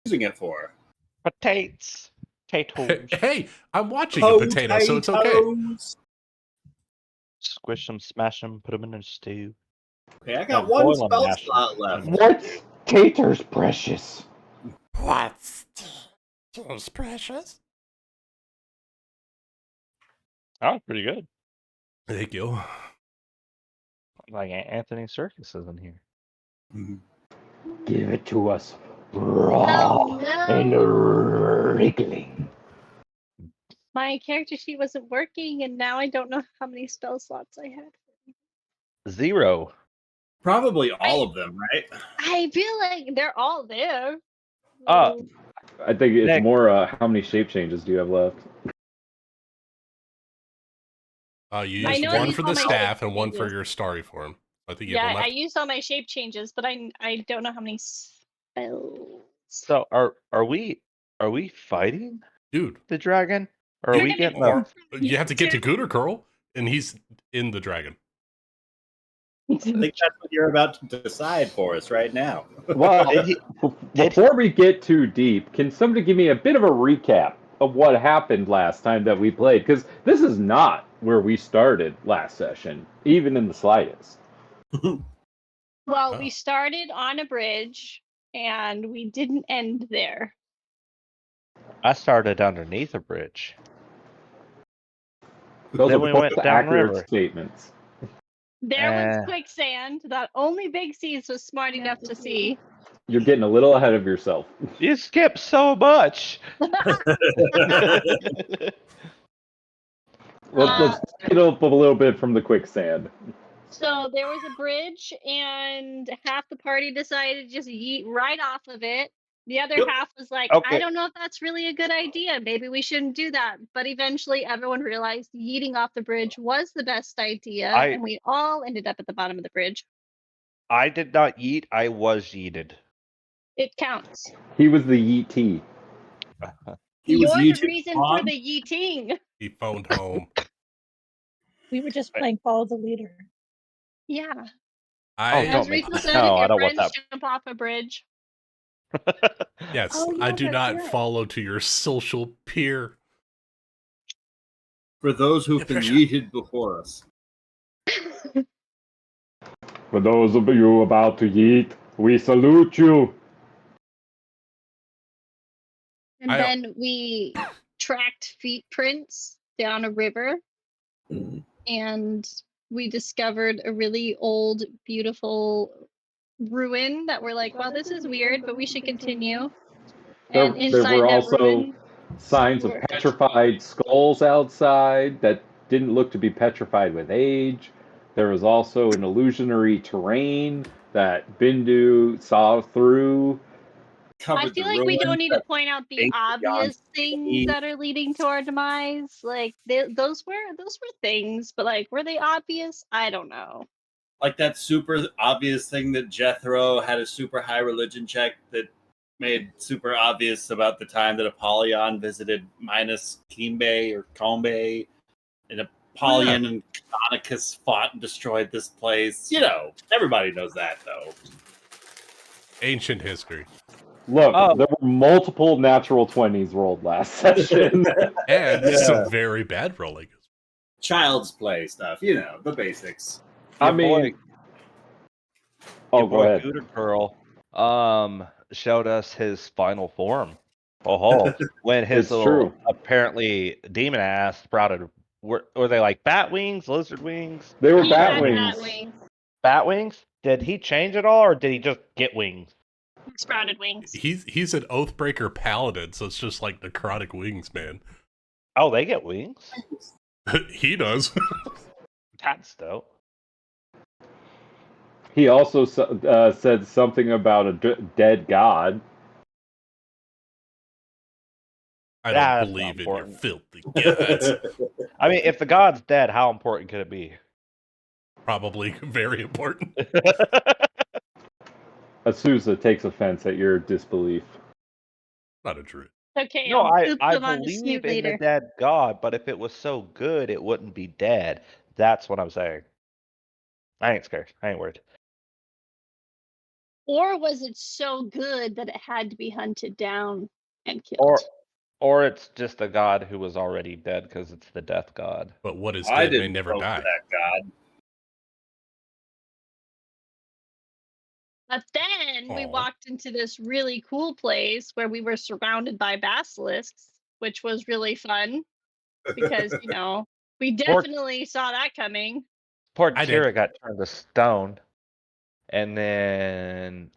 using it for? Potatoes. Potatoes. Hey, I'm watching a potato, so it's okay. Potatoes. Squish them, smash them, put them in a stew. Okay, I got No, one boil 'em, spell mash 'em. slot left. What's taters, precious? What's precious? Oh, pretty good. Thank you. Like Anthony Serkis is in here. Give it to us raw and wriggling. My character sheet wasn't working, and now I don't know how many spell slots I had. 0. Probably all of them, right? I feel like they're all there. I think it's Nick. more how many shape changes do you have left? You I used know I one used for all the my staff shape and one for changes. your starry form. I think you Yeah, have one I left. used all my shape changes, but I don't know how many spells. So are we fighting Dude, the dragon? Or are we getting or you have to get to Gooter Curl, and he's in the dragon. I think that's what you're about to decide for us right now. Well, before we get too deep, can somebody give me a bit of a recap of what happened last time that we played? Because this is not where we started last session, even in the slightest. Well, Oh. we started on a bridge, and we didn't end there. I started underneath a bridge. Those Then are we both went accurate downriver. statements. There was quicksand that only Big C's was smart enough to see. You're getting a little ahead of yourself. You skipped so much. Let's take it up a little bit from the quicksand. So there was a bridge, and half the party decided to just yeet right off of it. The other half was like, Okay. I don't know if that's really a good idea. Maybe we shouldn't do that. But eventually everyone realized yeeting off the bridge was the best idea, and we all ended up at the bottom of the bridge. I did not yeet. I was yeeted. It counts. He was the Yee-T. You're the reason for the yeeting. He phoned home. We were just playing follow the leader. Yeah. Don't make Rita me. said, No, if I your don't want friends that. jump off a bridge. Yes, Oh, I yeah, do that's not right. follow to your social peer. For those who've been yeeted before us. For those of you about to yeet, we salute you. And then we tracked feet prints down a river, and we discovered a really old, beautiful ruin that we're like, well, this is weird, but we should continue. And There inside were that also ruin, signs of petrified skulls outside that didn't look to be petrified with age. There was also an illusionary terrain that Bindu saw through. I feel like we don't need to point out the obvious things that are leading to our demise. Like those were things, but like, were they obvious? I don't know. Like that super obvious thing that Jethro had a super high religion check that made super obvious about the time that Apollyon visited Minas Kimbe or Combe, and Apollyon and Canonicus fought and destroyed this place. You know, everybody knows that, though. Ancient history. Look, there were multiple natural 20s rolled last session. And some very bad rolling. Child's play stuff, you know, the basics. I mean, go ahead. Gooter Curl showed us his final form. Oh, when his little apparently demon ass sprouted. Were they like bat wings, lizard wings? They were bat wings. Bat wings? Did he change it all, or did he just get wings? Sprouted wings. He's an Oathbreaker paladin, so it's just like necrotic wings, man. Oh, they get wings? He does. That's dope. He also said something about a dead god. I don't believe in your filthy gods. I mean, if the god's dead, how important could it be? Probably very important. Azusa takes offense at your disbelief. Not a druid. Okay, no, I them on the believe snoot in later. the dead god, but if it was so good, it wouldn't be dead. That's what I'm saying. I ain't scared. I ain't worried. Or was it so good that it had to be hunted down and killed? Or it's just a god who was already dead because it's the death god. But what is I dead may didn't never vote die. for that god. But then we Aw. walked into this really cool place where we were surrounded by basilisks, which was really fun because, we definitely saw that coming. Poor I did. Tira got turned to stone. And then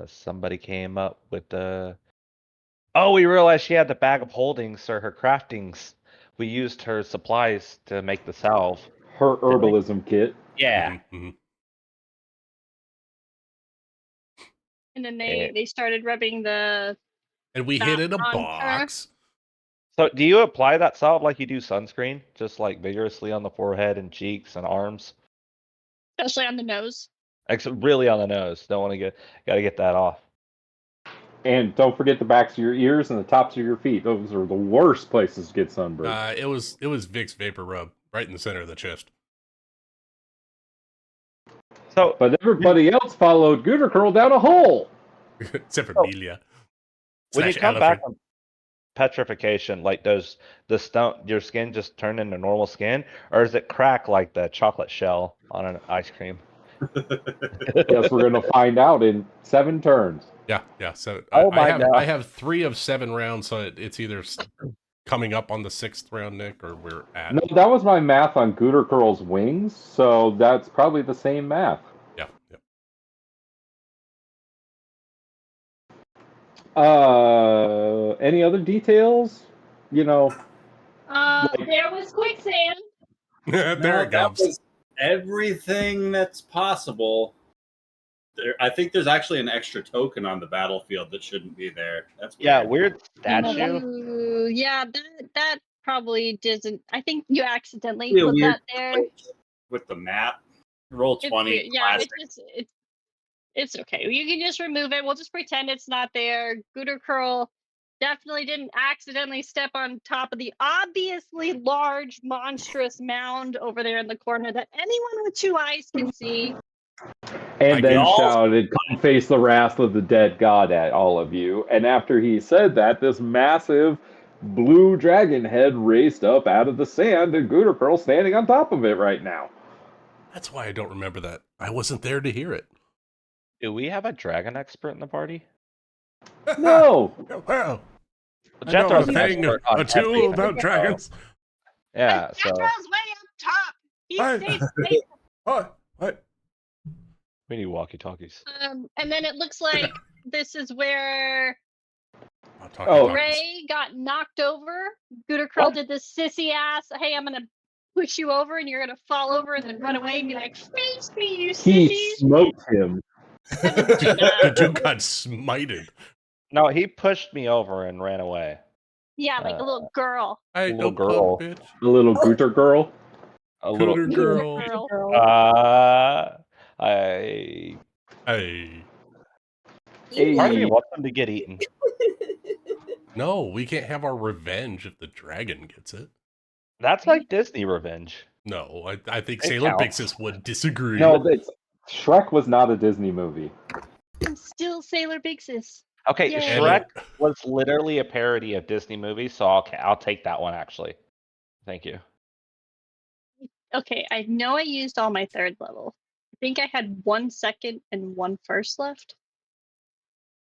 somebody came up with the... Oh, we realized she had the bag of holdings for her craftings. We used her supplies to make the salve. Her herbalism kit. Yeah. Mm-hmm. And then they started rubbing the... And we hid in a box. So do you apply that salve like you do sunscreen? Just like vigorously on the forehead and cheeks and arms? Especially on the nose. Really on the nose. Don't want to gotta get that off. And don't forget the backs of your ears and the tops of your feet. Those are the worst places to get sunburned. It was Vicks Vapor Rub right in the center of the chest. So, but everybody else followed Gooter Curl down a hole. Except for Melia. When you come back on petrification, like does your skin just turn into normal skin, or does it crack like the chocolate shell on an ice cream? Yes, we're gonna find out in 7 turns. Yeah. So I I have 3 of 7 rounds, so it's either coming up on the 6th round, Nick, or we're at. No, that was my math on Gooter Curl's wings, so that's probably the same math. Yeah. Any other details? There was quicksand. There it comes. Was everything that's possible. I think there's actually an extra token on the battlefield that shouldn't be there. That's weird. Weird statue. Yeah, that probably doesn't. I think you accidentally put that there with the map. Roll 20. It's okay. You can just remove it. We'll just pretend it's not there. Gooter Curl definitely didn't accidentally step on top of the obviously large, monstrous mound over there in the corner that anyone with 2 eyes can see. And then shouted, "Come face the wrath of the dead god at all of you." And after he said that, this massive blue dragon head raced up out of the sand, and Gooter Curl standing on top of it right now. That's why I don't remember that. I wasn't there to hear it. Do we have a dragon expert in the party? No. Well, Jethro's a thing or two about dragons. Yeah, so Jethro's way up top. He's safe. What? We need walkie-talkies. And then it looks like this is where Ray got knocked over. Gooter Curl did this sissy ass, "Hey, I'm gonna push you over and you're gonna fall over and then run away and be like, face me, you sissies." He smoked him. The dude got smited. No, he pushed me over and ran away. Yeah, like a little girl. A little girl. A little Gooter Girl. A little girl. Hey. Part of me wants them to get eaten. No, we can't have our revenge if the dragon gets it. That's like Disney revenge. No, I think Sailor Bixis would disagree. No, Shrek was not a Disney movie. I'm still Sailor Bixis. Okay, Yay. Shrek was literally a parody of Disney movies, so I'll take that one actually. Thank you. Okay, I know I used all my 3rd level. I think I had 1 second and 1 first left.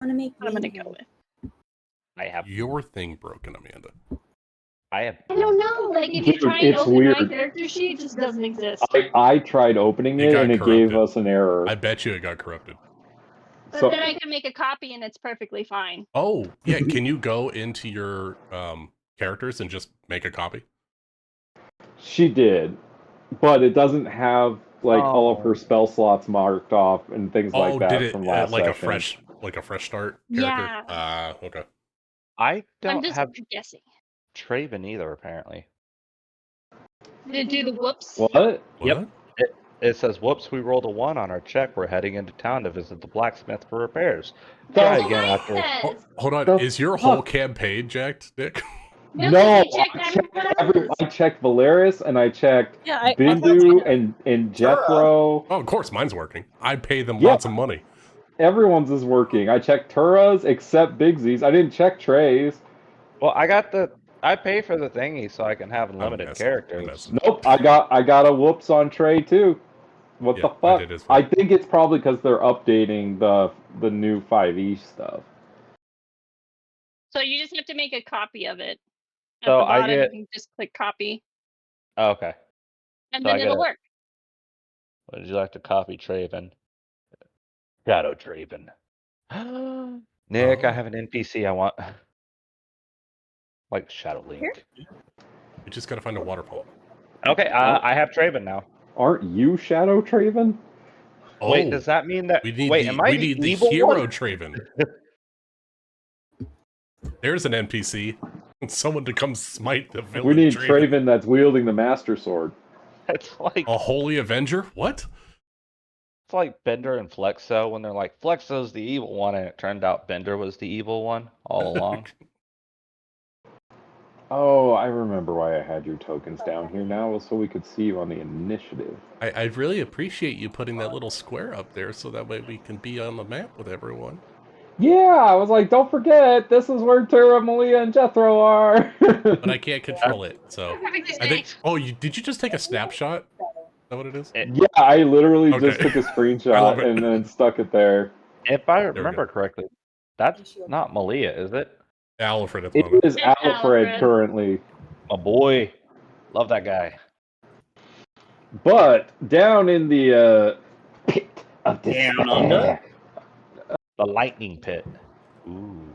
I'm gonna go with. I have your thing broken, Amanda. I don't know. Like if you try and open my character sheet, it just doesn't exist. I tried opening it and it gave us an error. I bet you it got corrupted. But then I can make a copy and it's perfectly fine. Oh, yeah. Can you go into your characters and just make a copy? She did, but it doesn't have all of her spell slots marked off and things like that. Did it from last like session. a fresh start character? Yeah. Okay. I don't have guessing. Traven either, apparently. Did it do the whoops? What? Yep. It says, "Whoops, we rolled a 1 on our check. We're heading into town to visit the blacksmith for repairs. Try again after." Hold on. Is your whole campaign jacked, Nick? No, I checked Valeris and I checked Bindu and Jethro. Oh, of course, mine's working. I pay them lots of money. Everyone's is working. I checked Tura's except Bigsy's. I didn't check Trey's. Well, I pay for the thingy so I can have unlimited characters. Nope, I got a whoops on Trey too. What the fuck? I did as well. I think it's probably because they're updating the new 5e stuff. So you just have to make a copy of it. At So the bottom, you can just click copy. Oh, okay. And So then it'll work. Would you like to copy Traven? Shadow Traven. Nick, I have an NPC I want. Like Shadow Link. You just gotta find a waterfall. Okay, I have Traven now. Aren't you Shadow Traven? Oh, wait, does that mean that... We need am I the evil hero one? Traven. There's an NPC. Someone to come smite the villain. We need Traven that's wielding the Master Sword. It's like... A Holy Avenger? What? It's like Bender and Flexo when they're like, Flexo's the evil one, and it turned out Bender was the evil one all along. Oh, I remember why I had your tokens down here now, was so we could see you on the initiative. I really appreciate you putting that little square up there so that way we can be on the map with everyone. Yeah, I was like, don't forget, this is where Tura, Malia, and Jethro are. But I can't control it, so I think. Oh, did you just take a snapshot? Is that what it is? Yeah, I literally just took a screenshot and then stuck it there. If I remember correctly, that's not Malia, is it? Alfred at the moment. It is Alfred currently. My boy. Love that guy. But down in the pit of despair, the lightning pit. Ooh.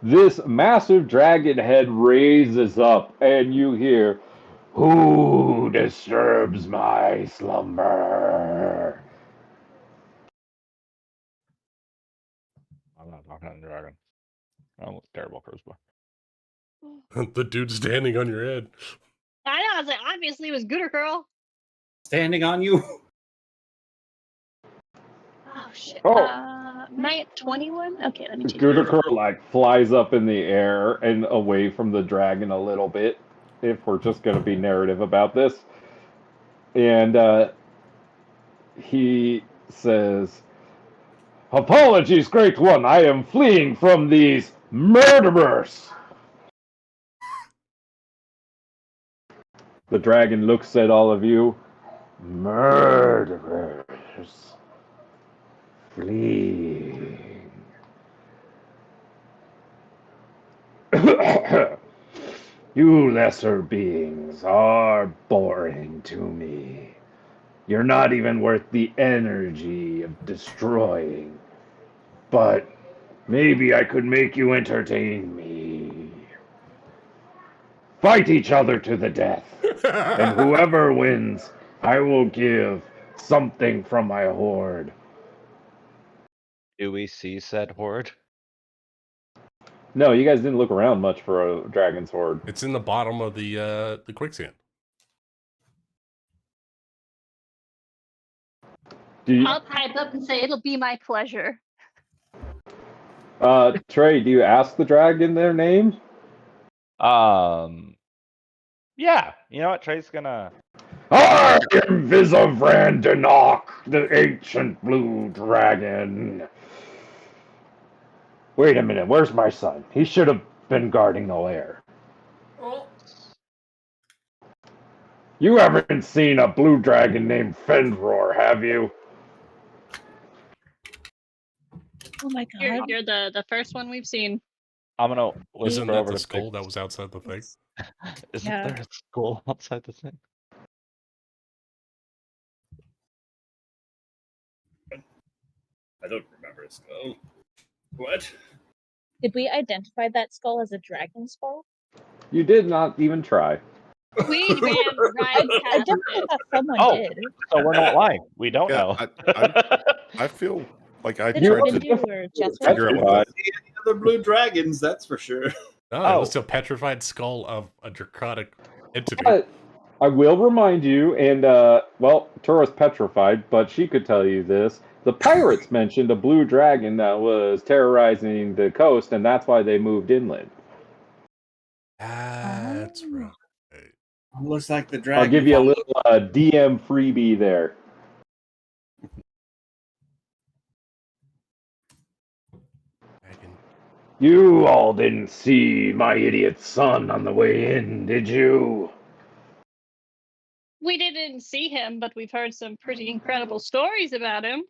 This massive dragon head raises up, and you hear, "Who disturbs my slumber?" I'm not talking to the dragon. Oh, terrible charisma. The dude standing on your head. I know, I was like, obviously it was Gooder Girl. Standing on you. Oh, shit. Oh. Am I at 21? Okay, let me check. Gooder like flies up in the air and away from the dragon a little bit, if we're just going to be narrative about this. And he says, "Apologies, Great One, I am fleeing from these murderers." The dragon looks at all of you. Murderers. Fleeing. You lesser beings are boring to me. You're not even worth the energy of destroying. But maybe I could make you entertain me. Fight each other to the death. And whoever wins, I will give something from my hoard. Do we see said horde? No, you guys didn't look around much for a dragon's hoard. It's in the bottom of the quicksand. I'll pipe up and say it'll be my pleasure. Trey, do you ask the dragon their name? Yeah. You know what? Trey's gonna... I am Visavrandanok, the ancient blue dragon. Wait a minute, where's my son? He should have been guarding the lair. Oh. You haven't seen a blue dragon named Fendror, have you? Oh my god. You're the first one we've seen. I'm gonna Isn't whisper that over the to skull that was outside the thing? Isn't there a skull outside the thing? I don't remember a skull. What? Did we identify that skull as a dragon skull? You did not even try. We have right I past definitely it. thought someone did. So we're not lying. We don't know. I feel like I Did it tried to Bendu or Jethro? figure out what See any other blue dragons, that's for sure. No, it was a petrified skull of a draconic entity. But I will remind you, and, well, Tura's petrified, but she could tell you this. The pirates mentioned a blue dragon that was terrorizing the coast, and that's why they moved inland. That's right. Looks like the dragon. I'll give you a little DM freebie there. You all didn't see my idiot son on the way in, did you? We didn't see him, but we've heard some pretty incredible stories about him.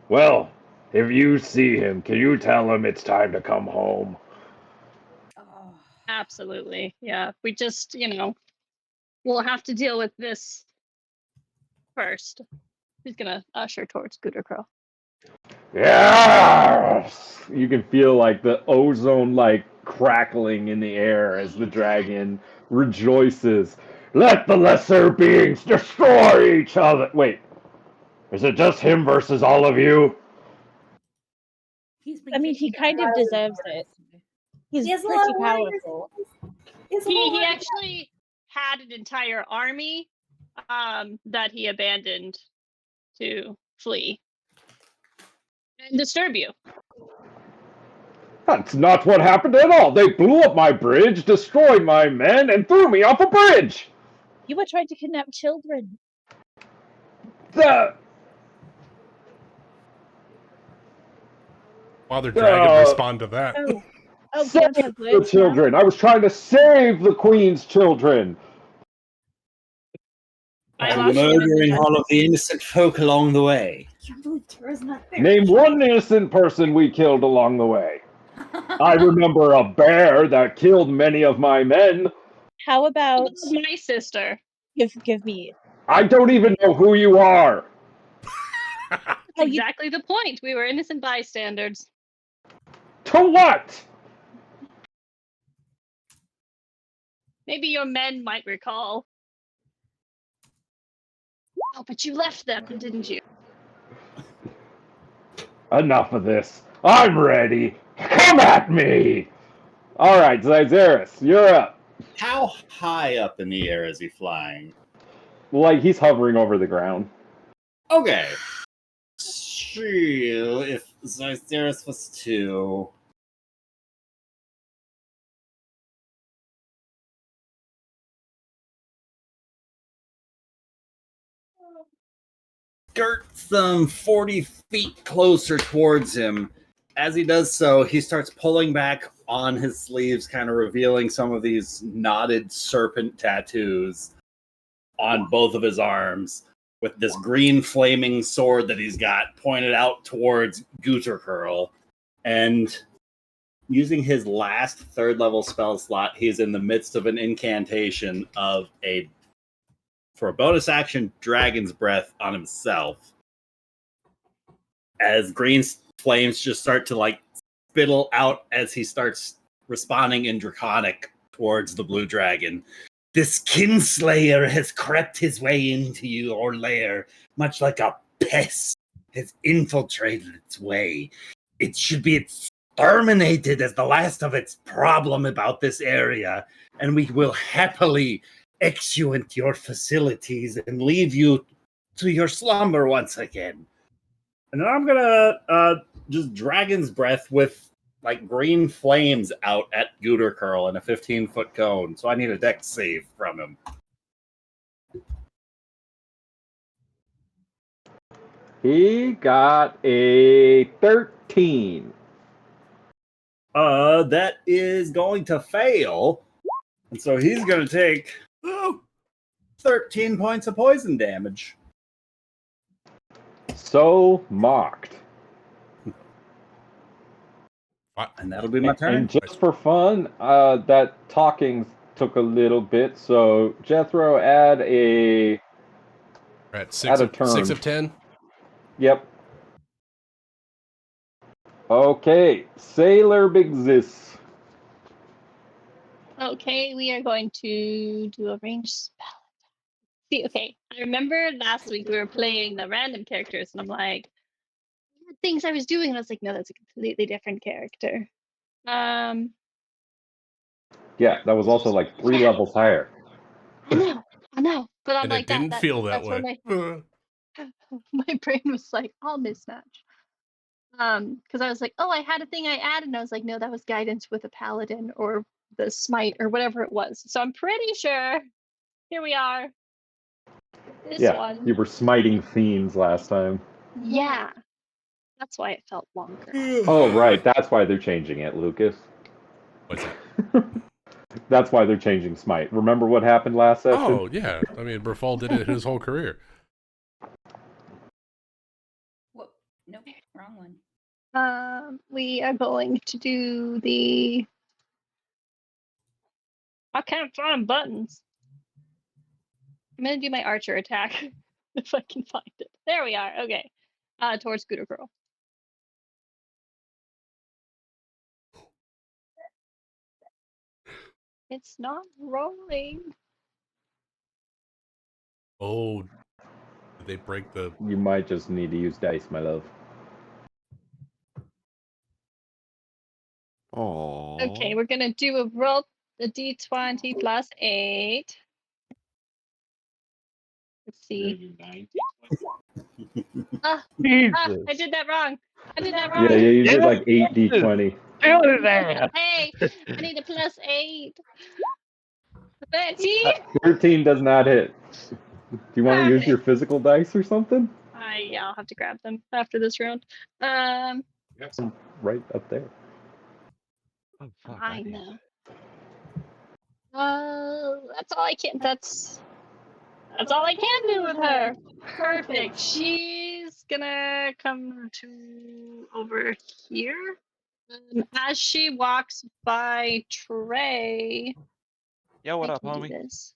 Well, if you see him, can you tell him it's time to come home? Absolutely. Yeah. We just, we'll have to deal with this first. He's going to usher towards Scooter Crow. Yes! You can feel like the ozone crackling in the air as the dragon rejoices. Let the lesser beings destroy each other. Wait, is it just him versus all of you? I mean, he kind of deserves it. He's pretty powerful. He actually had an entire army that he abandoned to flee and disturb you. That's not what happened at all. They blew up my bridge, destroyed my men, and threw me off a bridge. You were trying to kidnap children. Father Dragon respond to that. Save the children. Now. I was trying to save the queen's children. I'm murdering all of the innocent folk along the way. I can't believe Tara's not there. Name one innocent person we killed along the way. I remember a bear that killed many of my men. How about my sister? Give me. I don't even know who you are. That's exactly the point. We were innocent bystanders. To what? Maybe your men might recall. Oh, but you left them, didn't you? Enough of this. I'm ready. Come at me! All right, Zyzeris, you're up. How high up in the air is he flying? He's hovering over the ground. Okay. True, if Zyzeris was 2... skirt some 40 feet closer towards him. As he does so, he starts pulling back on his sleeves, kind of revealing some of these knotted serpent tattoos on both of his arms, with this green flaming sword that he's got pointed out towards Gootercurl. And using his last 3rd level spell slot, he's in the midst of an incantation of for a bonus action, Dragon's Breath on himself. As green flames just start to spittle out as he starts responding in Draconic towards the blue dragon. This kinslayer has crept his way into your lair, much like a pest has infiltrated its way. It should be exterminated as the last of its problem about this area, and we will happily exeunt your facilities and leave you to your slumber once again. And then I'm gonna just Dragon's Breath with green flames out at Gootercurl in a 15-foot cone. So I need a dex save from him. He got a 13. That is going to fail. And so he's gonna take 13 points of poison damage. So mocked. And that'll be my turn. And just for fun, that talking took a little bit. So Jethro, add a turn. 6 of 10. Yep. Okay, Sailor Bigzis. Okay, we are going to do a ranged spell. See, okay, I remember last week we were playing the random characters, and I'm like, things I was doing, and I was like, no, that's a completely different character. Yeah, that was also 3 levels higher. I know, but I'm and like, it didn't feel that that's way. My brain was like, all mismatch. Because I was like, oh, I had a thing I added, and I was like, no, that was guidance with a paladin or the smite or whatever it was. So I'm pretty sure. Here we are. This one. You were smiting fiends last time. Yeah. That's why it felt longer. Oh, right. That's why they're changing it, Lucas. What's that? That's why they're changing Smite. Remember what happened last session? Oh, yeah. I mean, Brafal did it his whole career. Whoa. Nope, wrong one. We are going to do the... I can't find buttons. I'm going to do my archer attack, if I can find it. There we are. Okay. Towards Scooter Girl. It's not rolling. Oh, did they break the... You might just need to use dice, my love. Oh. Okay, we're going to do a roll, a d20 plus 8. Let's see. I did that wrong. I did that wrong. Yeah, you did like 8 d20. Hey, I need a plus 8. 13? 13 does not hit. Do you want to use your physical dice or something? Yeah, I'll have to grab them after this round. Right up there. Oh, fuck, I know. That's all I can. That's all I can do with her. Perfect. She's gonna come to over here. As she walks by Trey. Yo, what I up, can do homie? this.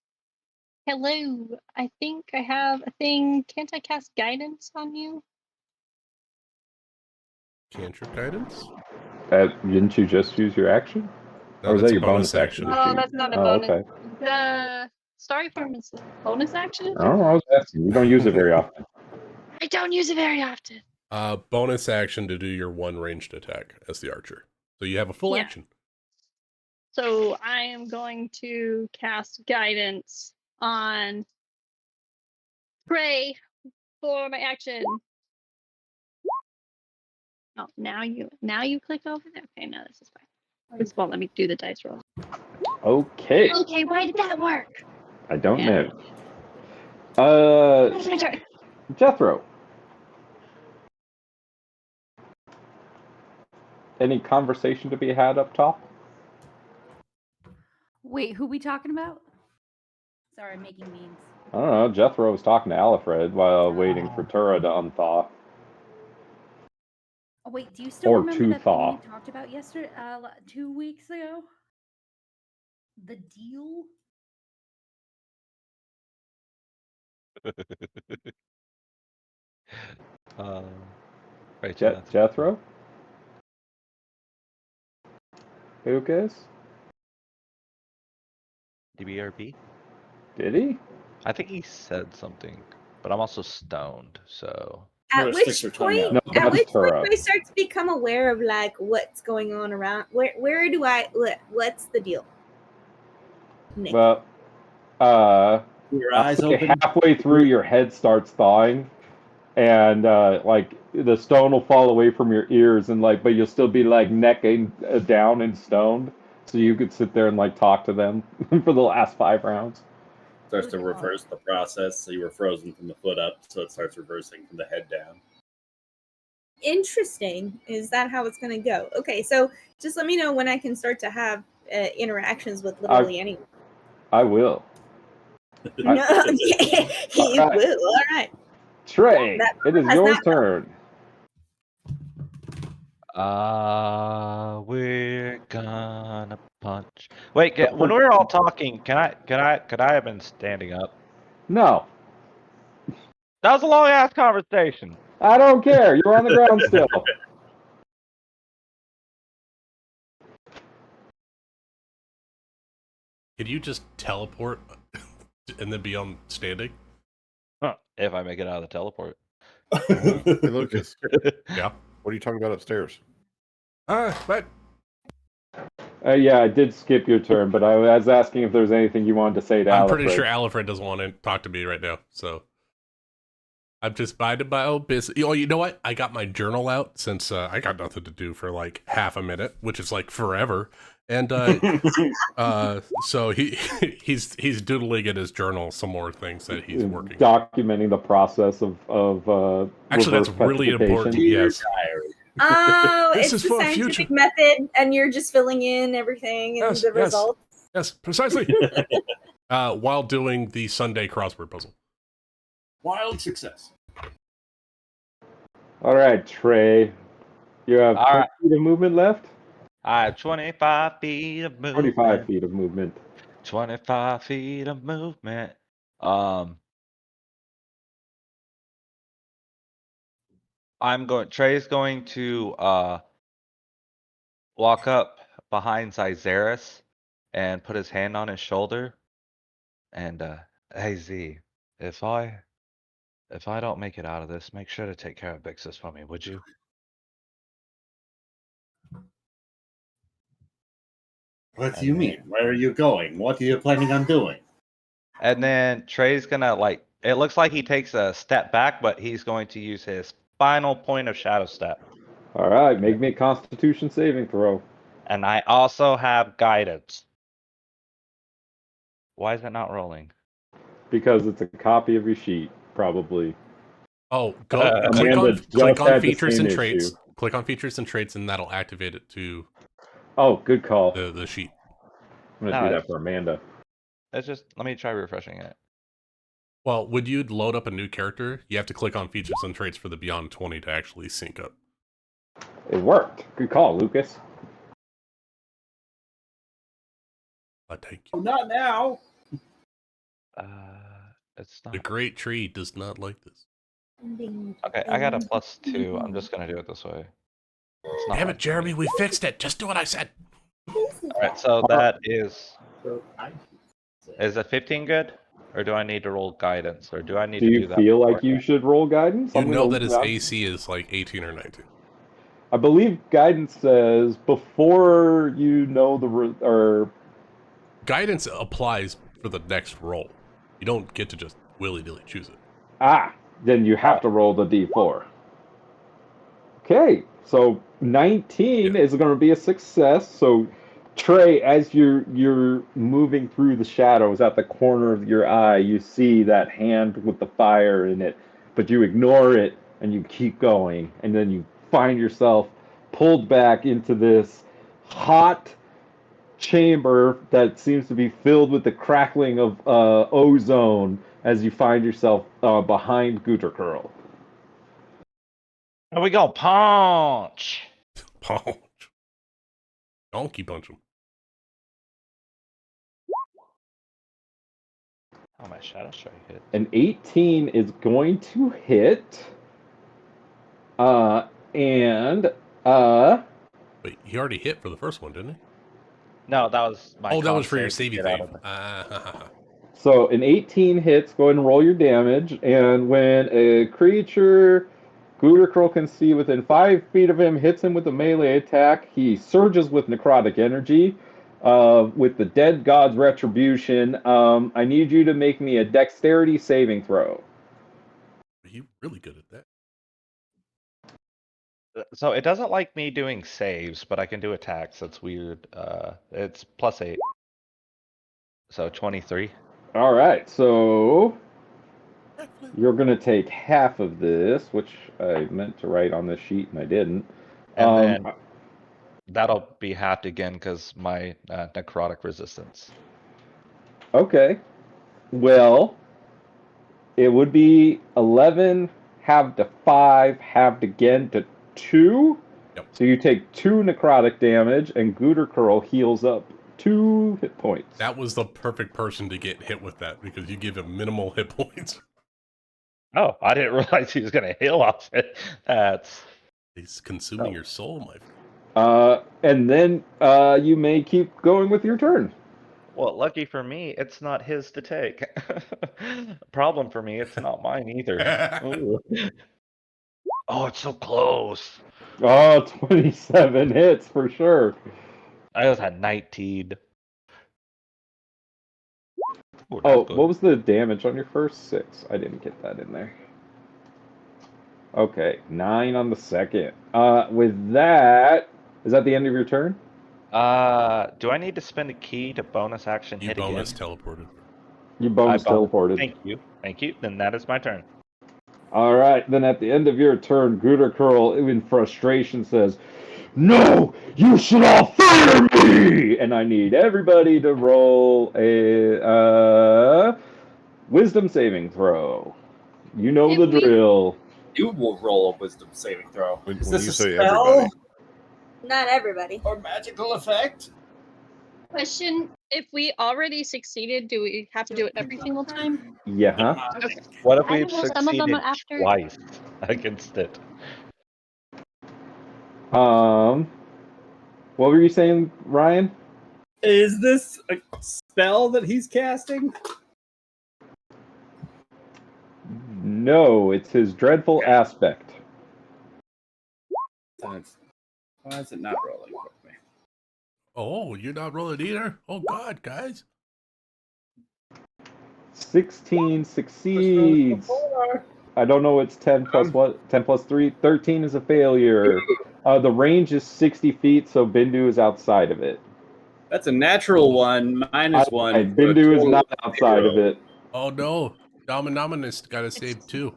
Hello. I think I have a thing. Can't I cast guidance on you? Cantrip guidance? Didn't you just use your action? No, or is that's that a your bonus action? Oh, that's not a bonus. Okay. The Starry Form is a bonus action? Oh, I was asking. You don't use it very often. I don't use it very often. Bonus action to do your one ranged attack as the archer. So you have a full action. So I am going to cast guidance on Prey for my action. Oh, now you click over there. Okay, no, this is fine. This won't let me do the dice roll. Okay. Okay, why did that work? I don't know. That's my turn. Jethro. Any conversation to be had up top? Wait, who we talking about? Sorry, I'm making memes. I don't know. Jethro was talking to Alfred while waiting for Tura to unthaw. Oh wait, do you still Or remember to that thaw. thing we talked about yesterday, 2 weeks ago? The deal? Rachel, that's Jethro? Lucas? DBRP? Did he? I think he said something, but I'm also stoned, so. At which point, No, at which point Tura. do I start to become aware of like what's going on around? Where do I? What's the deal? Nick. Well, your eyes open. halfway through, your head starts thawing, and like the stone will fall away from your ears, and like, but you'll still be like necking down and stoned, so you could sit there and like talk to them for the last 5 rounds. Starts to reverse the process, so you were frozen from the foot up, so it starts reversing from the head down. Interesting. Is that how it's going to go? Okay, so just let me know when I can start to have interactions with literally anyone. I will. No, he will. All right. Trey, it is your turn. We're gonna punch. Wait, when we're all talking, could I have been standing up? No. That was a long ass conversation. I don't care. You're on the ground still. Could you just teleport and then be on standing? Huh, if I make it out of the teleport. Hey, Lucas. Yeah. What are you talking about upstairs? But Yeah, I did skip your turn, but I was asking if there's anything you wanted to say to I'm Alfred. pretty sure Alfred doesn't want to talk to me right now, so I'm just minding my own business. Oh, you know what? I got my journal out since I got nothing to do for like half a minute, which is like forever. And so he's doodling in his journal some more things that he's working. Documenting the process of actually, that's really important. Yes. Oh, This it's is the for scientific future. method, and you're just filling in everything and the results. Yes, precisely. While doing the Sunday crossword puzzle. Wild success. All right, Trey. You have 20 feet of movement left? I have 25 feet of movement. 25 feet of movement. 25 feet of movement. Trey's going to walk up behind Zyzeris and put his hand on his shoulder. And hey Z, if I don't make it out of this, make sure to take care of Bixus for me, would you? What do you mean? Where are you going? What are you planning on doing? And then Trey's gonna it looks like he takes a step back, but he's going to use his final point of shadow step. All right, make me a Constitution saving throw. And I also have guidance. Why is it not rolling? Because it's a copy of your sheet, probably. Oh, click on features and traits. Issue. Click on features and traits, and that'll activate it to. Oh, good call. The sheet. I'm gonna do that for Amanda. It's just let me try refreshing it. Well, when you load up a new character, you have to click on features and traits for the Beyond 20 to actually sync up. It worked. Good call, Lucas. Thank you. Oh, not now. It's not. The great tree does not like this. Okay, I got a +2. I'm just gonna do it this way. Damn it, Jeremy, we fixed it. Just do what I said. Alright, so that is it 15 good? Or do I need to roll guidance? Or do I need to do that? Do you feel like you should roll guidance? You know that his AC is like 18 or 19. I believe guidance says before you know guidance applies for the next roll. You don't get to just willy-nilly choose it. Then you have to roll the d4. Okay, so 19 is going to be a success. So Trey, as you're moving through the shadows at the corner of your eye, you see that hand with the fire in it, but you ignore it and you keep going, and then you find yourself pulled back into this hot chamber that seems to be filled with the crackling of ozone as you find yourself behind Gooter Curl. Here we go, punch! Punch. Donkey punch him. Oh, my shadow strike hit. An 18 is going to hit. Wait, he already hit for the first one, didn't he? No, that was my. Oh, that was for your saving thing. So an 18 hits. Go ahead and roll your damage. And when a creature Gooter Curl can see within 5 feet of him hits him with a melee attack, he surges with necrotic energy. With the Dead God's Retribution, I need you to make me a dexterity saving throw. You're really good at that. So it doesn't like me doing saves, but I can do attacks. That's weird. It's +8. So 23. All right, so you're going to take half of this, which I meant to write on this sheet and I didn't. And then that'll be halved again because my necrotic resistance. Okay. Well, it would be 11 halved to 5, halved again to 2. Yep. So you take 2 necrotic damage, and Gooter Curl heals up 2 hit points. That was the perfect person to get hit with that because you give him minimal hit points. Oh, I didn't realize he was going to heal off it. He's consuming your soul, my friend. And then you may keep going with your turn. Well, lucky for me, it's not his to take. Problem for me, it's not mine either. Oh, it's so close. Oh, 27 hits for sure. I was at 19. Ooh, what was the damage on your first? 6. I didn't get that in there. Okay, 9 on the second. With that, is that the end of your turn? Do I need to spend a key to bonus action You hit bonus again? teleported. You bonus teleported. Thank you. Thank you. Then that is my turn. All right. Then at the end of your turn, Gooter Curl, in frustration, says, "No, you should all fire me!" And I need everybody to roll a wisdom saving throw. You know the drill. You will roll a wisdom saving throw. When Is this you a say spell everybody. Not everybody. or magical effect? Question: if we already succeeded, do we have to do it every single time? Yeah. Huh? Okay. What if I we've know some of them succeeded after. twice against it? What were you saying, Ryan? Is this a spell that he's casting? No, it's his dreadful aspect. Why is it not rolling for me? Oh, you're not rolling either? Oh, God, guys. 16 succeeds. I don't know, it's 10 plus what? 10 plus 3? 13 is a failure. The range is 60 feet, so Bindu is outside of it. That's a natural one, minus one. Bindu is not outside of it. Oh, no. Dominamus got to save too.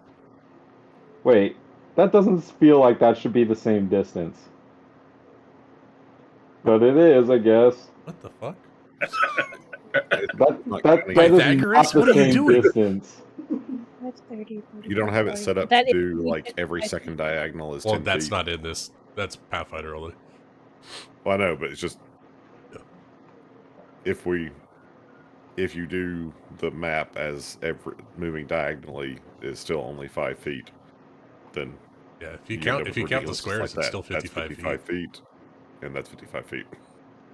Wait, that doesn't feel like that should be the same distance. But it is, I guess. What the fuck? That is Pythagoras, not the what are you same doing? distance. That's 30, You don't have it set up to do like every second diagonal is 10 Well, that's feet. not in this. That's Pathfinder only. Well, I know, but it's just if you do the map as every moving diagonally is still only 5 feet, then yeah, if you count the squares, it's still 55 feet, and that's 55 feet.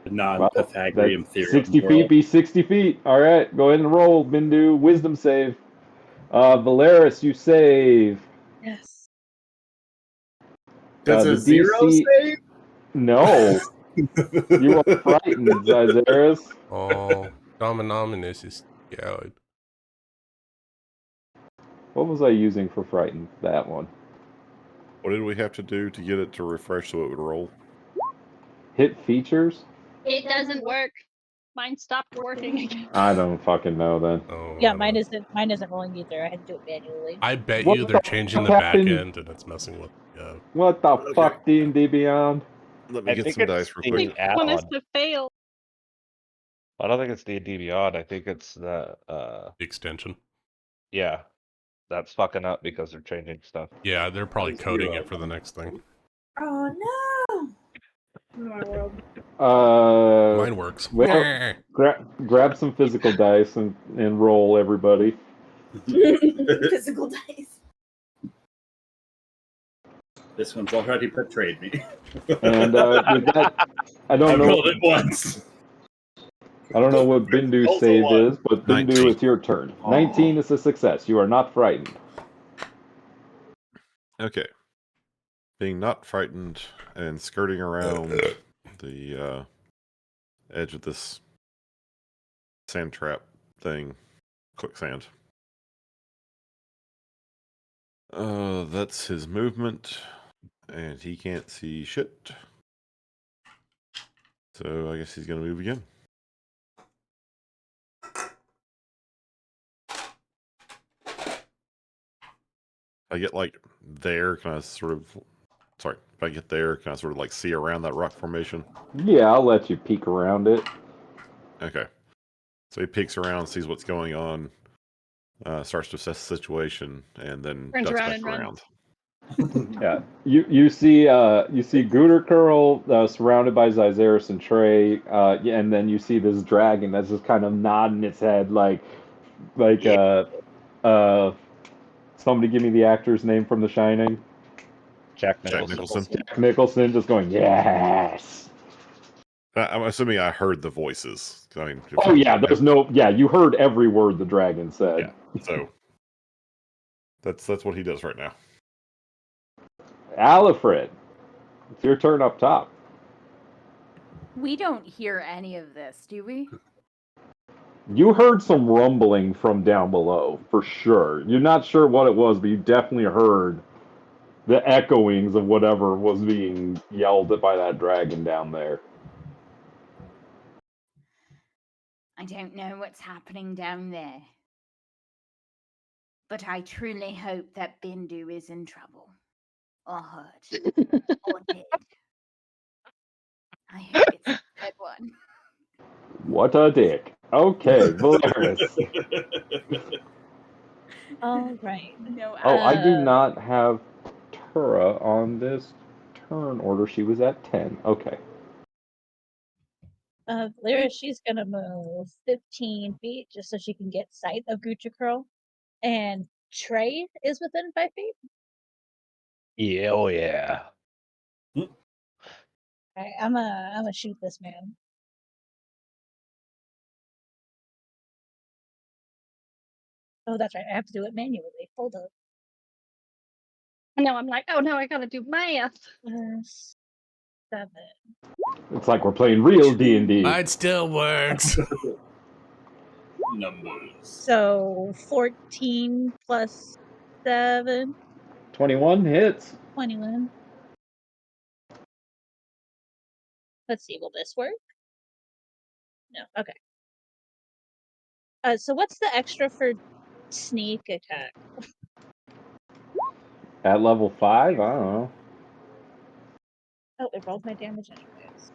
Non-Pythagorean theorem. 60 feet be 60 feet. All right, go ahead and roll, Bindu. Wisdom save. Valeris, you save. Yes. Does a the zero DC... save? No. You are frightened, Zazaris. Oh, Dominamus is scared. What was I using for frightened? That one. What did we have to do to get it to refresh so it would roll? Hit features? It doesn't work. Mine stopped working again. I don't fucking know then. Oh, Yeah, mine isn't rolling either. I had to do it manually. I bet What you the they're changing the fuck back happened? end and it's messing with. Yeah. What the fuck, D&D Beyond? Let me I get think some it's dice real the quick. They want us add-on. to fail. I don't think it's the Beyond. I think it's the Extension. yeah. That's fucking up because they're changing stuff. Yeah, they're probably coding it for the next thing. Oh no! My world. Mine works. Well, grab some physical dice and roll, everybody. Physical dice. This one's already betrayed me. And with that, I don't know. rolled it once. I don't know what Bindu's Also save one. is, but Bindu, 19. it's your turn. 19 is a success. You are not frightened. Okay. Being not frightened and skirting around the edge of this sand trap thing. Quicksand. That's his movement. And he can't see shit. So I guess he's going to move again. I get like there, can I sort of... Sorry, if I get there, can I sort of like see around that rock formation? Yeah, I'll let you peek around it. Okay. So he peeks around, sees what's going on, starts to assess the situation, and then Turns ducks around back and runs. around. Yeah, you see Gooter Curl surrounded by Zazaris and Trey, and then you see this dragon that's just kind of nodding its head like somebody give me the actor's name from The Shining. Jack Jack Nicholson. Nicholson. Jack Nicholson just going yes. I'm assuming I heard the voices. I mean, Oh yeah, you heard every word the dragon said. Yeah, so that's what he does right now. Alfred, it's your turn up top. We don't hear any of this, do we? You heard some rumbling from down below, for sure. You're not sure what it was, but you definitely heard the echoings of whatever was being yelled at by that dragon down there. I don't know what's happening down there. But I truly hope that Bindu is in trouble. Or hurt. Or dead. I hope it's a dead one. What a dick. Okay, Valeris. All right. No, I do not have Tura on this turn order. She was at 10. Okay. Lyra, she's gonna move 15 feet just so she can get sight of Gucci Curl. And Trey is within 5 feet. Yeah, oh yeah. Alright, I'm gonna shoot this man. Oh, that's right. I have to do it manually. Hold up. No, I'm like, oh no, I gotta do math. 7. It's like we're playing real D&D. It still works. Numbers. So 14 plus 7. 21 hits. 21. Let's see, will this work? No, okay. So what's the extra for sneak attack? At level 5? I don't know. Oh, it rolled my damage anyways.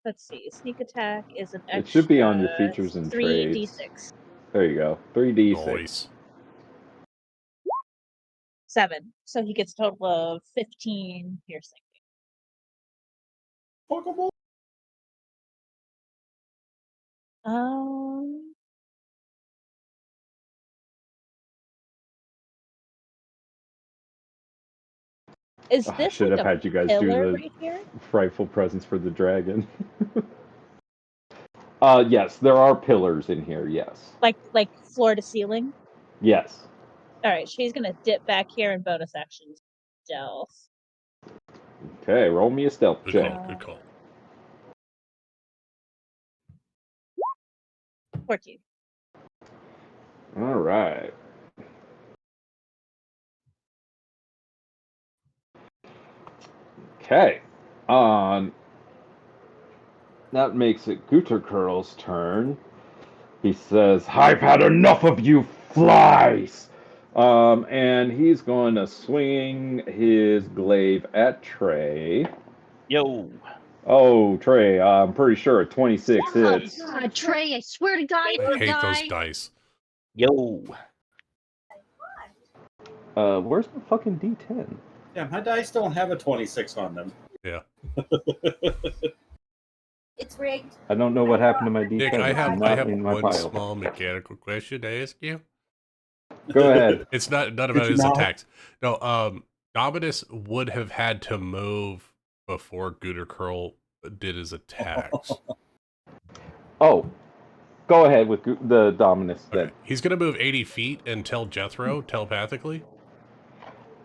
Let's see. Sneak attack is an extra. It should be on your features and 3d6. traits. There you go. 3d6. Nice. 7. So he gets a total of 15 piercing. Is I this should like have a had you guys do pillar the right here? frightful presence for the dragon. Yes, there are pillars in here, yes. Like floor to ceiling? Yes. Alright, she's gonna dip back here and bonus action stealth. Okay, roll me a stealth check. Good call. 14. All right. Okay. That makes it Gootercurl's turn. He says, I've had enough of you flies! And he's going to swing his glaive at Trey. Yo. Oh, Trey, I'm pretty sure 26 hits. God, Trey, I swear to God, if I you hate die. those dice. Yo. Where's my fucking D10? Yeah, my dice don't have a 26 on them. Yeah. It's rigged. I don't know what happened to my D10. Nick, I It's have not in my one pile. small mechanical question to ask you. Go ahead. It's none about his attacks. No, Dominus would have had to move before Gootercurl did his attacks. Oh, go ahead with the Dominus then. Okay. He's going to move 80 feet and tell Jethro telepathically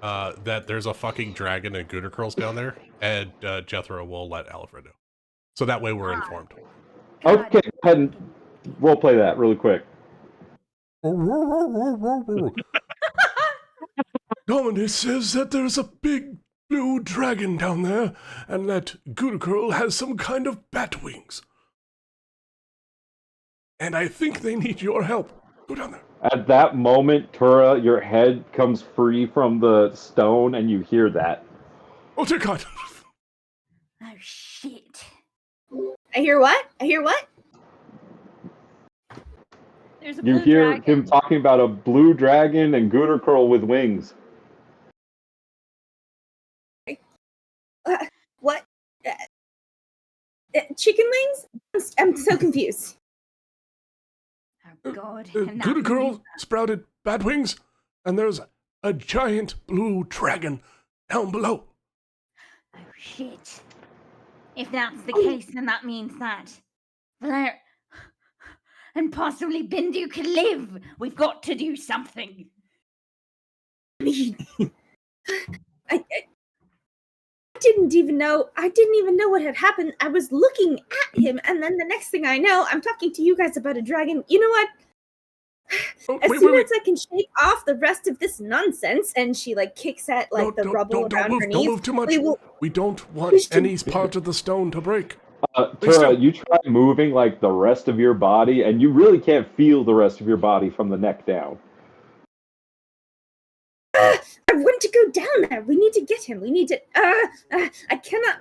that there's a fucking dragon and Gootercurl's down there, and Jethro will let Alfred know. So that way we're informed. Okay, go ahead and roleplay that really quick. Dominus says that there's a big blue dragon down there, and that Gootercurl has some kind of bat wings. And I think they need your help. Go down there. At that moment, Tura, your head comes free from the stone, and you hear that. Oh, dear God. Oh, shit. I hear what? I hear what? There's a You blue hear dragon. him talking about a blue dragon and Gootercurl with wings. What? Chicken wings? I'm so confused. Oh, God. Gootercurl sprouted bat wings, and there's a giant blue dragon down below. Oh, shit. If that's the case, then that means that Blair and possibly Bindu could live. We've got to do something. I didn't even know what had happened. I was looking at him, and then the next thing I know, I'm talking to you guys about a dragon. You know what? As soon as I can shake off the rest of this nonsense, and she like kicks at like the rubble around her knees. Don't move too much. We don't want any part of the stone to break. Tura, you try moving like the rest of your body, and you really can't feel the rest of your body from the neck down. I want to go down there. We need to get him. We need to. I can't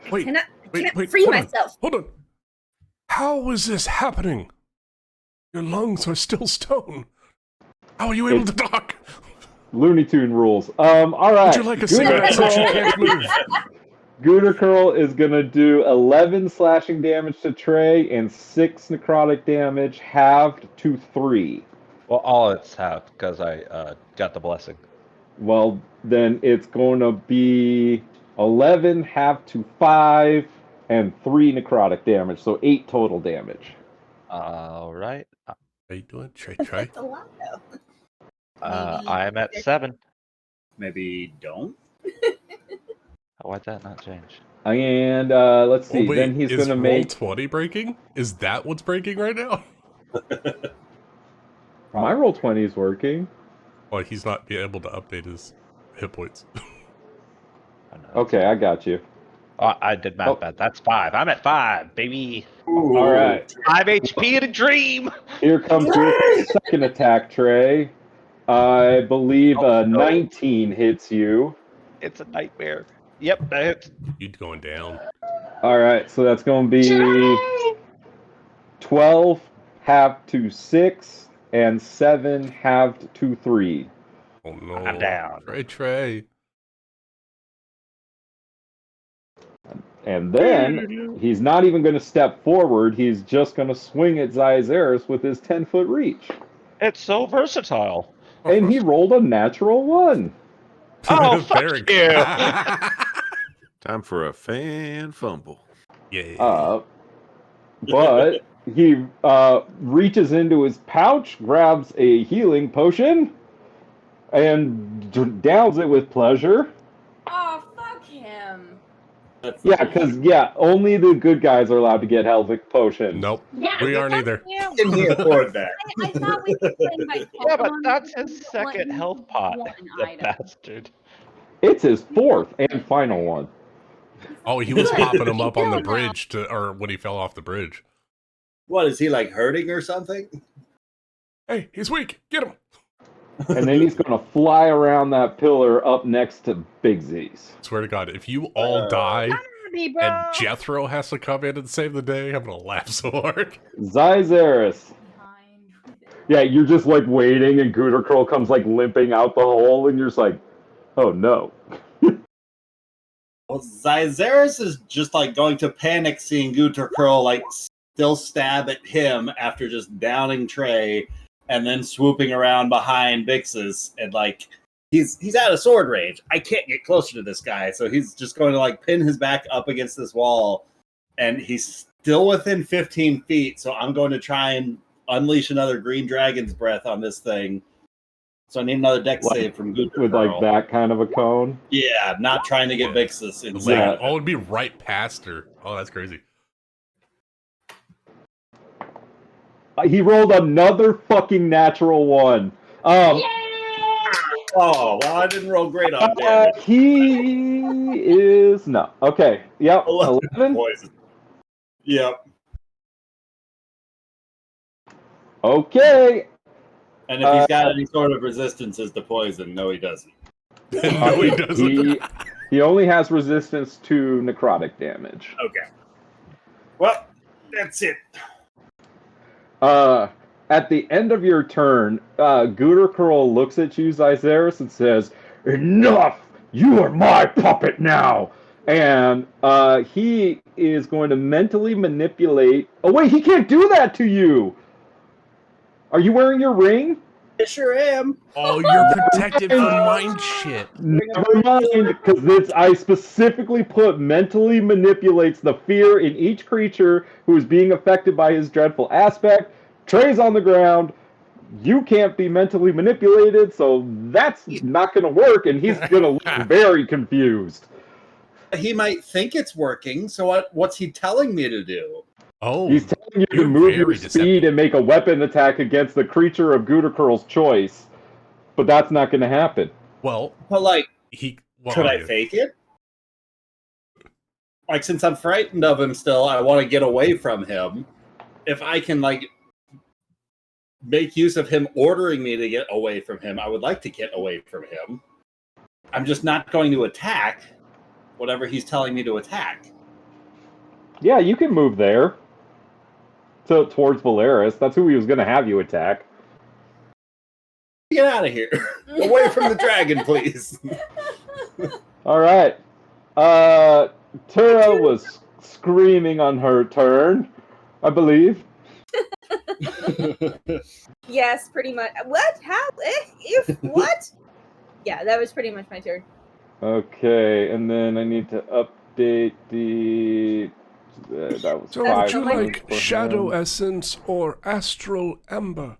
free myself. Hold on. How is this happening? Your lungs are still stone. How are you able to talk? Looney Tune rules. All right. Would you like a cigarette since you can't move? Gooter Curl is going to do 11 slashing damage to Trey and 6 necrotic damage, halved to 3. Well, all it's halved because I got the blessing. Well, then it's going to be 11 halved to 5 and 3 necrotic damage, so 8 total damage. All right. How you doing, Trey? That's a lot, though. I'm at 7. Maybe don't. Why'd that not change? And let's see. Wait, then he's going to make Roll20 breaking. Is that what's breaking right now? My Roll20 is working. Well, he's not being able to update his hit points. Okay, I got you. Oh, I did math bad. That's 5. I'm at 5, baby. Ooh. All right. 5 HP in a dream. Here comes your second attack, Trey. I believe 19 hits you. It's a nightmare. Yep, that hits. You're going down. All right, so that's going to be 12 halved to 6 and 7 halved to 3. Oh no! I'm down. Trey. And then he's not even going to step forward. He's just going to swing at Xyzaris with his 10-foot reach. It's so versatile. And he rolled a natural 1. Oh, fuck you. Time for a fan fumble. Yeah. But he reaches into his pouch, grabs a healing potion, and downs it with pleasure. Oh, fuck him. Yeah, because, only the good guys are allowed to get health potions. Nope. We aren't either. Can he afford that? I thought we were playing by Yeah, but Pokemon. that's his second health pot. One The item. bastard. It's his 4th and final one. Oh, he was popping him up on the bridge or when he fell off the bridge. What, is he like hurting or something? Hey, he's weak. Get him. And then he's going to fly around that pillar up next to Big Z's. Swear to God, if you all die and Jethro has to come in and save the day, I'm going to laugh so hard. Xyzaris. Yeah, you're just like waiting and Gooter Curl comes like limping out the hole and you're just like, oh no. Well, Xyzaris is just like going to panic seeing Gooter Curl like still stab at him after just downing Trey and then swooping around behind Bix's and like he's out of sword range. I can't get closer to this guy, so he's just going to like pin his back up against this wall and he's still within 15 feet, so I'm going to try and unleash another green dragon's breath on this thing. So I need another dex save from Gooter with Curl. like that kind of a cone. Yeah, not trying to get Vixus inside. Oh, it'd be right past her. Oh, that's crazy. He rolled another fucking natural 1. Oh, well, I didn't roll great on damage. He is no. Okay. Yep. 11. Poison. Yep. Okay. And if he's got any sort of resistances to poison, no, he doesn't. No, he doesn't. He only has resistance to necrotic damage. Okay. Well, that's it. At the end of your turn, Gooter Curl looks at you, Xyzaris, and says, "Enough! You are my puppet now!" And he is going to mentally manipulate... Oh, wait, he can't do that to you! Are you wearing your ring? I sure am. Oh, you're protected from mind shit. Never mind, because I specifically put mentally manipulates the fear in each creature who is being affected by his dreadful aspect. Trey's on the ground. You can't be mentally manipulated, so that's not going to work, and he's going to look very confused. He might think it's working, so what's he telling me to do? Oh, he's telling you to move your speed and make a weapon attack against the creature of Goodercurl's choice, but that's not going to happen. Well, but like, could I fake it? Like, since I'm frightened of him still, I want to get away from him. If I can, like, make use of him ordering me to get away from him, I would like to get away from him. I'm just not going to attack whatever he's telling me to attack. Yeah, you can move there. So towards Valeris. That's who he was going to have you attack. Get out of here. Away from the dragon, please. All right. Tura was screaming on her turn, I believe. Yes, pretty much. What? How? If? What? Yeah, that was pretty much my turn. Okay, and then I need to update the... that was so 5. would you like Shadow Essence or Astral Ember?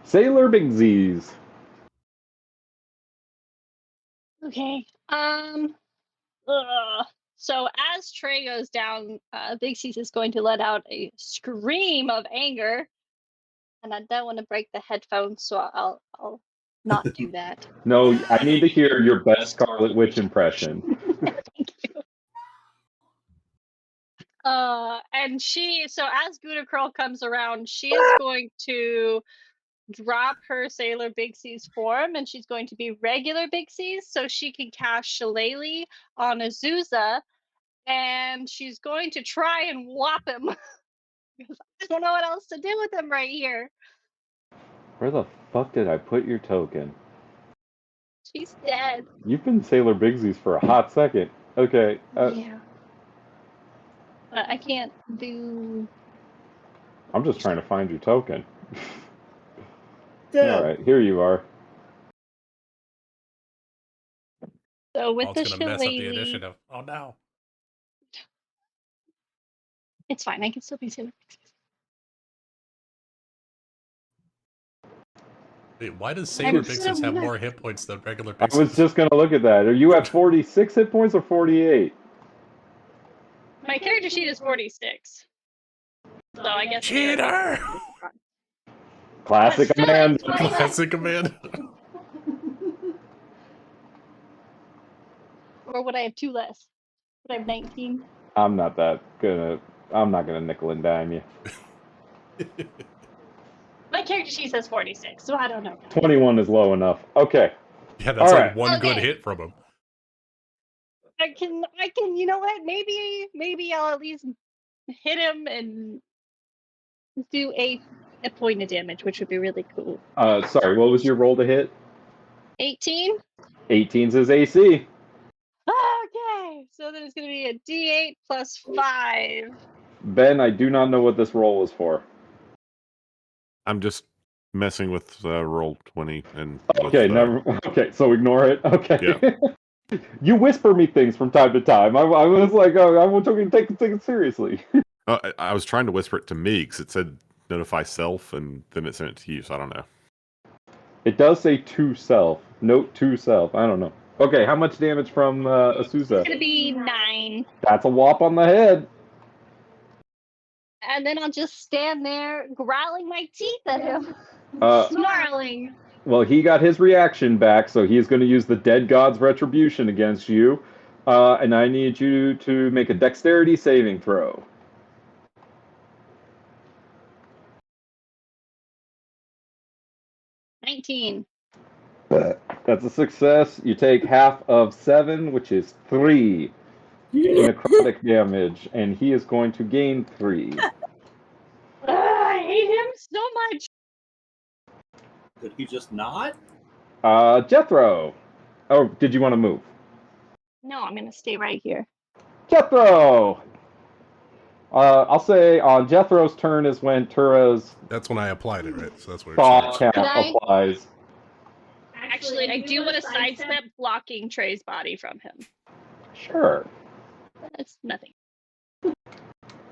Sailor Big Z's. Okay. So as Trey goes down, Big C's is going to let out a scream of anger, and I don't want to break the headphones, so I'll not do that. No, I need to hear your best Scarlet Witch impression. Thank you. And so as Gouda Curl comes around, she is going to drop her Sailor Big C's form, and she's going to be regular Big C's, so she can cast Shillelagh on Azusa, and she's going to try and whop him. Because I don't know what else to do with him right here. Where the fuck did I put your token? She's dead. You've been Sailor Big Z's for a hot second. Okay. Yeah. I can't do... I'm just trying to find your token. All right, here you are. So with the it's gonna mess up the Shillelagh... initiative. Oh no. It's fine, I can still be Sailor Big C's. Wait, why does Sailor Big C's have more hit points than regular Big C's? I was just going to look at that. Are you at 46 hit points or 48? My character sheet is 46. So I guess... Cheater! Classic command. Classic command. Or would I have 2 less? Would I have 19? I'm not gonna nickel and dime you. My character sheet says 46, so I don't know. 21 is low enough. Okay. Yeah, that's all like right. one good hit from him. I can, you know what? Maybe I'll at least hit him and do a point of damage, which would be really cool. Sorry, what was your roll to hit? 18? 18's his AC. Okay, so then it's going to be a D8 plus 5. Ben, I do not know what this roll was for. I'm just messing with roll 20 and. Okay, okay, so ignore it. Okay. Yeah. You whisper me things from time to time. I was like, oh, I want to take it seriously. I was trying to whisper it to me because it said notify self, and then it sent it to you. So I don't know. It does say to self. Note to self. I don't know. Okay, how much damage from Azusa? It's going to be 9. That's a whop on the head. And then I'll just stand there growling my teeth at him. Snarling. Well, he got his reaction back, so he's going to use the Dead God's Retribution against you. And I need you to make a dexterity saving throw. $19. That's a success. You take half of 7, which is 3 necrotic damage, and he is going to gain 3. I hate him so much. Could he just not? Jethro. Oh, did you want to move? No, I'm going to stay right here. Jethro! I'll say on Jethro's turn is when Tura's... That's when I applied it, right? So that's where thought count applies. Actually, I do want to sidestep blocking Trey's body from him. Sure. That's nothing.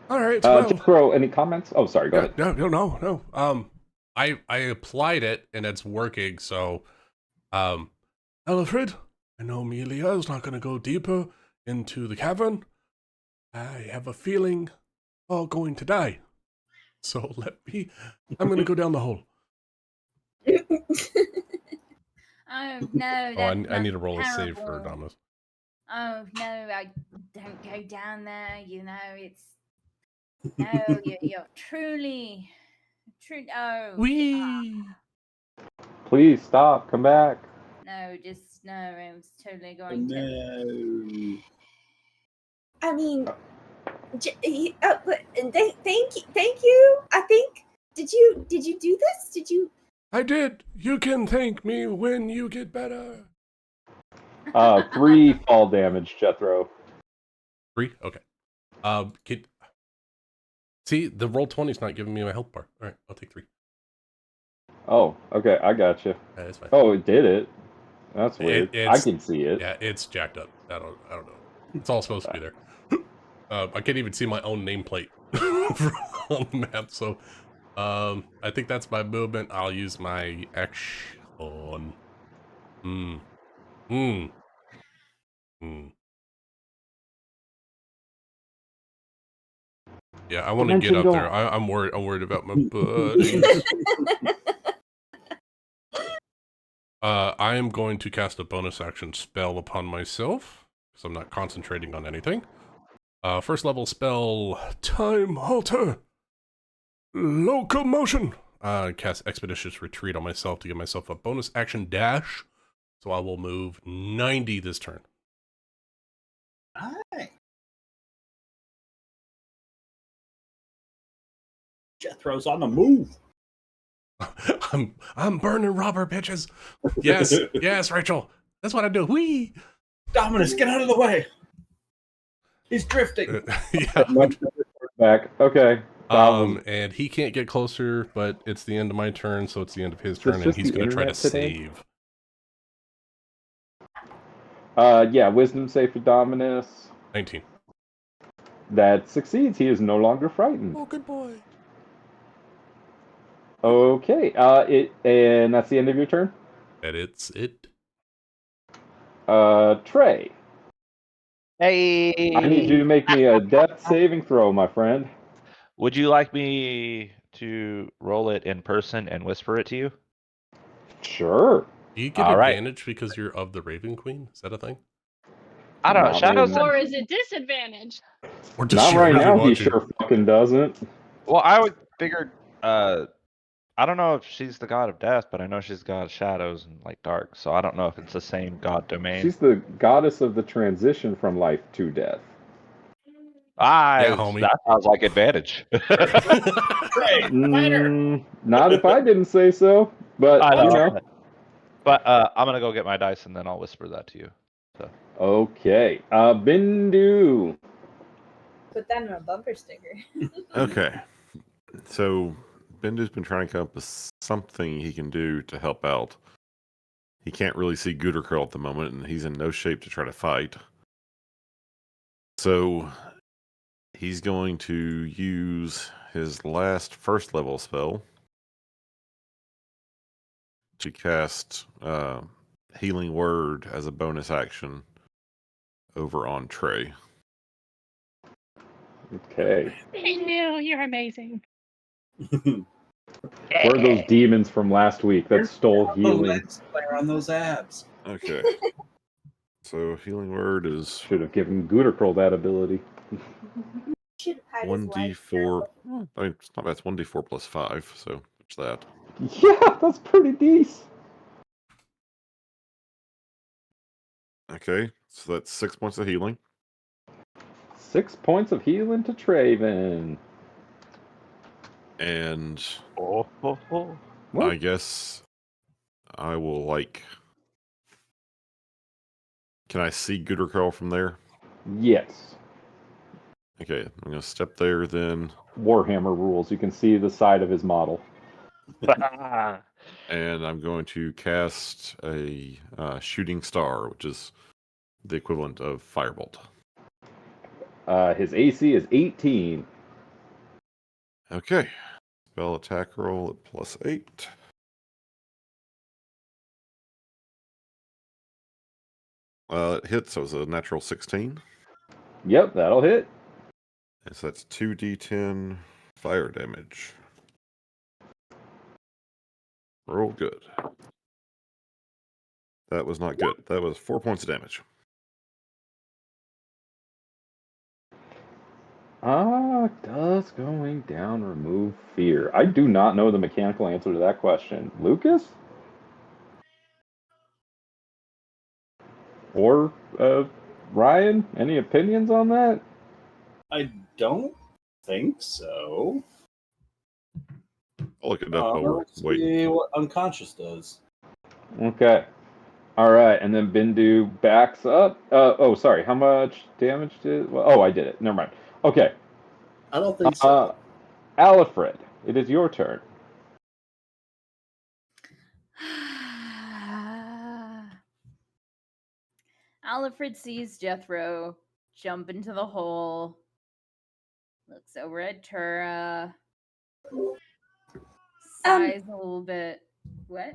All right. Jethro, any comments? Oh, sorry, go ahead. No. I applied it and it's working. So, Alfred, I know Amelia is not going to go deeper into the cavern. I have a feeling all going to die. So I'm going to go down the hole. Oh no! I need to roll a save for Dominus. Oh no! I don't go down there. You know, it's no. You're truly. Oh. Wee. Please stop. Come back. No, just no. I was totally going to. No. I mean, thank you. I think. Did you do this? Did you? I did. You can thank me when you get better. 3 fall damage, Jethro. 3? Okay. See, the roll 20 is not giving me my health bar. All right, I'll take 3. Oh, okay, I got you. Yeah, that's fine. Oh, it did it. That's weird. I can see it. Yeah, it's jacked up. I don't know. It's all supposed to be there. I can't even see my own nameplate on the map. So, I think that's my movement. I'll use my action. Yeah, I want to get up there. I'm worried about my buddies. I am going to cast a bonus action spell upon myself because I'm not concentrating on anything. First level spell, Time halter. Locomotion. Cast Expeditious Retreat on myself to give myself a bonus action dash. So I will move 90 this turn. Hi. Jethro's on the move. I'm burning rubber, bitches. Yes, Rachel. That's what I do. Whee! Dominus, get out of the way. He's drifting. Yeah. Back. Okay. And he can't get closer, but it's the end of my turn, so it's the end of his turn, and he's going to try to save. Yeah, wisdom save for Dominus. 19. That succeeds. He is no longer frightened. Oh, good boy. Okay. And that's the end of your turn? And it's it. Trey. Hey. I need you to make me a death saving throw, my friend. Would you like me to roll it in person and whisper it to you? Sure. Do you get advantage because you're of the Raven Queen? Is that a thing? I don't know. Shadows. Or is it disadvantage? Or does Not she right really now. want He you? sure fucking doesn't. Well, I would figure. I don't know if she's the god of death, but I know she's the god of shadows and like dark. So I don't know if it's the same god domain. She's the goddess of the transition from life to death. Yeah, homie. That sounds like advantage. Not if I didn't say so, but you know. But I'm gonna go get my dice and then I'll whisper that to you. So. Okay, Bindu. Put that in a bumper sticker. Okay, so Bindu's been trying to come up with something he can do to help out. He can't really see Goodercurl at the moment, and he's in no shape to try to fight. So he's going to use his last first level spell to cast Healing Word as a bonus action over on Trey. Okay. Bindu, you're amazing. Where are those demons from last week that stole healing? Flare on those abs. Okay. So Healing Word is... Should have given Goodercurl that ability. 1d4. I mean, it's not bad. It's 1d4 plus 5, so there's that. Yeah, that's pretty decent. Okay, so that's 6 points of healing. 6 points of healing to Traven. And What? I guess I will, like... Can I see Goodercurl from there? Yes. Okay, I'm going to step there then. Warhammer rules. You can see the side of his model. And I'm going to cast a shooting star, which is the equivalent of Firebolt. His AC is 18. Okay. Spell attack roll at plus 8. It hits, so it's a natural 16. Yep, that'll hit. And so that's 2d10 fire damage. Roll good. That was not good. That was 4 points of damage. Does going down remove fear? I do not know the mechanical answer to that question. Lucas? Or Ryan? Any opinions on that? I don't think so. I'll look it up while we're waiting. See what unconscious does. Okay. All right, and then Bindu backs up. Sorry. How much damage did? Well, I did it. Never mind. Okay. I don't think so. Alfred, it is your turn. Alfred sees Jethro jump into the hole, looks over at Tura, sighs a little bit. What?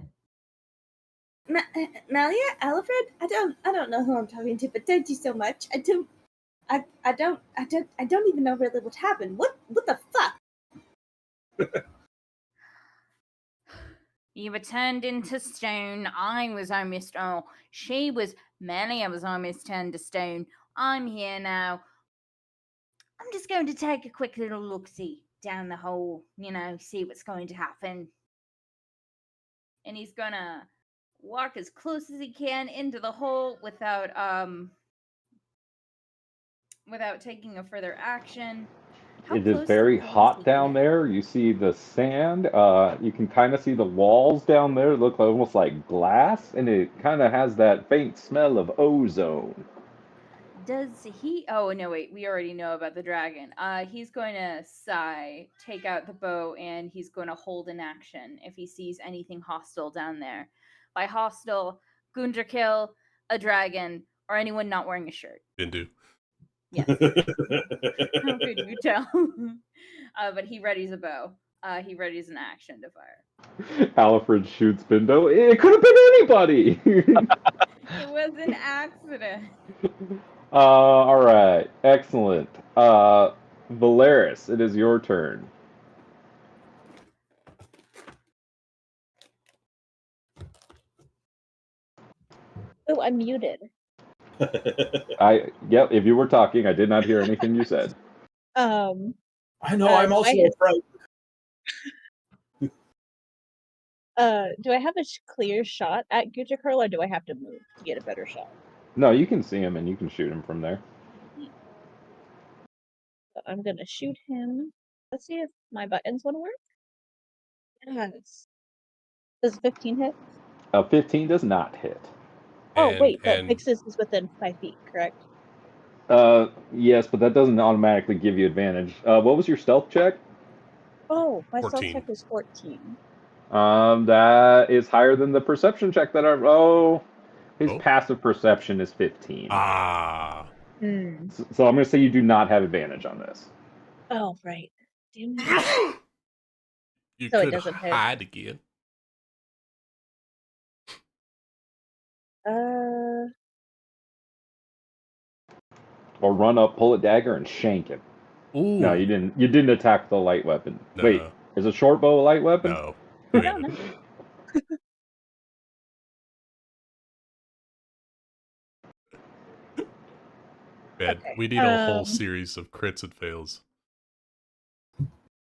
Malia, Alfred, I don't know who I'm talking to, but thank you so much. I don't even know really what happened. What the fuck? You were turned into stone. I was almost Malia was almost turned to stone. I'm here now. I'm just going to take a quick little look-see down the hole, see what's going to happen. And he's gonna walk as close as he can into the hole without taking a further action. It is very hot down there. You see the sand. You can kind of see the walls down there look almost like glass, and it kind of has that faint smell of ozone. Does he? Oh, no, wait. We already know about the dragon. He's going to sigh, take out the bow, and he's going to hold an action if he sees anything hostile down there. By hostile, Gundrakill, a dragon, or anyone not wearing a shirt. Bindu. Yes. How could you tell? But he readies a bow. He readies an action to fire. Alfred shoots Bindo. It could have been anybody! It was an accident. All right. Excellent. Valeris, it is your turn. Oh, I'm muted. Yep, if you were talking, I did not hear anything you said. I know, I'm also afraid. Do I have a clear shot at Gucci or do I have to move to get a better shot? No, you can see him and you can shoot him from there. So I'm gonna shoot him. Let's see if my buttons want to work. Yes. Does 15 hit? 15 does not hit. Oh, wait, but Vixus is within 5 feet, correct? Yes, but that doesn't automatically give you advantage. What was your stealth check? Oh, my 14. stealth check was 14. That is higher than the perception check that his passive perception is 15. Ah. So I'm going to say you do not have advantage on this. Oh, right. Damn it. You So it could doesn't hit. hide again. Or run up, pull a dagger, and shank him. Ooh. No, you didn't. You didn't attack the light weapon. No. Wait, is a short bow a light weapon? No. I don't know. Bed. Okay, We need a whole series of crits and fails.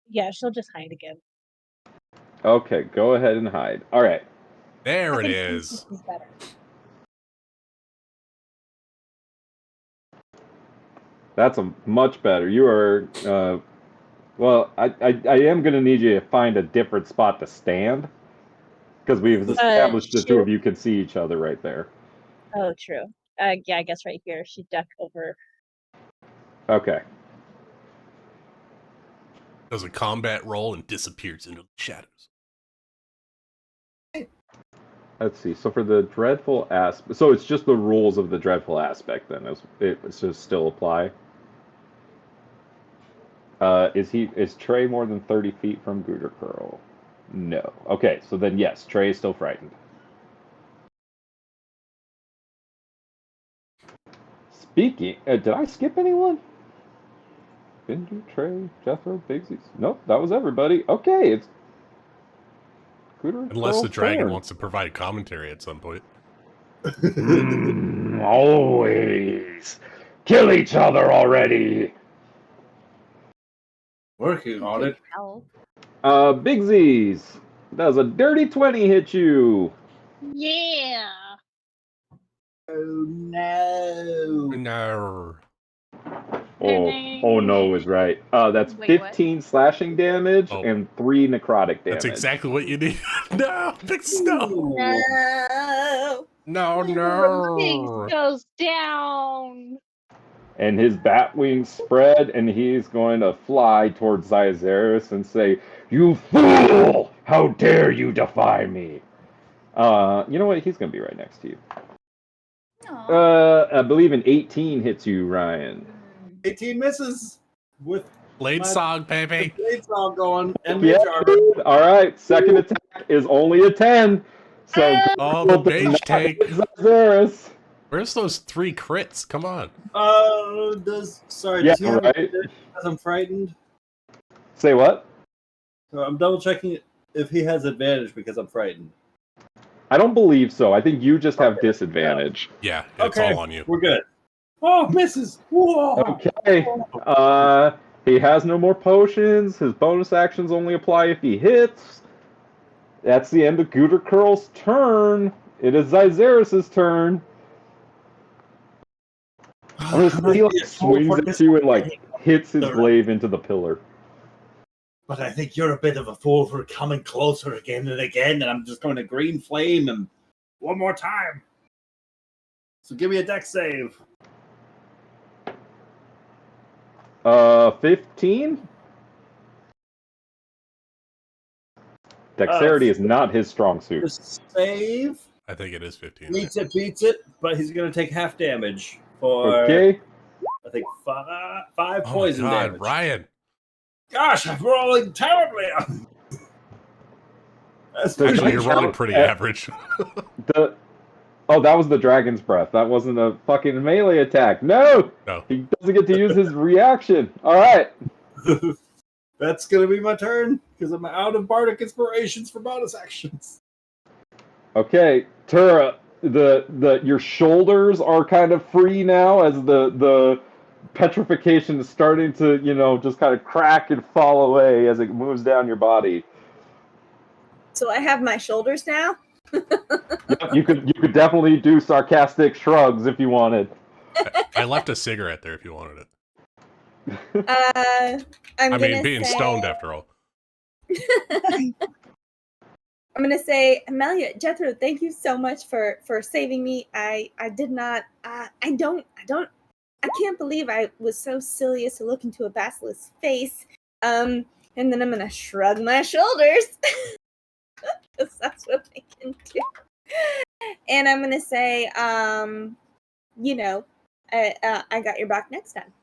Yeah, she'll just hide again. Okay, go ahead and hide. All right. There it is. Better. That's a much better. You are. Well, I am going to need you to find a different spot to stand, because we've established the two of you can see each other right there. Oh, true. Yeah, I guess right here. She ducked over. Okay. Does a combat roll and disappears into the shadows. Let's see. So for the dreadful aspect, so it's just the rules of the dreadful aspect then. It's just still apply. Is Trey more than 30 feet from Goodercurl? No. Okay, so then yes, Trey is still frightened. Speaking, did I skip anyone? Bindu, Trey, Jethro, Bigsies. Nope, that was everybody. Okay, it's Cooter Unless the Curl's dragon turn. wants to provide commentary at some point. Always. Kill each other already. Working on it. Bigsies. Does a dirty 20 hit you? Yeah. Oh no. No. Oh no is right. That's Wait, what? 15 slashing damage Oh. and 3 necrotic damage. That's exactly what you need. No, big snow. No. No. Big goes down. And his bat wings spread, and he's going to fly towards Xyzaris and say, "You fool! How dare you defy me?" You know what? He's going to be right next to you. I believe an 18 hits you, Ryan. 18 misses with Blade song, baby. blade song going. And Yeah, dude. All right. Second attack is only a 10. So Oh, the mage tank. Xyzaris. Where's those 3 crits? Come on. Does he Yeah, have right. because I'm frightened? Say what? So I'm double checking if he has advantage because I'm frightened. I don't believe so. I think you just have disadvantage. Yeah, it's all on you. We're good. Oh, misses. Whoa. Okay. He has no more potions. His bonus actions only apply if he hits. That's the end of Gooter Curl's turn. It is Xyzaris' turn. I'm gonna he like swings at you and like hits his glaive into the pillar. But I think you're a bit of a fool for coming closer again and again, and I'm just going to green flame him one more time. So give me a dex save. 15? Dexterity is not his strong suit. The save. I think it is 15. Beats it, but he's going to take half damage for, Okay. I think, five poison my God, damage. Ryan. Gosh, I'm rolling terribly. Actually, you're rolling pretty average. Oh, that was the dragon's breath. That wasn't a fucking melee attack. No! He doesn't get to use his reaction. All right. That's going to be my turn because I'm out of bardic inspirations for bonus actions. Okay, Tura, your shoulders are kind of free now as the petrification is starting to, just kind of crack and fall away as it moves down your body. So I have my shoulders now? Yep, you could definitely do sarcastic shrugs if you wanted. I left a cigarette there if you wanted it. I mean, being stoned after all. I'm gonna say, Amelia, Jethro, thank you so much for saving me. I did not. I can't believe I was so silly as to look into a basilisk's face. And then I'm gonna shrug my shoulders because that's what I can do. And I'm gonna say, I got your back next time.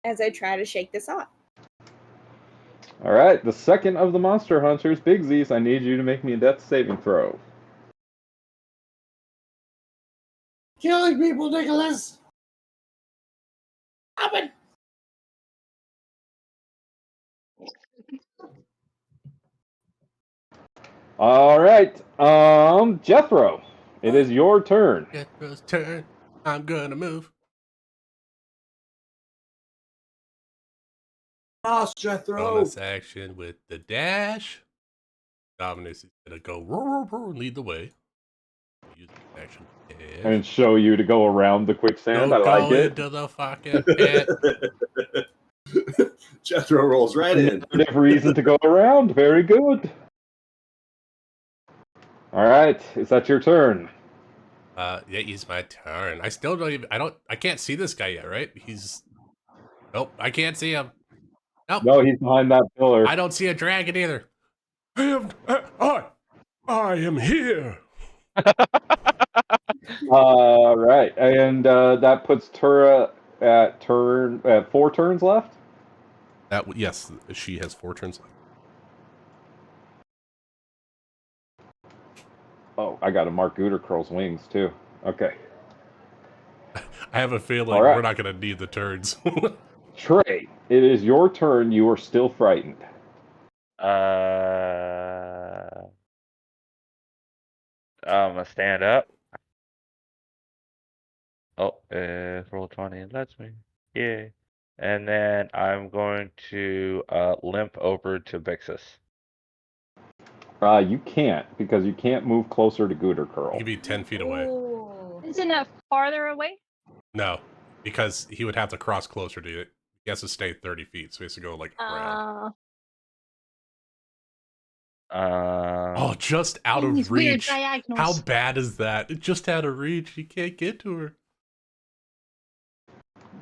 As I try to shake this off. All right, the second of the monster hunters, Bigsies, I need you to make me a death saving throw. Killing people, Nicholas. Stop it. All right, Jethro, it is your turn. Jethro's turn. I'm gonna move. Boss, Jethro. Bonus action with the dash. Dominus is gonna go lead the way. Use the action dash. And show you to go around the quicksand. Don't I like go it. into the fucking pit. Jethro rolls right in. Narrative reason to go around. Very good. All right, is that your turn? Yeah, it's my turn. I still don't even. I can't see this guy yet, right? Nope, I can't see him. Nope. No, he's behind that pillar. I don't see a dragon either. I am here. All right, and that puts Tura at 4 turns left. Yes, she has 4 turns left. Oh, I got to mark Gooter Curl's wings too. Okay. I have a feeling All right. we're not going to need the turns. Trey, it is your turn. You are still frightened. I'm gonna stand up. Oh, roll 20 lets me. Yeah. And then I'm going to limp over to Vixus. You can't, because you can't move closer to Gooter Curl. He'd be 10 feet away. Isn't that farther away? No, because he would have to cross closer to it. He has to stay 30 feet, so he has to go like around. Oh, just out of reach. How bad is that? Just out of reach. You can't get to her.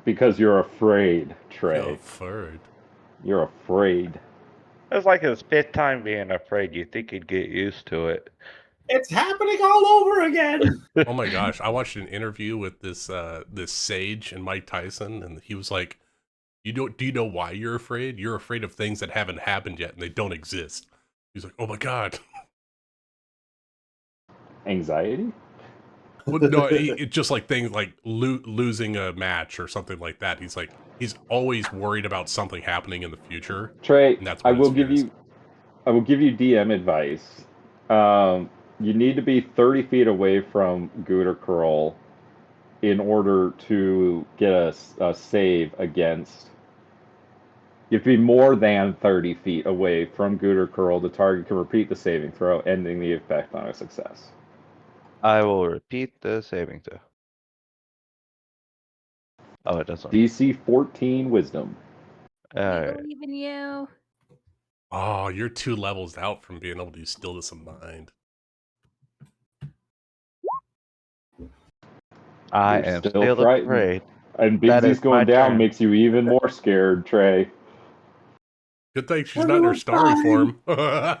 Because you're afraid, Trey. You're afraid. You're afraid. It's like his 5th time being afraid. You think he'd get used to it. It's happening all over again. Oh my gosh! I watched an interview with this sage and Mike Tyson, and he was like, do you know why you're afraid? You're afraid of things that haven't happened yet and they don't exist." He's like, "Oh my god." Anxiety? Well, no, it's just like things like losing a match or something like that. He's always worried about something happening in the future. Trey, and that's I will give you DM advice. You need to be 30 feet away from Gooter Curl in order to get a save against. You have to be more than 30 feet away from Gooter Curl. The target can repeat the saving throw, ending the effect on a success. I will repeat the saving throw. Oh, it doesn't. DC 14 Wisdom. I believe in you. Oh, you're 2 levels out from being able to use stillness of mind. I am still afraid. And Binsy's going down makes you even more scared, Trey. Good thing she's not in her starry form. I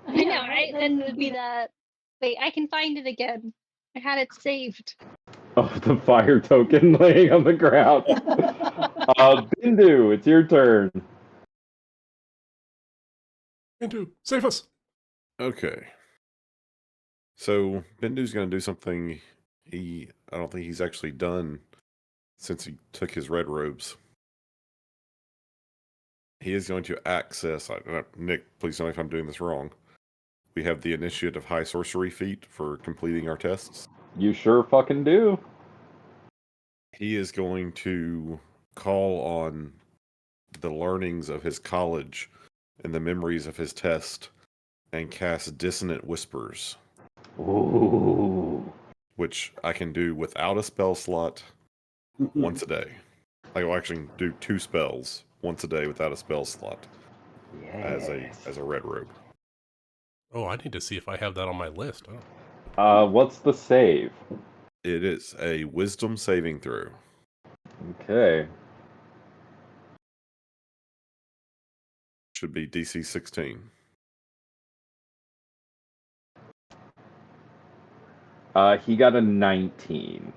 know, right? Then it'd be that. Wait, I can find it again. I had it saved. Oh, the fire token laying on the ground. Bindu, it's your turn. Bindu, save us. Okay. So Bindu's going to do something I don't think he's actually done since he took his red robes. He is going to access. Nick, please tell me if I'm doing this wrong. We have the initiative high sorcery feat for completing our tests. You sure fucking do. He is going to call on the learnings of his college and the memories of his test and cast Dissonant Whispers. Ooh. Which I can do without a spell slot once a day. I will actually do 2 spells once a day without a spell slot as a red robe. Oh, I need to see if I have that on my list. What's the save? It is a wisdom saving throw. Okay. Should be DC 16. He got a 19.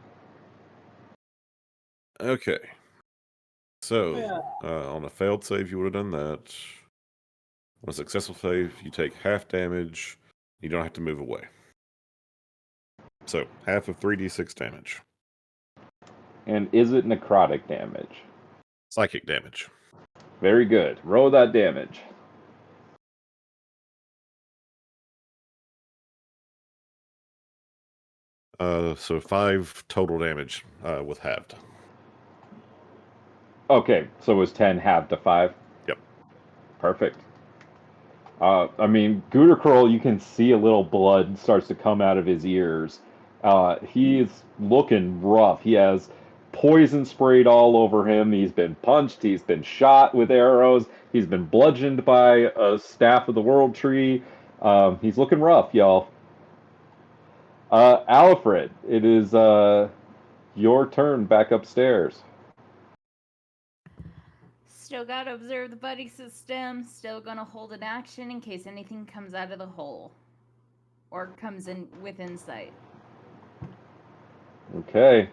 Okay. So, on a failed save, you would have done that. On a successful save, you take half damage. You don't have to move away. So, half of 3d6 damage. And is it necrotic damage? Psychic damage. Very good. Roll that damage. So 5 total damage with halved. Okay, so it was 10 halved to 5? Yep. Perfect. I mean, Gooter Curl, you can see a little blood starts to come out of his ears. He's looking rough. He has poison sprayed all over him. He's been punched. He's been shot with arrows. He's been bludgeoned by a staff of the world tree. He's looking rough, y'all. Alfred, it is your turn back upstairs. Still gotta observe the buddy system. Still gonna hold an action in case anything comes out of the hole. Or comes in within sight. Okay.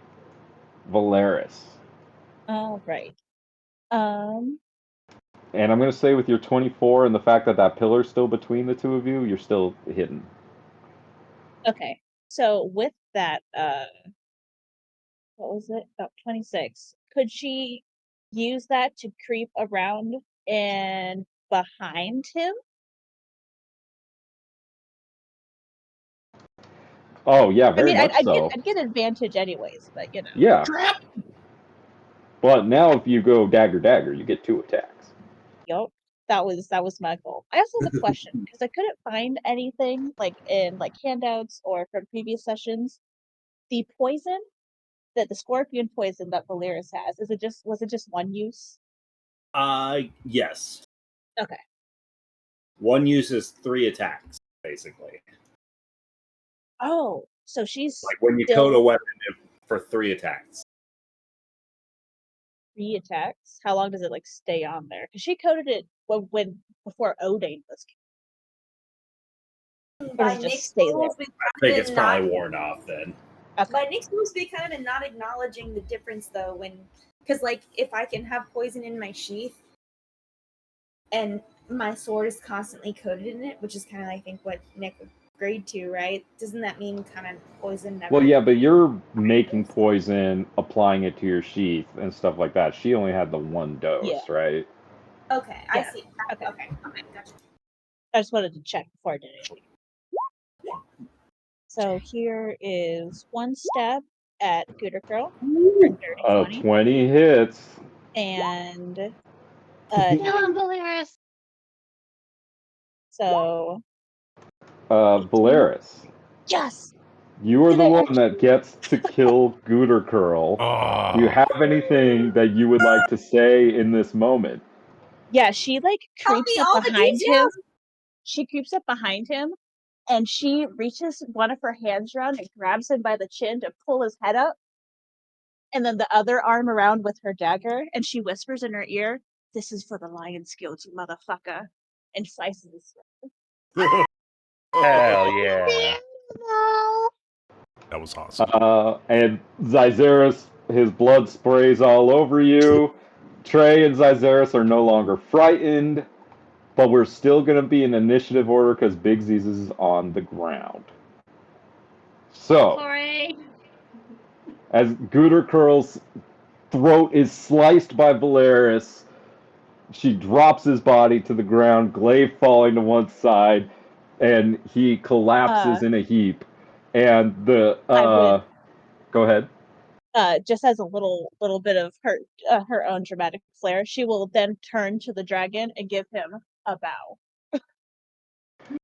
Valeris. All right. And I'm going to say with your 24 and the fact that that pillar's still between the two of you, you're still hidden. Okay. So with that, what was it? About 26. Could she use that to creep around and behind him. Oh yeah, very much I'd so. I'd get advantage anyways, but you know. Yeah. But now if you go dagger, you get 2 attacks. Yup. That was my goal. I also have a question because I couldn't find anything like in like handouts or from previous sessions. The poison the scorpion poison that Valeris has, was it just one use? Yes. Okay. One use is 3 attacks, basically. Oh, so she's like when you coat a weapon for 3 attacks. 3 attacks? How long does it like stay on there? Because she coated it before Odin was. By Nick's rules, I think it's probably worn off then. By Nick's rules, we kind of not acknowledging the difference though, because like if I can have poison in my sheath, and my sword is constantly coated in it, which is kind of I think what Nick agreed to, right? Doesn't that mean kind of poison never? Well, yeah, but you're making poison, applying it to your sheath and stuff like that. She only had the 1 dose, right? Okay, I see. Okay, gotcha. I just wanted to check before I did anything. So here is 1 stab at Gooder Girl for 30, 20 hits. And Valeris. So Valeris. Yes. You are the one that gets to kill Gooder Curl. Do you have anything that you would like to say in this moment? Yeah, she like creeps up behind him. She creeps up behind him and she reaches one of her hands around and grabs him by the chin to pull his head up. And then the other arm around with her dagger, and she whispers in her ear, "This is for the lion's guild, you motherfucker," and slices his throat. Hell yeah. That was awesome. And Zyzeris, his blood sprays all over you. Trey and Zyzeris are no longer frightened, but we're still going to be in initiative order because Big Z's is on the ground. So, as Gooder Curl's throat is sliced by Valeris, she drops his body to the ground, glaive falling to one side, and he collapses in a heap. And the go ahead. Just as a little bit of her own dramatic flair, she will then turn to the dragon and give him a bow.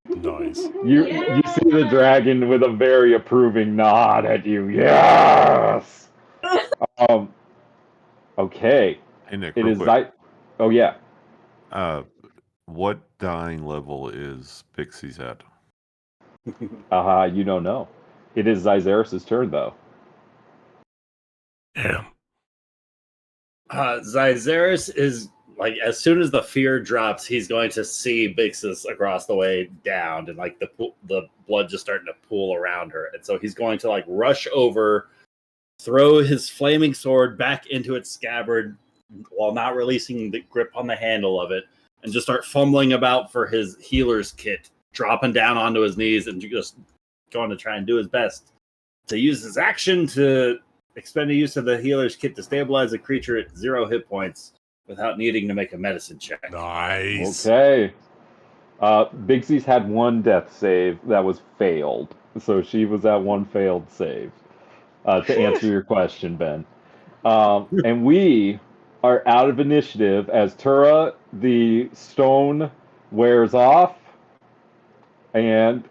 Nice. You see the dragon with a very approving nod at you. Yes. Okay. Hey Nick, it real is quick. Oh yeah. What dying level is Pixie's at? You don't know. It is Zyzeris' turn though. Damn. Zyzeris is like, as soon as the fear drops, he's going to see Bixus across the way down, and like the blood just starting to pool around her, and so he's going to like rush over, throw his flaming sword back into its scabbard while not releasing the grip on the handle of it, and just start fumbling about for his healer's kit, dropping down onto his knees and just going to try and do his best to use his action to expend a use of the healer's kit to stabilize a creature at 0 hit points without needing to make a medicine check. Nice. Okay. Big C's had 1 death save that was failed, so she was at 1 failed save. To answer your question, Ben. And we are out of initiative as Tura, the stone wears off, and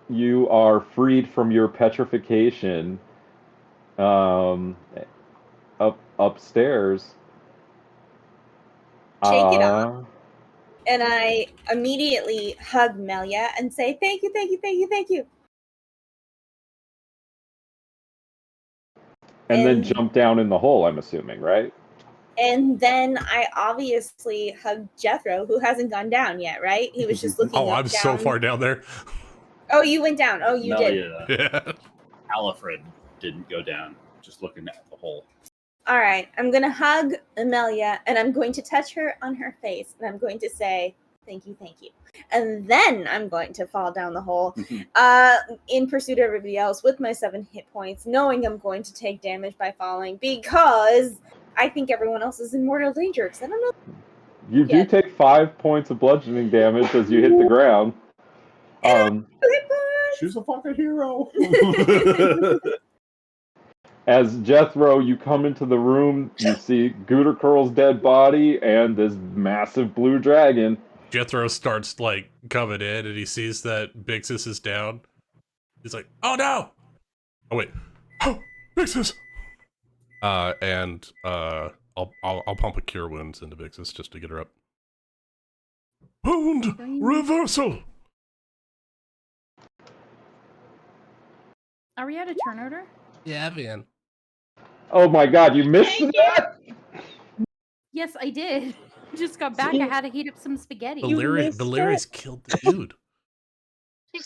you are freed from your petrification upstairs. Shake it off. And I immediately hug Melia and say, "Thank you, thank you, thank you, thank you." And then jump down in the hole, I'm assuming, right? And then I obviously hugged Jethro, who hasn't gone down yet, right? He was just looking Oh, up, I'm down. so far down there. Oh, you went down. Oh, you did. Yeah. Alfred didn't go down, just looking at the hole. All right, I'm going to hug Amelia, and I'm going to touch her on her face, and I'm going to say, "Thank you, thank you." And then I'm going to fall down the hole in pursuit of everybody else with my 7 hit points, knowing I'm going to take damage by falling because I think everyone else is in mortal danger because I don't know. You do take 5 points of bludgeoning damage as you hit the ground. She's a fucking hero. As Jethro, you come into the room, you see Gooter Curl's dead body and this massive blue dragon. Jethro starts like coming in, and he sees that Bixus is down. He's like, "Oh no! Oh wait, oh, Bixus!" And I'll pump a cure wounds into Bixus just to get her up. Wound reversal. Are we at a turn order? Yeah, Van. Oh my god, you missed that? Yes, I did. Just got back. I had to heat up some spaghetti. Valerius killed the dude.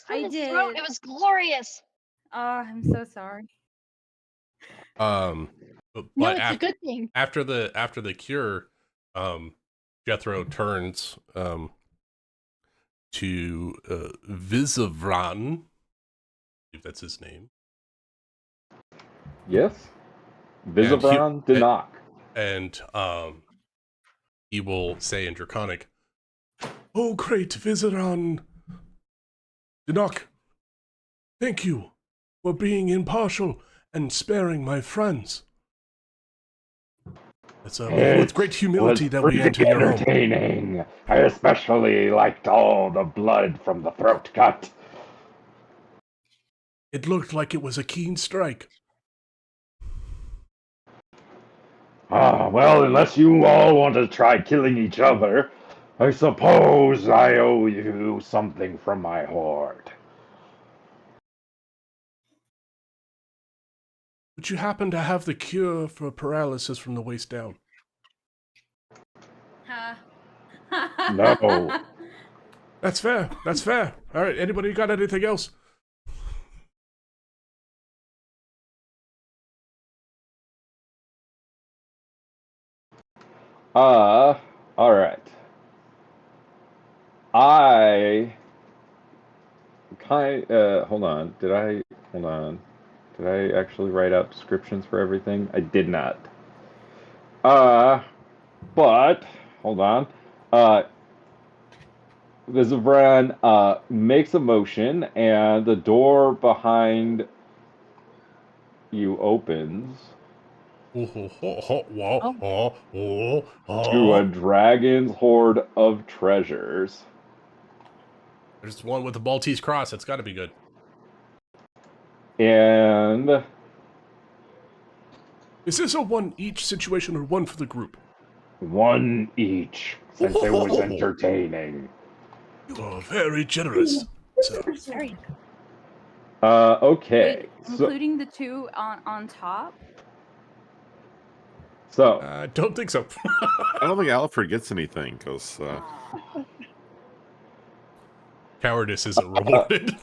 I did. Throat. It was glorious. Oh, I'm so sorry. But No, it's a good thing. After the cure, Jethro turns to Visavran. I believe that's his name. Yes. Visavran Dinak. And he will say in Draconic, "Oh, great Visavran Dinak, thank you for being impartial and sparing my friends. It's with great humility that we enter your home." Entertaining. I especially liked all the blood from the throat cut. It looked like it was a keen strike. Well, unless you all want to try killing each other, I suppose I owe you something from my hoard. Would you happen to have the cure for paralysis from the waist down? No. That's fair. That's fair. All right, anybody got anything else? All right. Hold on. Did I actually write out descriptions for everything? I did not. But hold on. Visavran makes a motion, and the door behind you opens to a dragon's hoard of treasures. There's one with the Maltese cross. That's got to be good. And is this a one each situation or one for the group? One each, since it was entertaining. You are very generous, sir. Okay. Wait, including the two on top? So I don't think so. I don't think Alfred gets anything because cowardice isn't rewarded.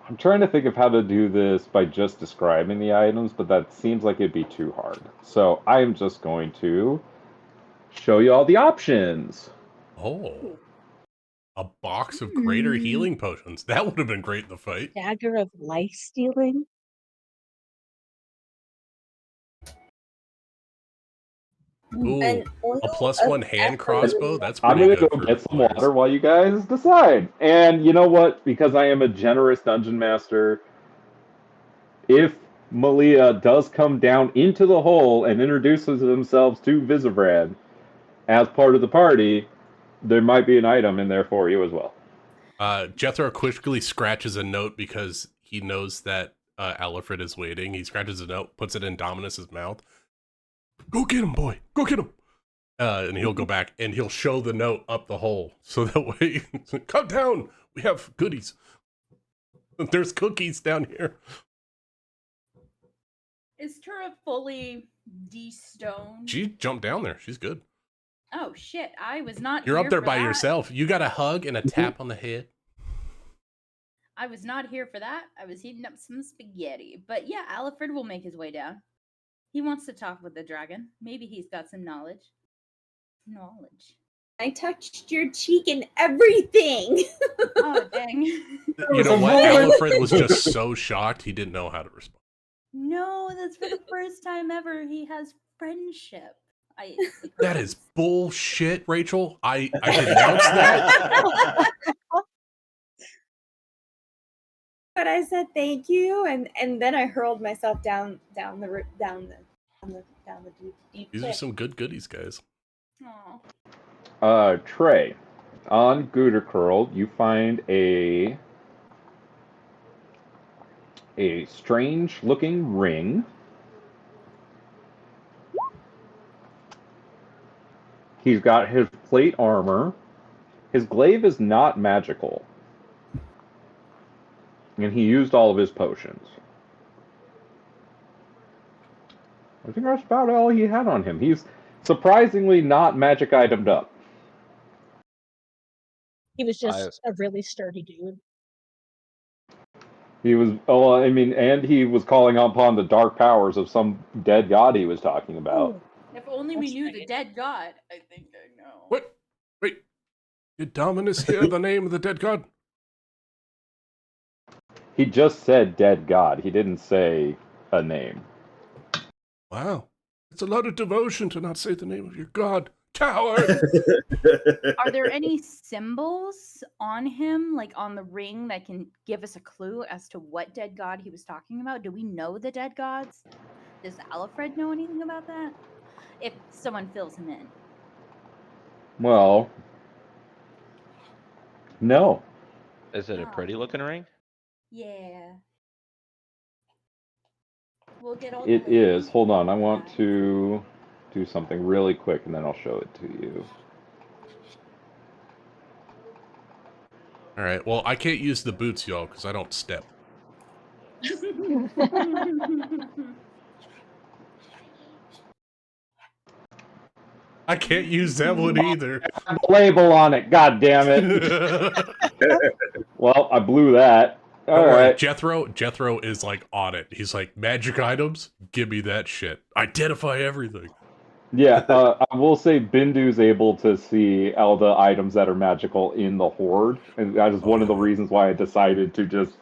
I'm trying to think of how to do this by just describing the items, but that seems like it'd be too hard. So I am just going to show you all the options. Oh. A box of greater healing potions. That would have been great in the fight. Dagger of life stealing. Ooh, a +1 hand crossbow? That's pretty I'm good. going to go get some water while you guys decide. And you know what? Because I am a generous dungeon master, if Malia does come down into the hole and introduces themselves to Visavran as part of the party, there might be an item in there for you as well. Jethro quickly scratches a note because he knows that Alfred is waiting. He scratches a note, puts it in Dominus's mouth. Go get him, boy. Go get him. And he'll go back and he'll show the note up the hole. So that way, come down. We have goodies. There's cookies down here. Is Tura fully de-stoned? She jumped down there. She's good. Oh shit! I was not. You're here up there for by that. yourself. You got a hug and a tap on the head. I was not here for that. I was heating up some spaghetti. But yeah, Alfred will make his way down. He wants to talk with the dragon. Maybe he's got some knowledge. I touched your cheek and everything. Oh, dang. You know what? Alfred was just so shocked he didn't know how to respond. No, that's for the first time ever. He has friendship. That is bullshit, Rachel. I denounced that. But I said thank you, and then I hurled myself down the deep These are some good goodies, guys. Aww. Trey, on Gouda Curl, you find a strange-looking ring. He's got his plate armor. His glaive is not magical. And he used all of his potions. I think that's about all he had on him. He's surprisingly not magic itemed up. He was just a really sturdy dude. He was, and he was calling upon the dark powers of some dead god he was talking about. If only we knew the dead god. I think I know. What? Wait. Did Dominus hear the name of the dead god? He just said dead god. He didn't say a name. Wow. It's a lot of devotion to not say the name of your god. Coward! Are there any symbols on him, like on the ring, that can give us a clue as to what dead god he was talking about? Do we know the dead gods? Does Alfred know anything about that? If someone fills him in. Well, no. Is it a pretty looking ring? Yeah. We'll get all It is. Hold on. I want to do something really quick and then I'll show it to you. All right. Well, I can't use the boots, y'all, because I don't step. I can't use that one either. Label on it. God damn it. Well, I blew that. All right. Jethro is like on it. He's like, magic items? Give me that shit. Identify everything. Yeah, I will say Bindu's able to see all the items that are magical in the horde, and that is one of the reasons why I decided to just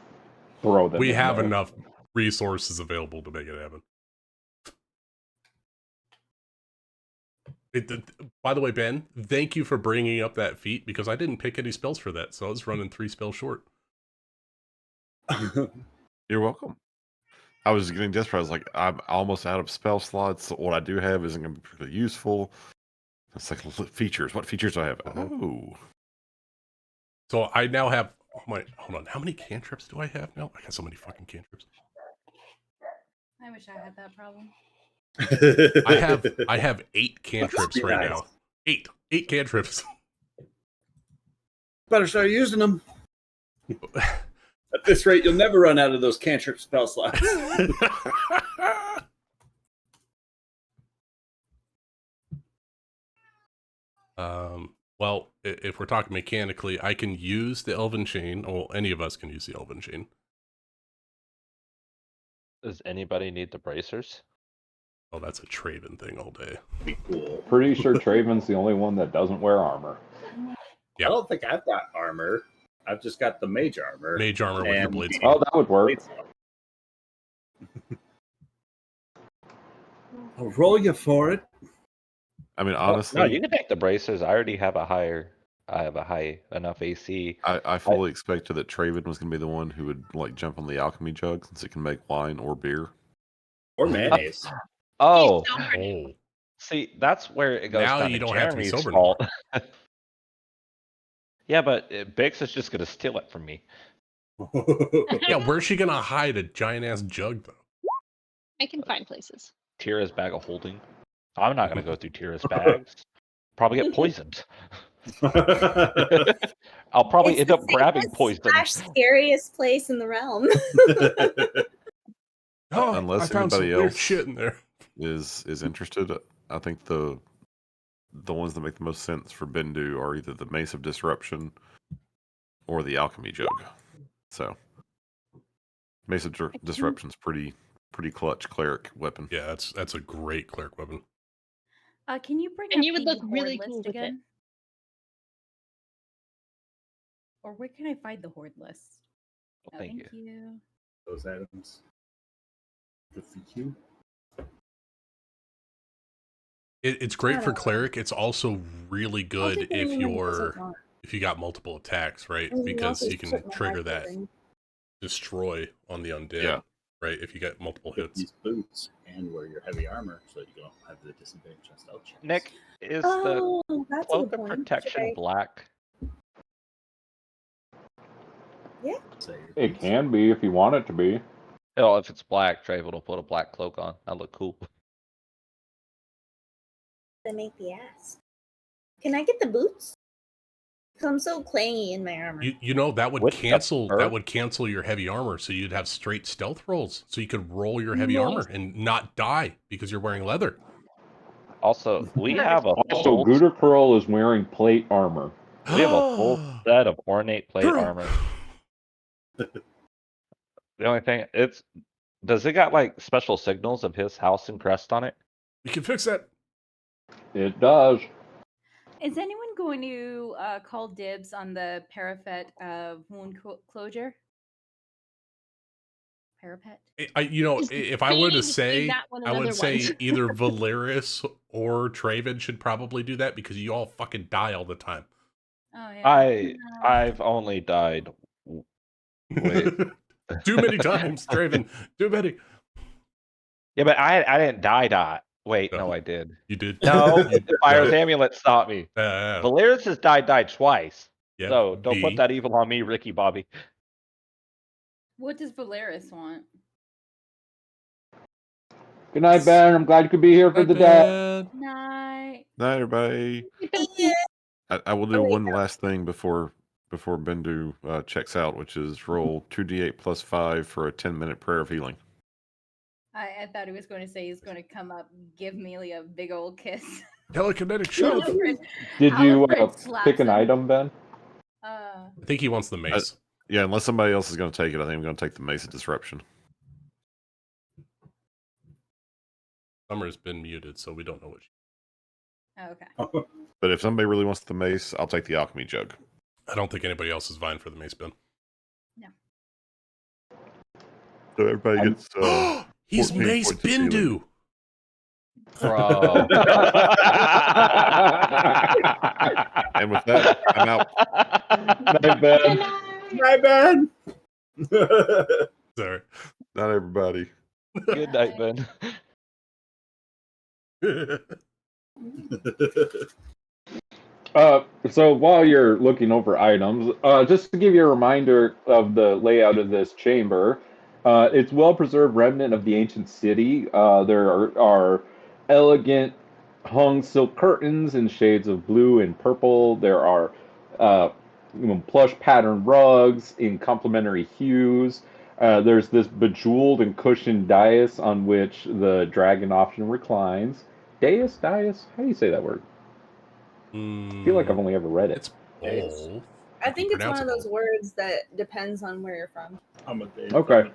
throw them. We in have there. enough resources available to make it happen. By the way, Ben, thank you for bringing up that feat, because I didn't pick any spells for that, so I was running 3 spells short. You're welcome. I was getting desperate. I was like, I'm almost out of spell slots. So what I do have isn't going to be particularly useful. It's like features. What features do I have? Oh. So I now have... hold on. How many cantrips do I have now? I got so many fucking cantrips. I wish I had that problem. I have 8 cantrips right now. 8 cantrips. Better start using them. At this rate, you'll never run out of those cantrip spell slots. Well, if we're talking mechanically, I can use the Elven Chain. Well, any of us can use the Elven Chain. Does anybody need the bracers? Oh, that's a Traven thing all day. Be cool. Pretty sure Traven's the only one that doesn't wear armor. Yeah. I don't think I've got armor. I've just got the mage armor. Mage armor with your blades. Oh, that would work. I'll roll you for it. I mean, honestly, no, you can take the bracers. I already have a high enough AC. I fully expected that Traven was going to be the one who would like jump on the alchemy jug, since it can make wine or beer or mayonnaise. Oh, see, that's where it goes now down you to don't have to be Jeremy's sober fault. Yeah, but Bix is just gonna steal it from me. Yeah, where's she gonna hide a giant ass jug though? I can find places. Tira's bag of holding. I'm not gonna go through Tira's bags. Probably get poisoned. I'll probably end up grabbing poison. Scariest place in the realm. Unless anybody else shit in there is interested, I think the ones that make the most sense for Bindu are either the Mace of Disruption or the Alchemy Jug. So, Mace of Disruption's pretty clutch cleric weapon. Yeah, that's a great cleric weapon. Can you bring And up you would the look horde really list cool with again? Or where can I find the horde list? Thank you. Those items. Good for you. It's great for cleric. It's also really good if you got multiple attacks, right? Because you can trigger that destroy on the undead, right? If you get multiple hits. These boots and wear your heavy armor so you don't have the disadvantage on stealth checks. Nick, is the cloak of protection black? Yeah. It can be if you want it to be. Hell, if it's black, Traven will put a black cloak on. That'll look cool. They make the ass. Can I get the boots? Because I'm so clangy in my armor. You know that would cancel your heavy armor, so you'd have straight stealth rolls, so you could roll your heavy armor and not die because you're wearing leather. Also, we have a Gooder Pearl is wearing plate armor. We have a full set of ornate plate armor. The only thing does it got like special signals of his house and crest on it? We can fix that. It does. Is anyone going to call dibs on the parapet of wound closure? Parapet? If I were to say, I would say either Valeris or Traven should probably do that because you all fucking die all the time. Oh yeah. I've only died. Wait. Too many times, Traven. Too many. Yeah, but I didn't die. Wait, no, I did. You did? No, the fire's amulet stopped me. Valeris has died twice. Yep. So don't put that evil on me, Ricky Bobby. What does Valeris want? Good night, Ben. I'm glad you could be here for the day. Night. Night, everybody. I will do one last thing before Bendu checks out, which is roll 2d8 plus 5 for a 10-minute prayer of healing. I thought he was going to say he's going to come up, give Mealy a big old kiss. Telekinetic shove. Did you pick an item, Ben? I think he wants the mace. Yeah, unless somebody else is going to take it, I think I'm going to take the Mace of Disruption. Summer's been muted, so we don't know what Okay. But if somebody really wants the Mace, I'll take the Alchemy Jug. I don't think anybody else is vying for the Mace, Ben. No. So everybody gets... He's Mace Bindu! Bro. And with that, I'm out. Night, Ben. Night, Ben. Sorry. Not everybody. Good night, Ben. So while you're looking over items, just to give you a reminder of the layout of this chamber, it's well-preserved remnant of the ancient city. There are elegant hung silk curtains in shades of blue and purple. There are plush patterned rugs in complementary hues. There's this bejeweled and cushioned dais on which the dragon often reclines. Dais? How do you say that word? I feel like I've only ever read it. I think it's one of those words that depends on where you're from. Amadeus. Okay.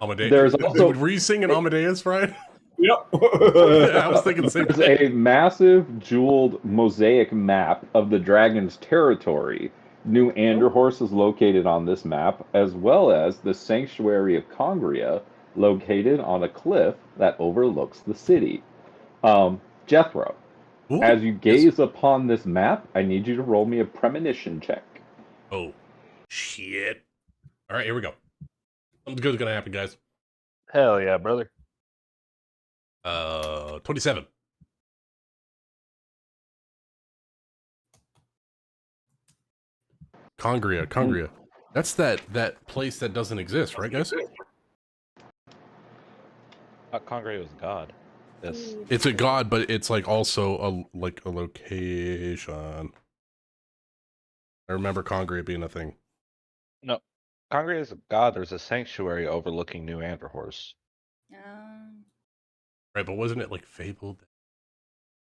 Amadeus. There's also... Were you singing Amadeus, Brian? Yep. I was thinking the same There's thing. a massive jeweled mosaic map of the dragon's territory. New Anderhorst is located on this map, as well as the sanctuary of Congria, located on a cliff that overlooks the city. Jethro, as you gaze upon this map, I need you to roll me a premonition check. Oh, shit. All right, here we go. Something good's gonna happen, guys. Hell yeah, brother. 27. Congria. That's that place that doesn't exist, right, guys? Congria was God. Yes. It's a god, but it's like also a location. I remember Congria being a thing. No, Congria is a god. There's a sanctuary overlooking New Anderhorst. Right, but wasn't it like fabled?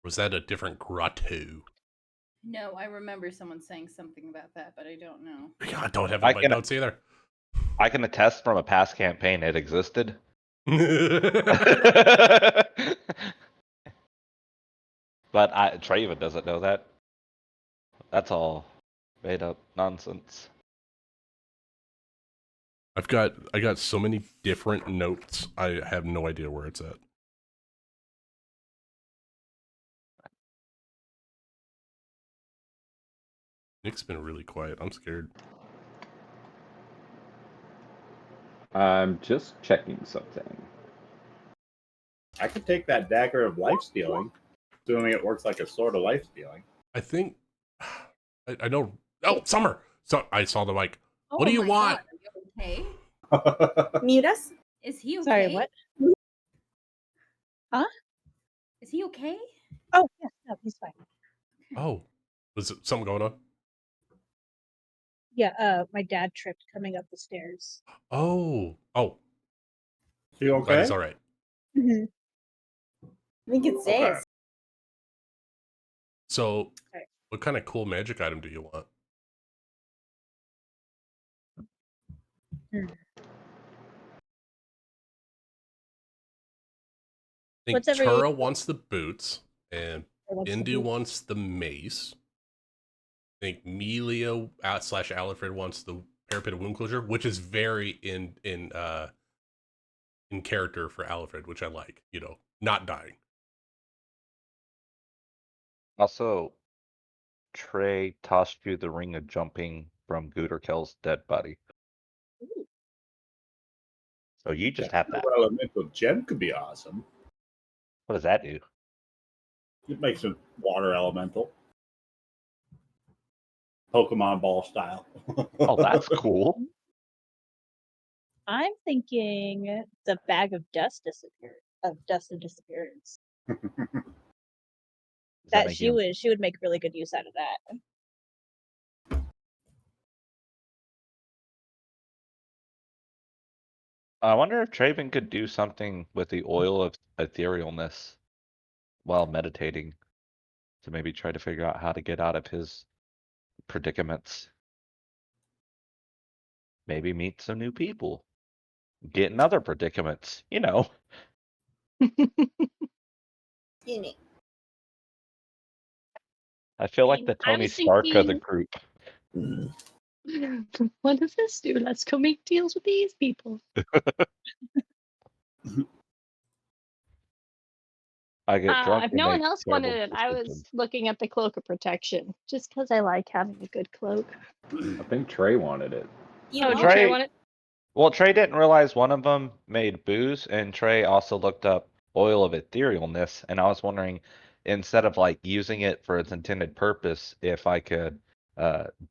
Was that a different grotto? No, I remember someone saying something about that, but I don't know. Yeah, I don't have it in my notes either. I can attest from a past campaign it existed. But Traven doesn't know that. That's all made up nonsense. I got so many different notes. I have no idea where it's at. Nick's been really quiet. I'm scared. I'm just checking something. I could take that dagger of life stealing, assuming it works like a sword of life stealing. I think I know. Oh, Summer. So I saw the mic. Oh What do you my want? God, are you okay? Mute us. Is he okay? Sorry, what? Huh? Is he okay? Oh, yeah, no, he's fine. Oh, was it something going on? Yeah, my dad tripped coming up the stairs. Oh. Is he okay? Glad he's all right. Mm-hmm. I think it's Okay. days. So, what kind of cool magic item do you want? I think Whatever Tura wants the boots, and wants the Indu boots. wants the mace. I think Melia / Alfred wants the parapet of wound closure, which is very in character for Alfred, which I like. You know, not dying. Also, Trey tossed you the ring of jumping from Gooderkel's dead body. Ooh. So you just have that. Elemental gem could be awesome. What does that do? It makes a water elemental. Pokemon ball style. Oh, that's cool. I'm thinking the bag of dust and disappearance. That she would make really good use out of that. I wonder if Traven could do something with the oil of etherealness while meditating to maybe try to figure out how to get out of his predicaments. Maybe meet some new people. Get in other predicaments, you know. Unique. I feel like the I'm Tony Stark of the thinking- group. What does this do? Let's go make deals with these people. I get drunk. If and no one make else terrible wanted it, I was decisions. looking at the cloak of protection just because I like having a good cloak. I think Trey wanted it. Oh, did Trey want it? Well, Trey didn't realize one of them made booze, and Trey also looked up oil of etherealness, and I was wondering, instead of like using it for its intended purpose, if I could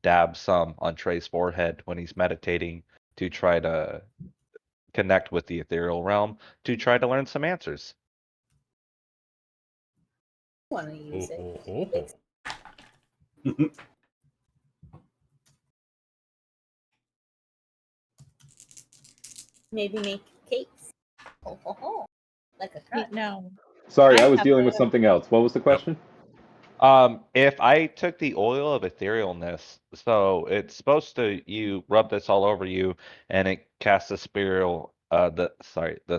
dab some on Trey's forehead when he's meditating to try to connect with the ethereal realm to try to learn some answers. Want to use it? Maybe make cakes. Like a cut. No. Sorry, I was dealing with something else. What was the question? If I took the oil of etherealness, so it's supposed to, you rub this all over you and it casts a spiral, the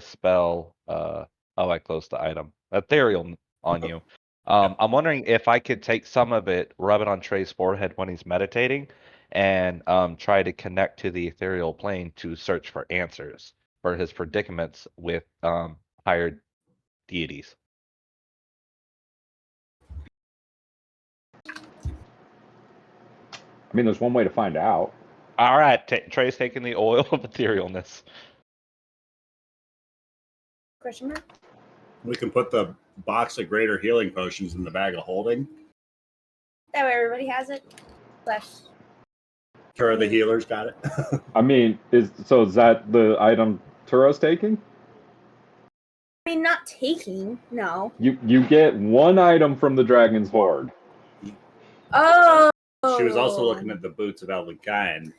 spell, oh, I closed the item, ethereal on you. I'm wondering if I could take some of it, rub it on Trey's forehead when he's meditating, and try to connect to the ethereal plane to search for answers for his predicaments with higher deities. I mean, there's one way to find out. All right, Trey's taking the oil of etherealness. Question mark? We can put the box of greater healing potions in the bag of holding. That way everybody has it. Slash. Tura the healer's got it. I mean, is that the item Turo's taking? I mean, not taking. No. You get one item from the Dragon's Hoard. Oh. She was also looking at the boots of Elvenkind.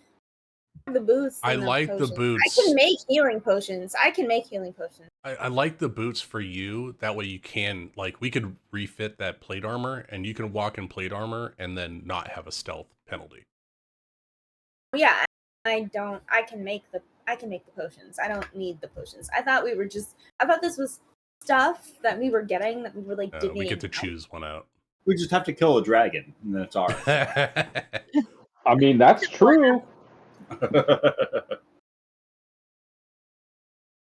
The boots. I like the boots. I can make healing potions. I like the boots for you. That way you can, like, we could refit that plate armor, and you can walk in plate armor and then not have a stealth penalty. Yeah, I can make the potions. I don't need the potions. I thought this was stuff that we were getting that we were like divvying. We get to choose one out. We just have to kill a dragon, and then it's ours. I mean, that's true.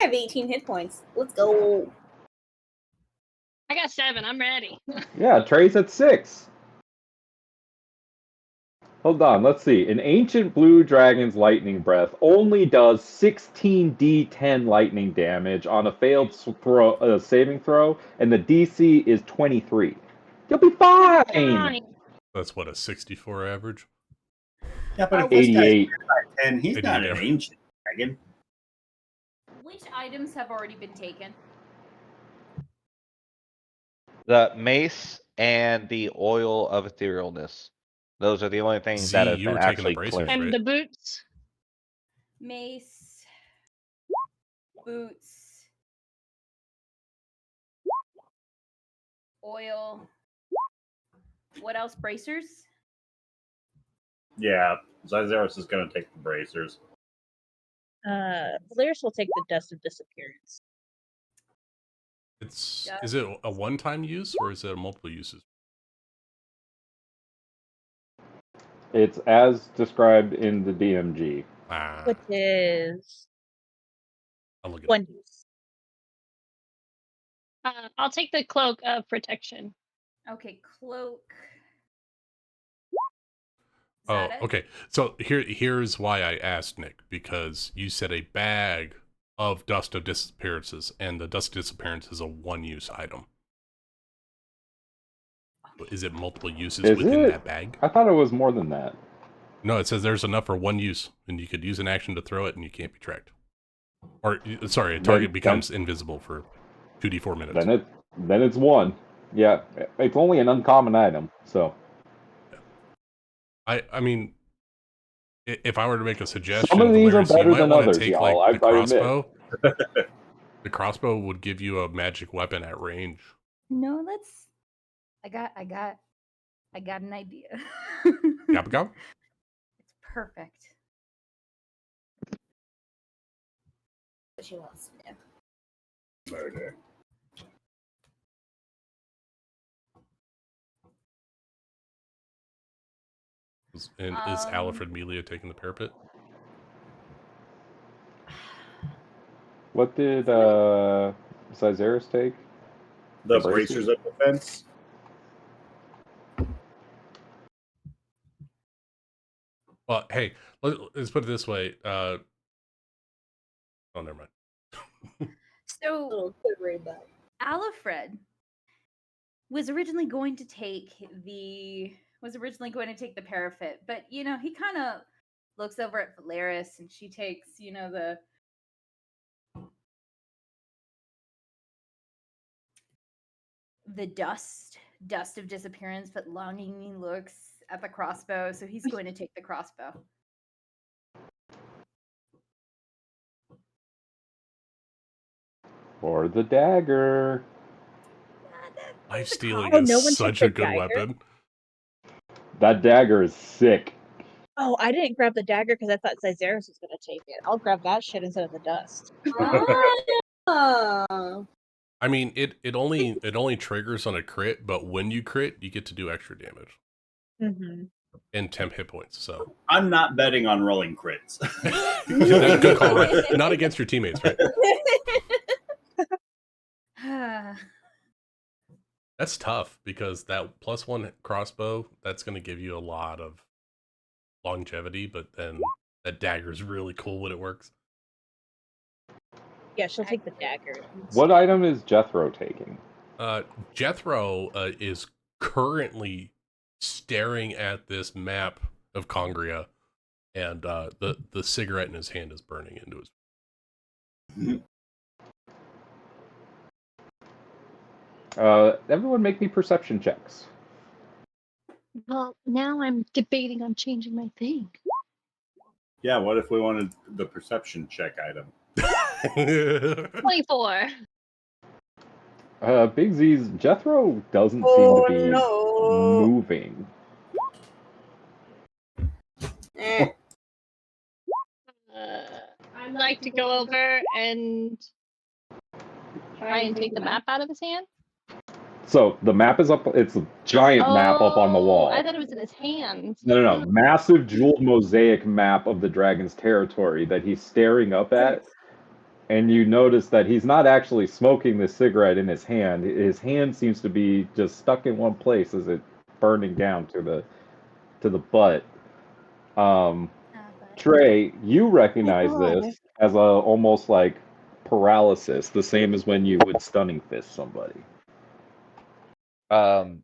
I have 18 hit points. Let's go. I got 7. I'm ready. Yeah, Trey's at 6. Hold on, let's see. An ancient blue dragon's lightning breath only does 16d10 lightning damage on a failed saving throw, and the DC is 23. You'll be fine. That's what, a 64 average? Yeah, but if 88. And he's not an ancient dragon. Which items have already been taken? The mace and the oil of etherealness. Those are the only things that have you been were taking the actually bracers, cleared. And the boots. Mace, boots, oil. What else? Bracers? Yeah, Zyzeros is going to take the bracers. Valeris will take the dust of disappearance. Is it a one-time use or is it a multiple uses? It's as described in the DMG. Which is I'll look at one use. I'll take the cloak of protection. Okay, cloak. Oh, okay. So here's why I asked, Nick, because you said a bag of dust of disappearances, and the dust of disappearance is a one-use item. Is it multiple uses within that bag? I thought it was more than that. No, it says there's enough for one use, and you could use an action to throw it, and you can't be tracked. Or, sorry, a target becomes invisible for 2d4 minutes. Then it's 1. Yeah, it's only an uncommon item, so. I mean, if I were to make a suggestion, Some of these are better than others, take, y'all. like, the I admit. crossbow. The crossbow would give you a magic weapon at range. No, let's. I got an idea. Gabba. It's perfect. She wants to do. Murder. And is Alfred Melia taking the parapet? What did Cyzeris take? The bracers of defense. Well, hey, let's put it this way. Oh, never mind. So, Alfred was originally going to take the parapet, but he kind of looks over at Valeris, and she takes the dust of disappearance, but longingly looks at the crossbow, so he's going to take the crossbow. Or the dagger. Life stealing is such a good weapon. That dagger is sick. Oh, I didn't grab the dagger because I thought Cyzeris was going to take it. I'll grab that shit instead of the dust. I mean, it only triggers on a crit, but when you crit, you get to do extra damage. Mm-hmm. And temp hit points. So I'm not betting on rolling crits. Good call, right? Not against your teammates, right? That's tough because that +1 crossbow, that's going to give you a lot of longevity, but then that dagger is really cool when it works. Yeah, she'll take the dagger. What item is Jethro taking? Jethro is currently staring at this map of Congria, and the cigarette in his hand is burning into his. Everyone make me perception checks. Well, now I'm debating on changing my thing. Yeah, what if we wanted the perception check item? 24. Big Z's Jethro doesn't seem to be moving. I'd like to go over and try and take the map out of his hand. So the map is up. It's a giant map up on the wall. I thought it was in his hands. No. Massive jeweled mosaic map of the dragon's territory that he's staring up at. and you notice that he's not actually smoking the cigarette in his hand. His hand seems to be just stuck in one place as it burning down to the butt. Trey, you recognize this as a almost like paralysis, the same as when you would stunning fist somebody. I'm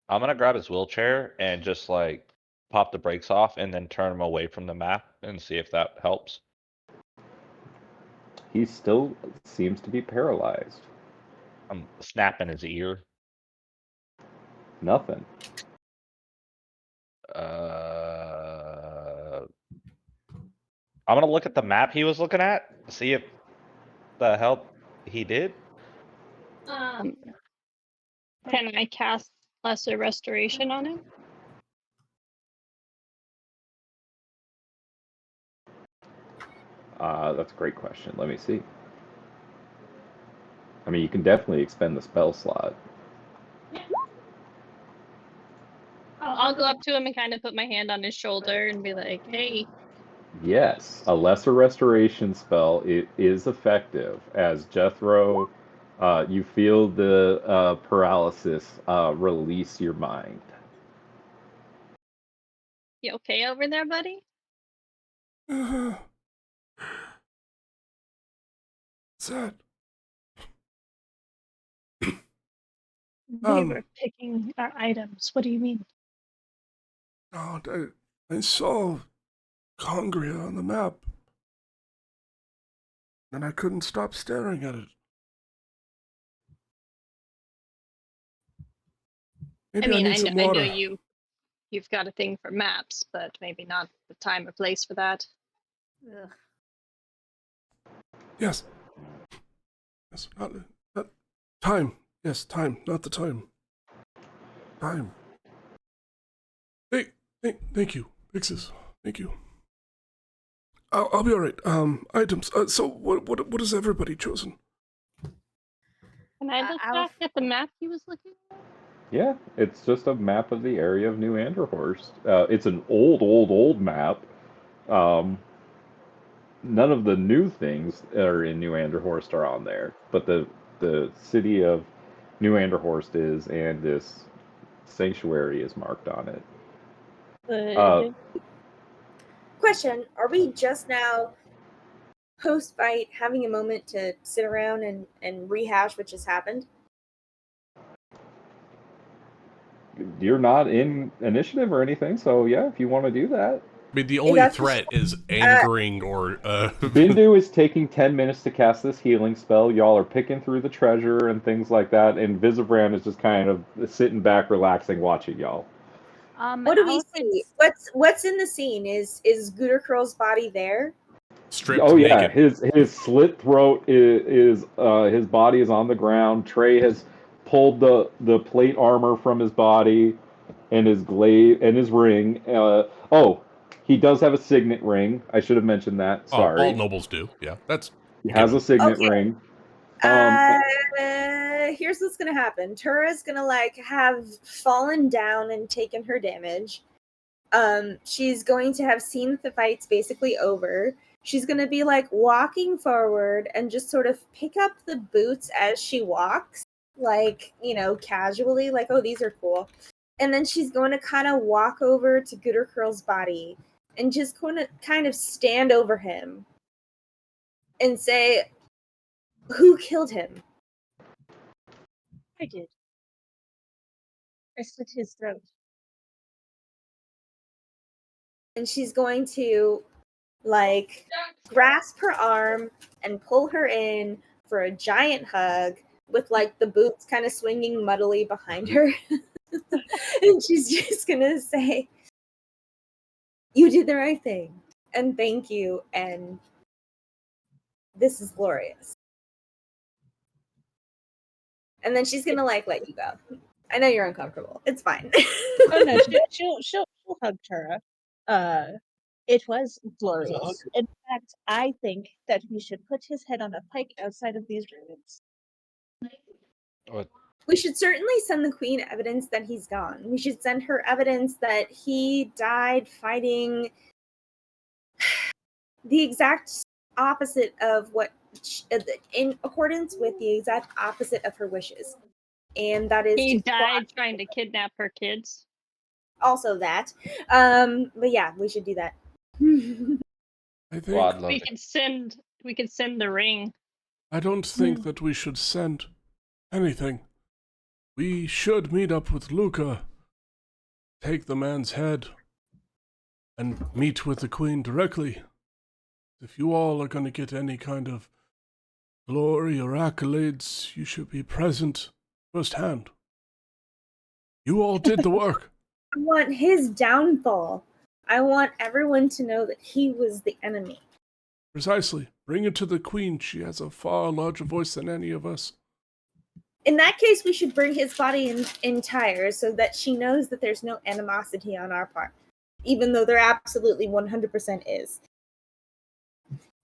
gonna grab his wheelchair and just like pop the brakes off and then turn him away from the map and see if that helps. He still seems to be paralyzed. I'm snapping his ear. Nothing. I'm gonna look at the map he was looking at, see if the help he did. Can I cast lesser restoration on him? That's a great question. Let me see. I mean, you can definitely expend the spell slot. I'll go up to him and kind of put my hand on his shoulder and be like, hey. Yes, a lesser restoration spell is effective. As Jethro, you feel the paralysis release your mind. You okay over there, buddy? What's that? We were picking our items. What do you mean? Oh, I saw Congria on the map, and I couldn't stop staring at it. Maybe I need some water. I know you've got a thing for maps, but maybe not the time or place for that. Ugh. Yes. Yes, not time. Yes, time, not the time. Time. Thank you, Pixis. Thank you. I'll be all right. Items. So what has everybody chosen? Can I look back at the map he was looking at? Yeah, it's just a map of the area of New Anderhorst. It's an old map. None of the new things that are in New Anderhorst are on there, but the city of New Anderhorst is, and this sanctuary is marked on it. Question: are we just now post-fight having a moment to sit around and rehash what just happened? You're not in initiative or anything, so yeah, if you want to do that. I mean, the only threat is angering or... Bindu is taking 10 minutes to cast this healing spell. Y'all are picking through the treasure and things like that, and Visibran is just kind of sitting back, relaxing, watching y'all. What do we see? What's in the scene? Is Gooder Curl's body there? Stripped yeah, naked. his slit throat is his body is on the ground. Trey has pulled the plate armor from his body and his glaive and his ring. He does have a signet ring. I should have mentioned that. Sorry. All nobles do. Yeah, that's. He has a signet ring. Here's what's gonna happen. Tura's gonna have fallen down and taken her damage. She's going to have seen that the fight's basically over. She's gonna be walking forward and just sort of pick up the boots as she walks, casually, oh, these are cool. And then she's going to kind of walk over to Gooder Curl's body and just kind of stand over him and say, who killed him? I did. I slit his throat. And she's going to grasp her arm and pull her in for a giant hug with the boots kind of swinging muddily behind her. And she's just gonna say, you did the right thing, and thank you, and this is glorious. And then she's gonna let you go. I know you're uncomfortable. It's fine. Oh no, she'll hug Tura. It was glorious. In fact, I think that we should put his head on a pike outside of these ruins. What? We should certainly send the queen evidence that he's gone. We should send her evidence that he died fighting the exact opposite of what in accordance with the exact opposite of her wishes. And that is he died trying to kidnap her kids. Also that. But yeah, we should do that. I think we could send the ring. I don't think that we should send anything. We should meet up with Luca, take the man's head, and meet with the queen directly. If you all are going to get any kind of glory or accolades, you should be present firsthand. You all did the work. I want his downfall. I want everyone to know that he was the enemy. Precisely. Bring it to the queen. She has a far larger voice than any of us. In that case, we should bring his body entire so that she knows that there's no animosity on our part. Even though there absolutely 100% is.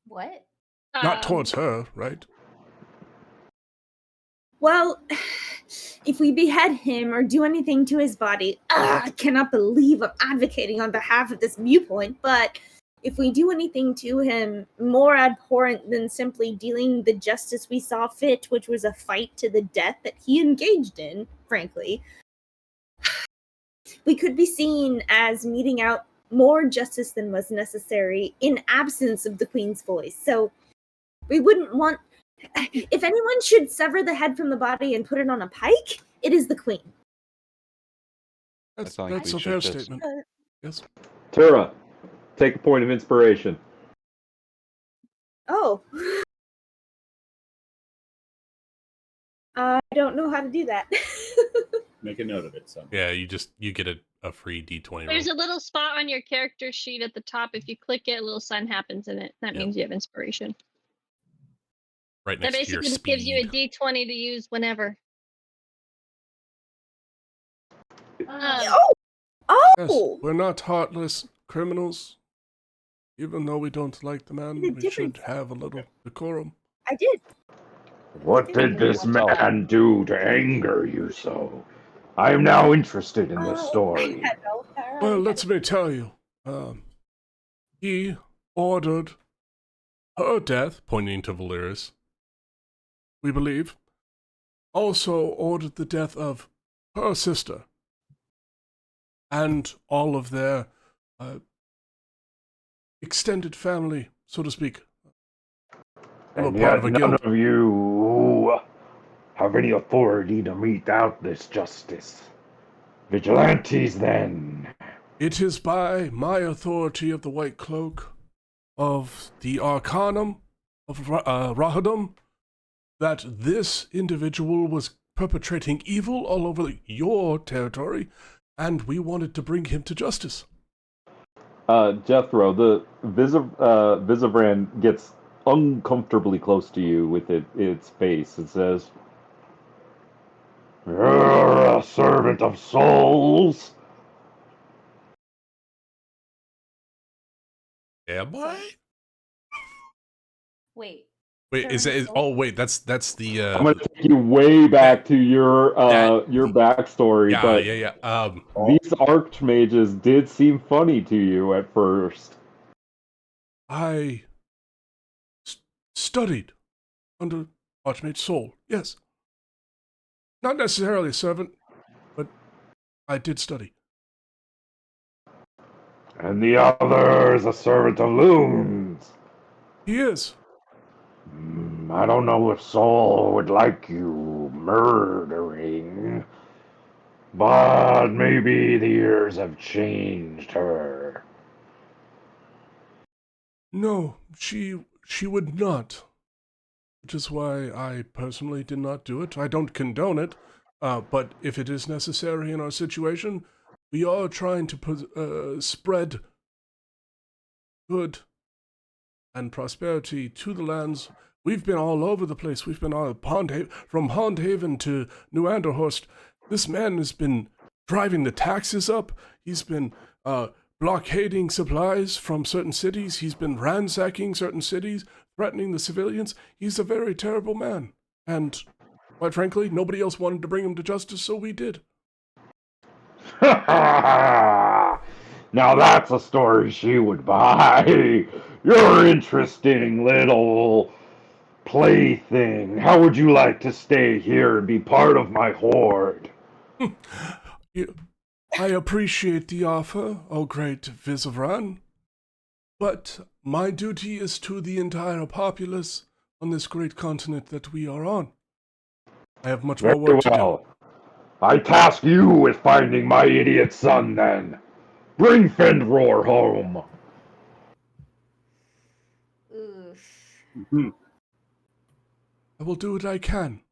What? Not towards her, right? Well, if we behead him or do anything to his body, I cannot believe I'm advocating on behalf of this viewpoint, but if we do anything to him more abhorrent than simply dealing the justice we saw fit, which was a fight to the death that he engaged in, frankly, we could be seen as meting out more justice than was necessary in absence of the queen's voice. So we wouldn't want... If anyone should sever the head from the body and put it on a pike, it is the queen. That's a fair statement. Yes. Tura, take a point of inspiration. Oh. I don't know how to do that. Make a note of it, son. Yeah, you get a free D20 There's roll. a little spot on your character sheet at the top. If you click it, a little sign happens in it. That means you have inspiration. Right That next to your basically gives you a speed. D20 to use whenever. Oh! Yes, we're not heartless criminals. Even though we don't like the man, we should have a little decorum. I did. What did this man do to anger you so? I am now interested in this story. Well, let me tell you. He ordered her death, pointing to Valeris, we believe, also ordered the death of her sister and all of their extended family, so to speak. And yet none of you have any authority to mete out this justice. Vigilantes, then. It is by my authority of the White Cloak, of the Arcanum, of Rahadam, that this individual was perpetrating evil all over your territory, and we wanted to bring him to justice. Jethro, the Visibran gets uncomfortably close to you with its face. It says, "You're a servant of souls." Yeah, boy. Wait. Wait, wait, that's the I'm gonna take you way back to your backstory, yeah, but yeah. These archmages did seem funny to you at first. I studied under Archmage Soul, yes. Not necessarily a servant, but I did study. And the other is a servant of Loons. He is. I don't know if Soul would like you murdering, but maybe the years have changed her. No, she would not. Which is why I personally did not do it. I don't condone it, but if it is necessary in our situation, we are trying to spread good and prosperity to the lands. We've been all over the place. We've been from Pondhaven to New Anderhorst. This man has been driving the taxes up. He's been blockading supplies from certain cities. He's been ransacking certain cities, threatening the civilians. He's a very terrible man. And, quite frankly, nobody else wanted to bring him to justice, so we did. Now that's a story she would buy. You're interesting little plaything. How would you like to stay here and be part of my horde? I appreciate the offer, O great Vizavran, but my duty is to the entire populace on this great continent that we are on. I have much more work to do. I task you with finding my idiot son, then. Bring Fendroar home. Oof. I will do what I can.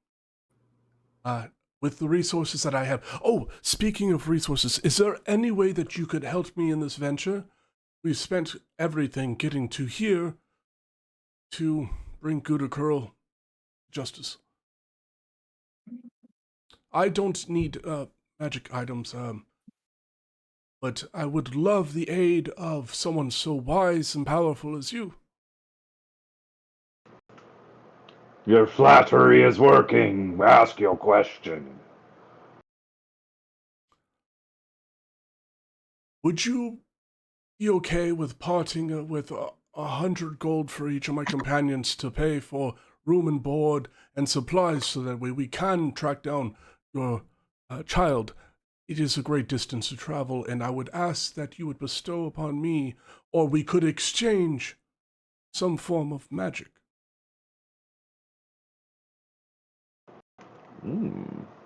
With the resources that I have. Oh, speaking of resources, is there any way that you could help me in this venture? We've spent everything getting to here to bring Gudakurl justice. I don't need magic items, but I would love the aid of someone so wise and powerful as you. Your flattery is working. Ask your question. Would you be okay with parting with 100 gold for each of my companions to pay for room and board and supplies so that way we can track down your child? It is a great distance to travel, and I would ask that you would bestow upon me, or we could exchange some form of magic.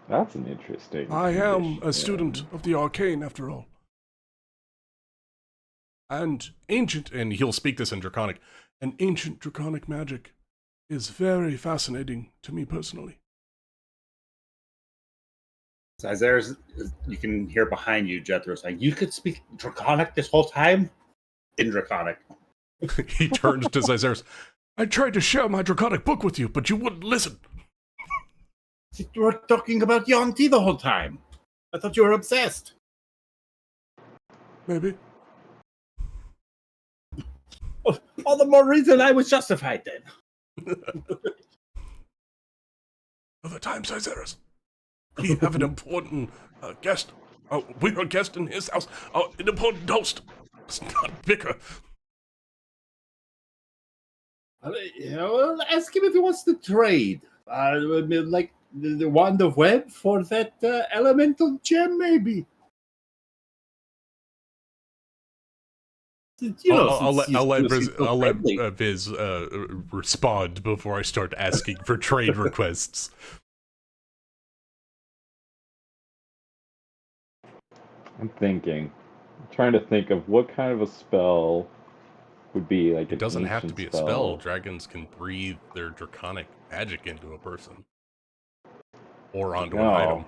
That's an interesting I am condition. a student of the arcane, after all. And ancient, and he'll speak this in Draconic, and ancient Draconic magic is very fascinating to me personally. Isaiah's, you can hear behind you Jethro saying, "You could speak Draconic this whole time?" In Draconic. He turns to Zizers. I tried to share my Draconic book with you, but you wouldn't listen. You were talking about Yonti the whole time. I thought you were obsessed. Maybe. All the more reason I was justified then. Other times, Zizers. We have an important guest. We're a guest in his house. An important host. Let's not bicker. Ask him if he wants to trade. Like the wand of web for that elemental gem, maybe. I'll let Viz respond before I start asking for trade requests. I'm trying to think of what kind of a spell would be like. It doesn't have to be a spell. Dragons can breathe their draconic magic into a person or onto an item.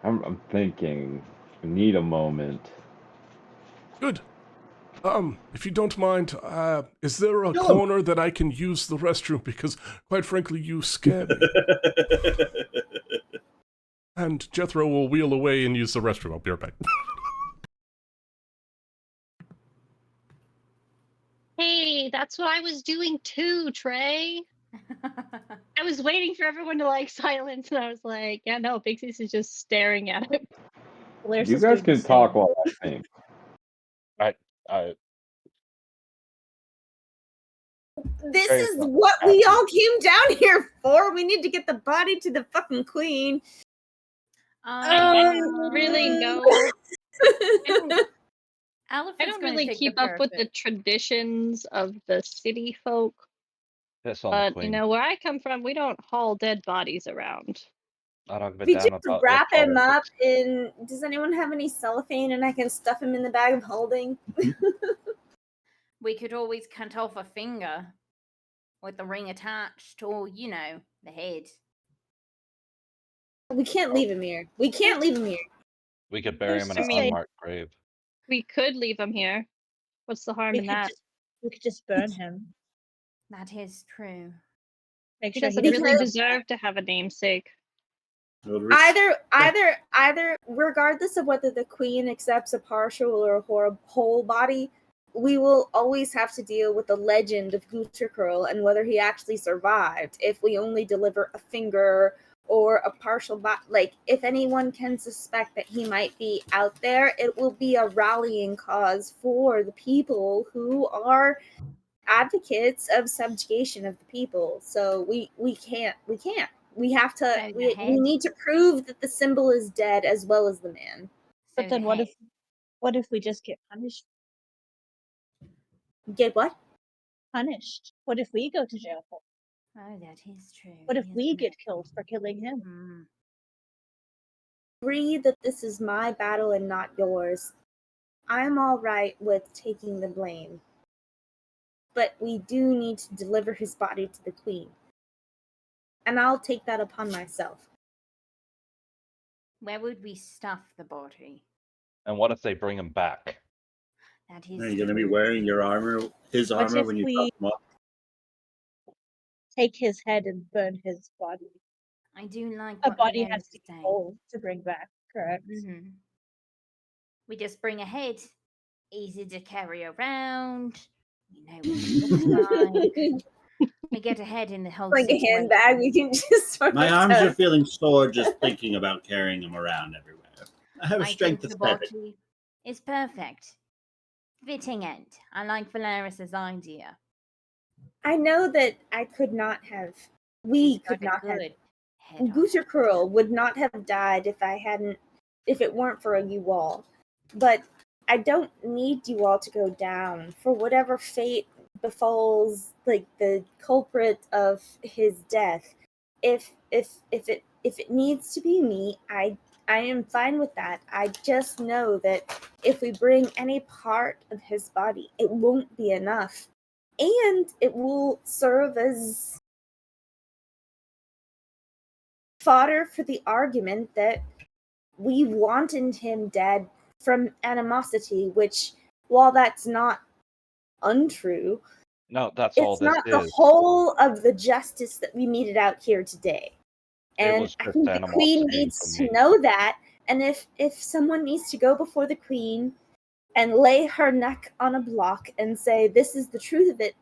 I'm thinking. I need a moment. Good. If you don't mind, is there a corner that I can use the restroom? Because, quite frankly, you scare me. And Jethro will wheel away and use the restroom. I'll be right back. Hey, that's what I was doing too, Trey. I was waiting for everyone to like silence, and I was like, yeah, no, Big Sis is just staring at him. You guys can talk while I think. This is what we all came down here for. We need to get the body to the fucking queen. I don't really know. I don't really keep up with the traditions of the city folk. But you know, where I come from, we don't haul dead bodies around. We just wrap him up in. Does anyone have any cellophane, and I can stuff him in the bag of holding? We could always cut off a finger with the ring attached, or you know, the head. We can't leave him here. We can't leave him here. We could bury him in an unmarked grave. We could leave him here. What's the harm in that? We could just burn him. That is true. He doesn't really deserve to have a namesake. Either, regardless of whether the queen accepts a partial or a whole body, we will always have to deal with the legend of Gudakurl and whether he actually survived. If we only deliver a finger or a partial body, like if anyone can suspect that he might be out there, it will be a rallying cause for the people who are advocates of subjugation of the people. So we can't. We have to. We need to prove that the symbol is dead as well as the man. But then what if we just get punished? Get what? Punished. What if we go to jail for it? Oh, that is true. What if we get killed for killing him? Agree that this is my battle and not yours. I'm all right with taking the blame. But we do need to deliver his body to the queen. And I'll take that upon myself. Where would we stuff the body? And what if they bring him back? That is Are you going to be wearing your armor, his armor, when you fuck him up? Take his head and burn his body. I do like a what body Valeris has to is be saying. whole to bring back, correct? We just bring a head, easy to carry around. We know what it looks like. We get a head in the whole Like situation. a handbag, we can just sort My of arms are toss. feeling sore just thinking about carrying him around everywhere. I have a I strength think of the 7. body is perfect. Fitting end. I like Valeris's idea. I know that I could not have. We could got a not have. good head on Guter Curl would not have died if it weren't for you all. But I don't need you all to go down for whatever fate befalls, like the culprit of his death. If it needs to be me, I am fine with that. I just know that if we bring any part of his body, it won't be enough. And it will serve as fodder for the argument that we wanted him dead from animosity, which, while that's not untrue, No, that's all it's this not the is. whole of the justice that we meted out here today. It And was I just think the queen animosity needs from to me. know that. And if someone needs to go before the queen and lay her neck on a block and say, this is the truth of it,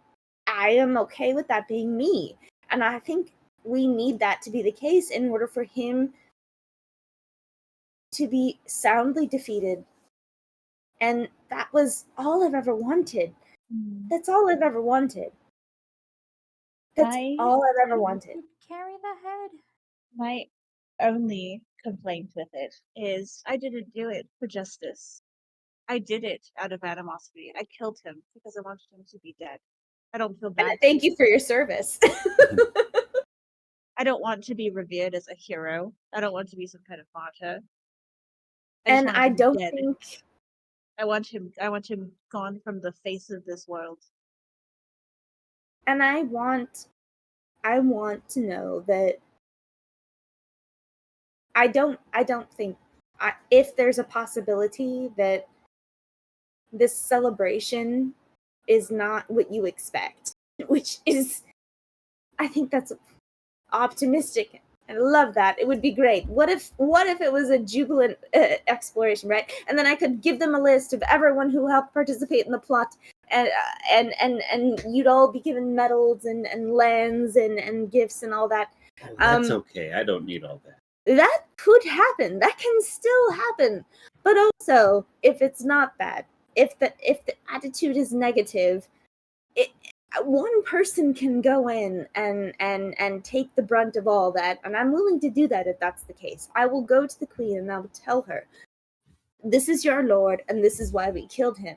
I am okay with that being me. And I think we need that to be the case in order for him to be soundly defeated. And that was all I've ever wanted. That's all I've ever wanted. That's all I've ever wanted. Carry the head. My only complaint with it is I didn't do it for justice. I did it out of animosity. I killed him because I wanted him to be dead. I don't feel bad. Thank you for your service. I don't want to be revered as a hero. I don't want to be some kind of martyr. And I don't think I want him gone from the face of this world. And I want to know that I don't think if there's a possibility that this celebration is not what you expect, which is, I think that's optimistic. I love that. It would be great. What if it was a jubilant exploration, right? And then I could give them a list of everyone who helped participate in the plot, and you'd all be given medals and lands and gifts and all that. That's okay. I don't need all that. That could happen. That can still happen. But also, if it's not that, if the attitude is negative, one person can go in and take the brunt of all that, and I'm willing to do that if that's the case. I will go to the queen and I will tell her, this is your lord and this is why we killed him.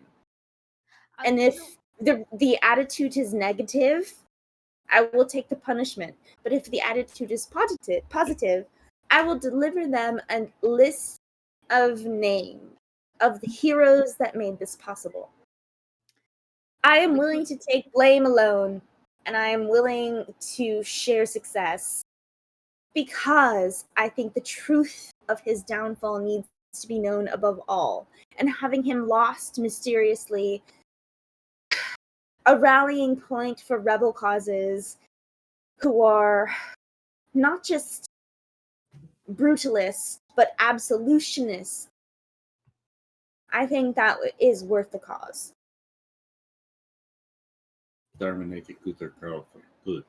And if the attitude is negative, I will take the punishment. But if the attitude is positive, I will deliver them a list of names of the heroes that made this possible. I am willing to take blame alone, and I am willing to share success because I think the truth of his downfall needs to be known above all. And having him lost mysteriously, a rallying point for rebel causes who are not just brutalists, but absolutionists, I think that is worth the cause. Terminate Guter Curl for good.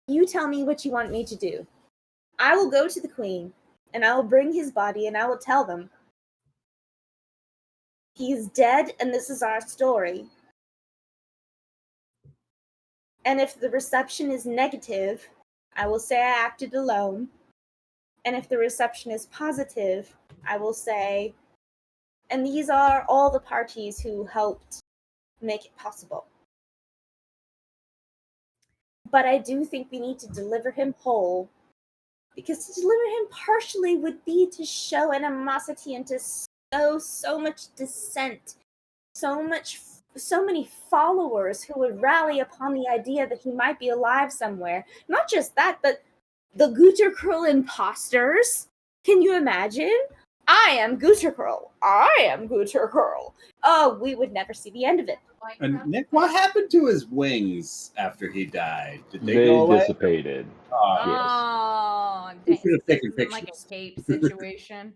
You tell me what you want me to do. I will go to the queen, and I will bring his body, and I will tell them, He's dead, and this is our story. And if the reception is negative, I will say I acted alone. And if the reception is positive, I will say, and these are all the parties who helped make it possible. But I do think we need to deliver him whole, because to deliver him partially would be to show animosity and to sow so much dissent, so many followers who would rally upon the idea that he might be alive somewhere. Not just that, but the Guterkurl imposters. Can you imagine? I am Guterkurl. I am Guterkurl. Oh, we would never see the end of it. And Nick, what happened to his wings after he died? Did they They go away? dissipated. Oh, We dang. should have taken This is like pictures. a cape situation.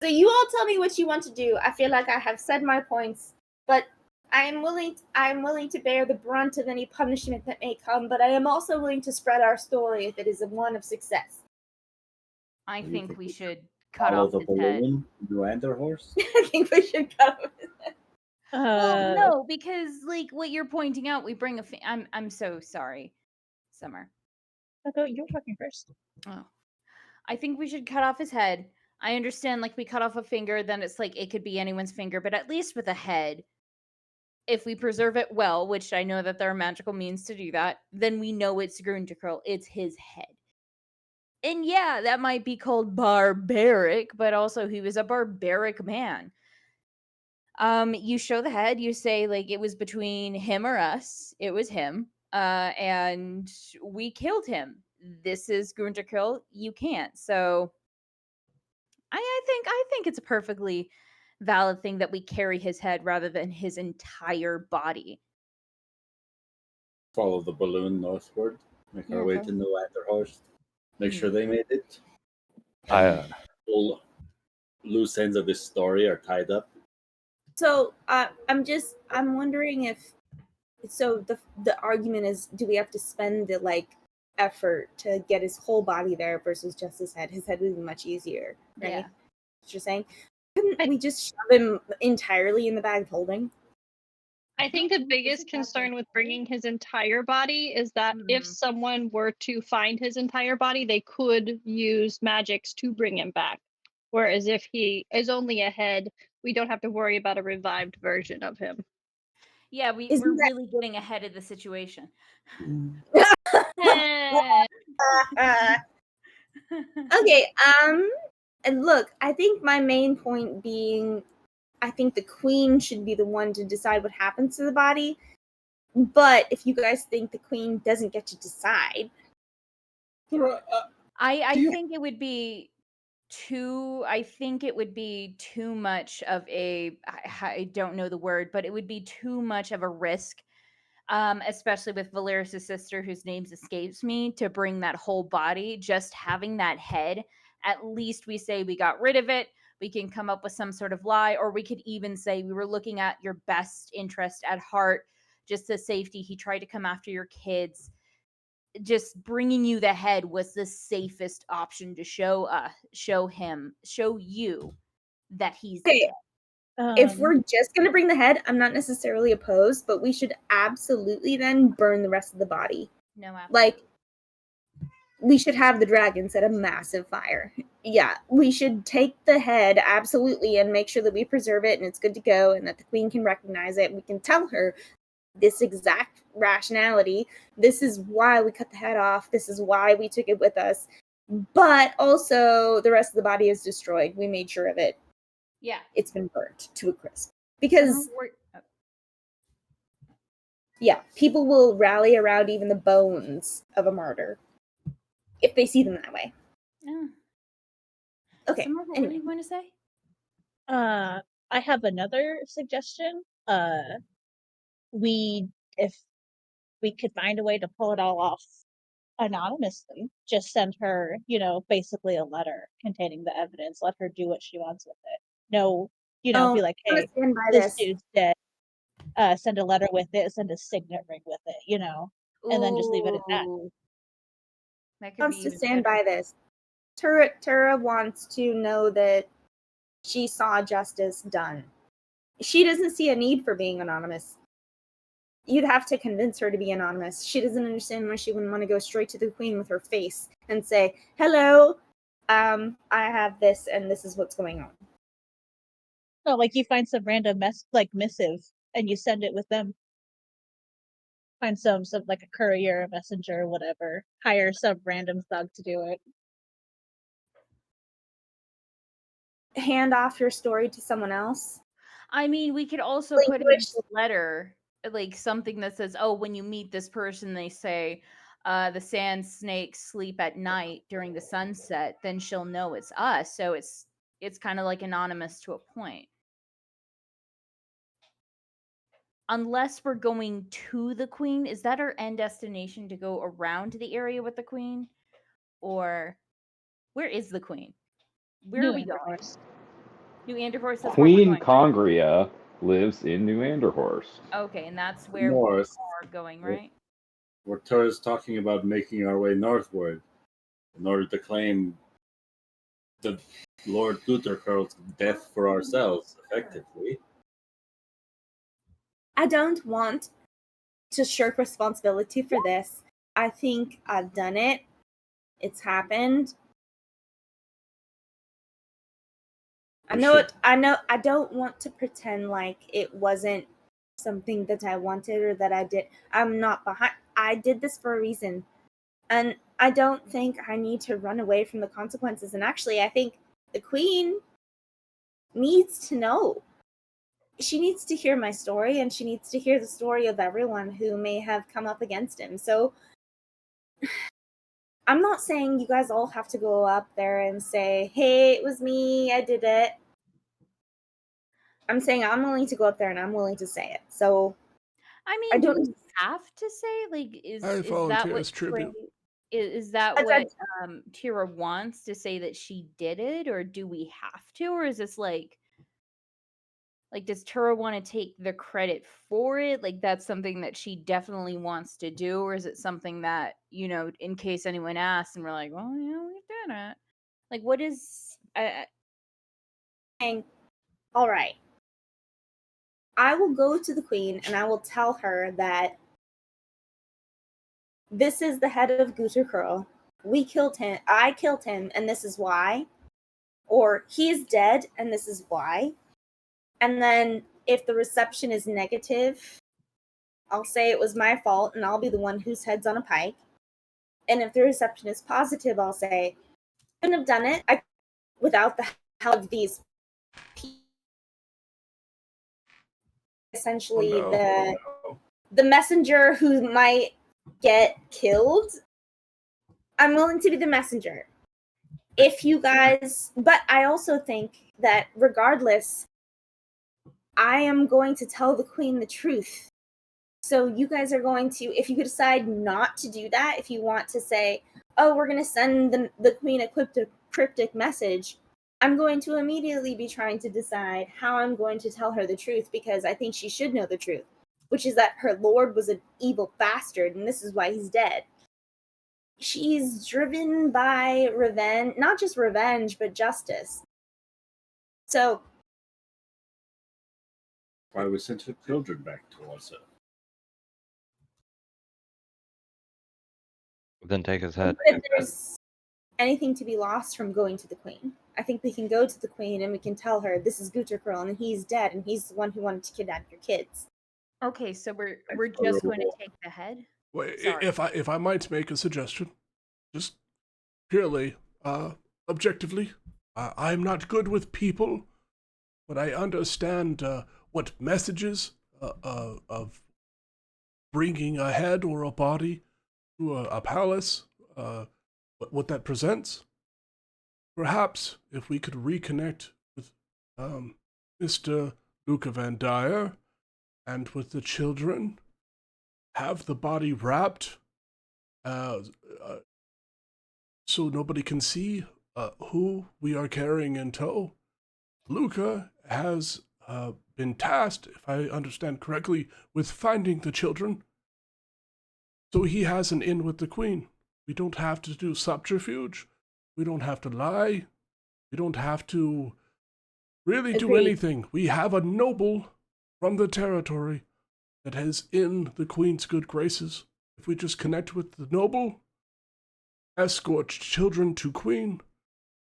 So you all tell me what you want to do. I feel like I have said my points, but I am willing to bear the brunt of any punishment that may come, but I am also willing to spread our story if it is one of success. I think we should cut Follow off the his head. balloon, you and their horse. I think we should cut off his head. Well, no, because like what you're pointing out, we bring a. I'm so sorry, Summer. Okay, you're talking first. Oh, I think we should cut off his head. I understand, like we cut off a finger, then it's like it could be anyone's finger, but at least with a head, if we preserve it well, which I know that there are magical means to do that, then we know it's Grunterkurl. It's his head. And yeah, that might be called barbaric, but also he was a barbaric man. You show the head, you say like it was between him or us. It was him. And we killed him. This is Grunterkurl. You can't. So I think it's a perfectly valid thing that we carry his head rather than his entire body. Follow the balloon northward. Make our way to Neuanderhorst. Make sure they made it. All loose ends of this story are tied up. So I'm wondering if the argument is, do we have to spend the effort to get his whole body there versus just his head? His head would be much easier, right? Yeah. What you're saying? Couldn't we just shove him entirely in the bag of holding? I think the biggest concern with bringing his entire body is that if someone were to find his entire body, they could use magics to bring him back. Whereas if he is only a head, we don't have to worry about a revived version of him. Yeah, we're really getting ahead of the situation. Okay, and look, I think my main point being, I think the queen should be the one to decide what happens to the body. But if you guys think the queen doesn't get to decide, I think it would be too. I think it would be too much of a. I don't know the word, but it would be too much of a risk, especially with Valeris' sister, whose name escapes me, to bring that whole body. Just having that head, at least we say we got rid of it. We can come up with some sort of lie, or we could even say we were looking at your best interest at heart, just the safety. He tried to come after your kids. Just bringing you the head was the safest option to show you that he's okay, dead. if we're just gonna bring the head, I'm not necessarily opposed, but we should absolutely then burn the rest of the body. No, like we should have the dragon set a massive fire. Yeah, we should take the head absolutely and make sure that we preserve it and it's good to go and that the queen can recognize it. We can tell her this exact rationality. This is why we cut the head off. This is why we took it with us. But also the rest of the body is destroyed. We made sure of it. Yeah. It's been burnt to a crisp. Because yeah, people will rally around even the bones of a martyr if they see them that way. Yeah. Okay. Summer, what were you going to say? I have another suggestion. If we could find a way to pull it all off anonymously, just send her, basically a letter containing the evidence. Let her do what she wants with it. No, be like, hey, this dude's dead. Send a letter with it, send a signet ring with it, and then just leave it at that. Wants to stand by this. Tura wants to know that she saw justice done. She doesn't see a need for being anonymous. You'd have to convince her to be anonymous. She doesn't understand why she wouldn't want to go straight to the queen with her face and say, "Hello, I have this, and this is what's going on." No, like you find some random missive, and you send it with them. Find some like a courier, a messenger, whatever. Hire some random thug to do it. Hand off your story to someone else. I mean, we could also put in a letter, like something that says, "Oh, when you meet this person, they say the sand snakes sleep at night during the sunset." Then she'll know it's us. So it's kind of like anonymous to a point. Unless we're going to the queen, is that our end destination to go around the area with the queen, or where is the queen? Where are we going? New Anderhorst. That's Queen where we're going. Congria lives in New Anderhorst. Okay, and that's where North. we are going, right? We're tourists talking about making our way northward in order to claim the Lord Guterkurl's death for ourselves, effectively. I don't want to shirk responsibility for this. I think I've done it. It's happened. I know it. I don't want to pretend like it wasn't something that I wanted or that I did. I'm not behind. I did this for a reason. And I don't think I need to run away from the consequences. And actually, I think the queen needs to know. She needs to hear my story, and she needs to hear the story of everyone who may have come up against him. So I'm not saying you guys all have to go up there and say, "Hey, it was me, I did it." I'm saying I'm willing to go up there and I'm willing to say it. So I mean, do we have to say, like, is that what tribute. Is that what Tira wants to say, that she did it, or do we have to, or is this like does Tira want to take the credit for it? Like, that's something that she definitely wants to do, or is it something that, you know, in case anyone asks and we're like, well, yeah, we did it. Like, what is all right. I will go to the queen and I will tell her that this is the head of Guterkurl. We killed him. I killed him, and this is why. Or he's dead, and this is why. And then if the reception is negative, I'll say it was my fault, and I'll be the one whose head's on a pike. And if the reception is positive, I'll say, I couldn't have done it without the help of these people. Essentially, the messenger who might get killed, I'm willing to be the messenger. If you guys, but I also think that regardless, I am going to tell the queen the truth. So you guys are going to, if you decide not to do that, if you want to say, oh, we're going to send the queen a cryptic message, I'm going to immediately be trying to decide how I'm going to tell her the truth, because I think she should know the truth, which is that her lord was an evil bastard, and this is why he's dead. She's driven by revenge, not just revenge, but justice. So why we sent her children back to us. Then take his head. If there's anything to be lost from going to the queen, I think we can go to the queen and we can tell her this is Guterkurl and he's dead and he's the one who wanted to kidnap your kids. Okay, so we're just going to take the head. Wait, if I might make a suggestion, just purely objectively, I'm not good with people, but I understand what messages of bringing a head or a body to a palace, what that presents. Perhaps if we could reconnect with Mr. Luca Van Dyer and with the children, have the body wrapped so nobody can see who we are carrying in tow. Luca has been tasked, if I understand correctly, with finding the children. So he has an in with the queen. We don't have to do subterfuge. We don't have to lie. We don't have to really do Agreed. anything. We have a noble from the territory that is in the Queen's good graces. If we just connect with the noble, escort children to Queen,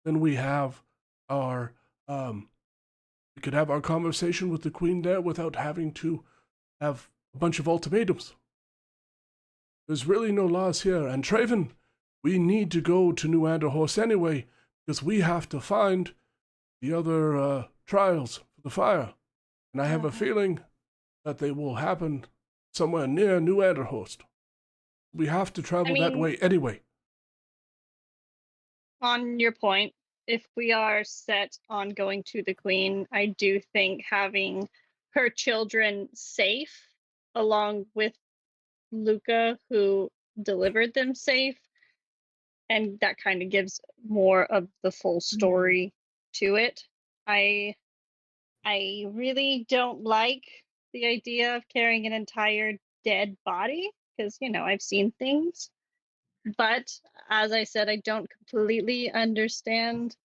then we have our we could have our conversation with the Queen there without having to have a bunch of ultimatums. There's really no laws here. And Traven, we need to go to New Anderhorst anyway, because we have to find the other trials for the fire. And I have a feeling that they will happen somewhere near New Anderhorst. We have to travel that way anyway. On your point, if we are set on going to the Queen, I do think having her children safe, along with Luca, who delivered them safe, and that kind of gives more of the full story to it. I really don't like the idea of carrying an entire dead body, because I've seen things. But as I said, I don't completely understand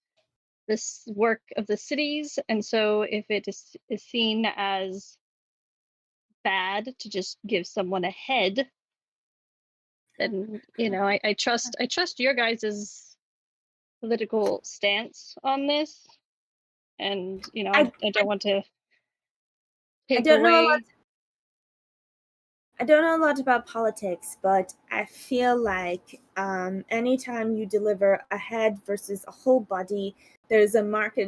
this work of the cities, and so if it is seen as bad to just give someone a head, then I trust your guys' political stance on this, and I don't want to take away. I don't know a lot about politics, but I feel like anytime you deliver a head versus a whole body, there's a marked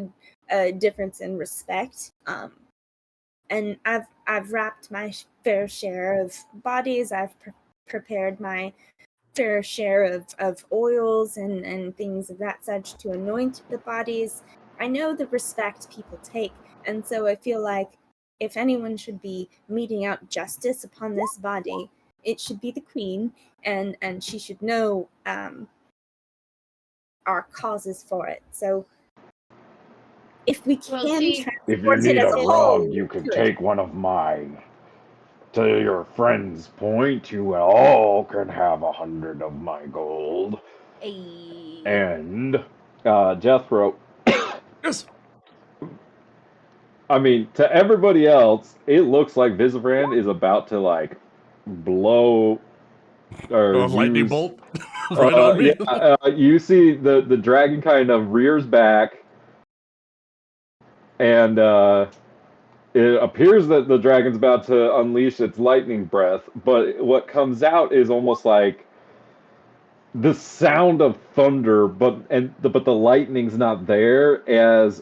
difference in respect. And I've wrapped my fair share of bodies. I've prepared my fair share of oils and things of that such to anoint the bodies. I know the respect people take, and so I feel like if anyone should be meting out justice upon this body, it should be the Queen, and she should know our causes for it. So if we can if you transport need it as a a rug, whole, you can good. take one of mine. To your friend's point, you all can have 100 of my gold. And Jethro. Yes. I mean, to everybody else, it looks like Visibran is about to blow or a lightning use, bolt right on me. Yeah, you see the dragon kind of rears back, and it appears that the dragon's about to unleash its lightning breath. But what comes out is almost like the sound of thunder, but the lightning's not there. As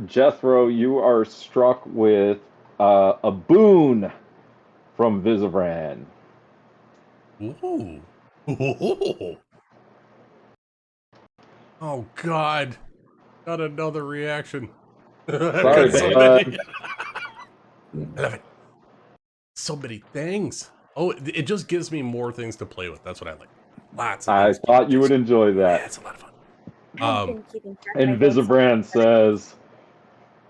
Jethro, you are struck with a boon from Visibran. Ooh. Oh God! Not another reaction. Sorry, so many. I love it. So many things. Oh, it just gives me more things to play with. That's what I like. Lots of I things. thought you would enjoy that. Yeah, it's a lot of fun. I've been keeping track of And my notes. Visibran says,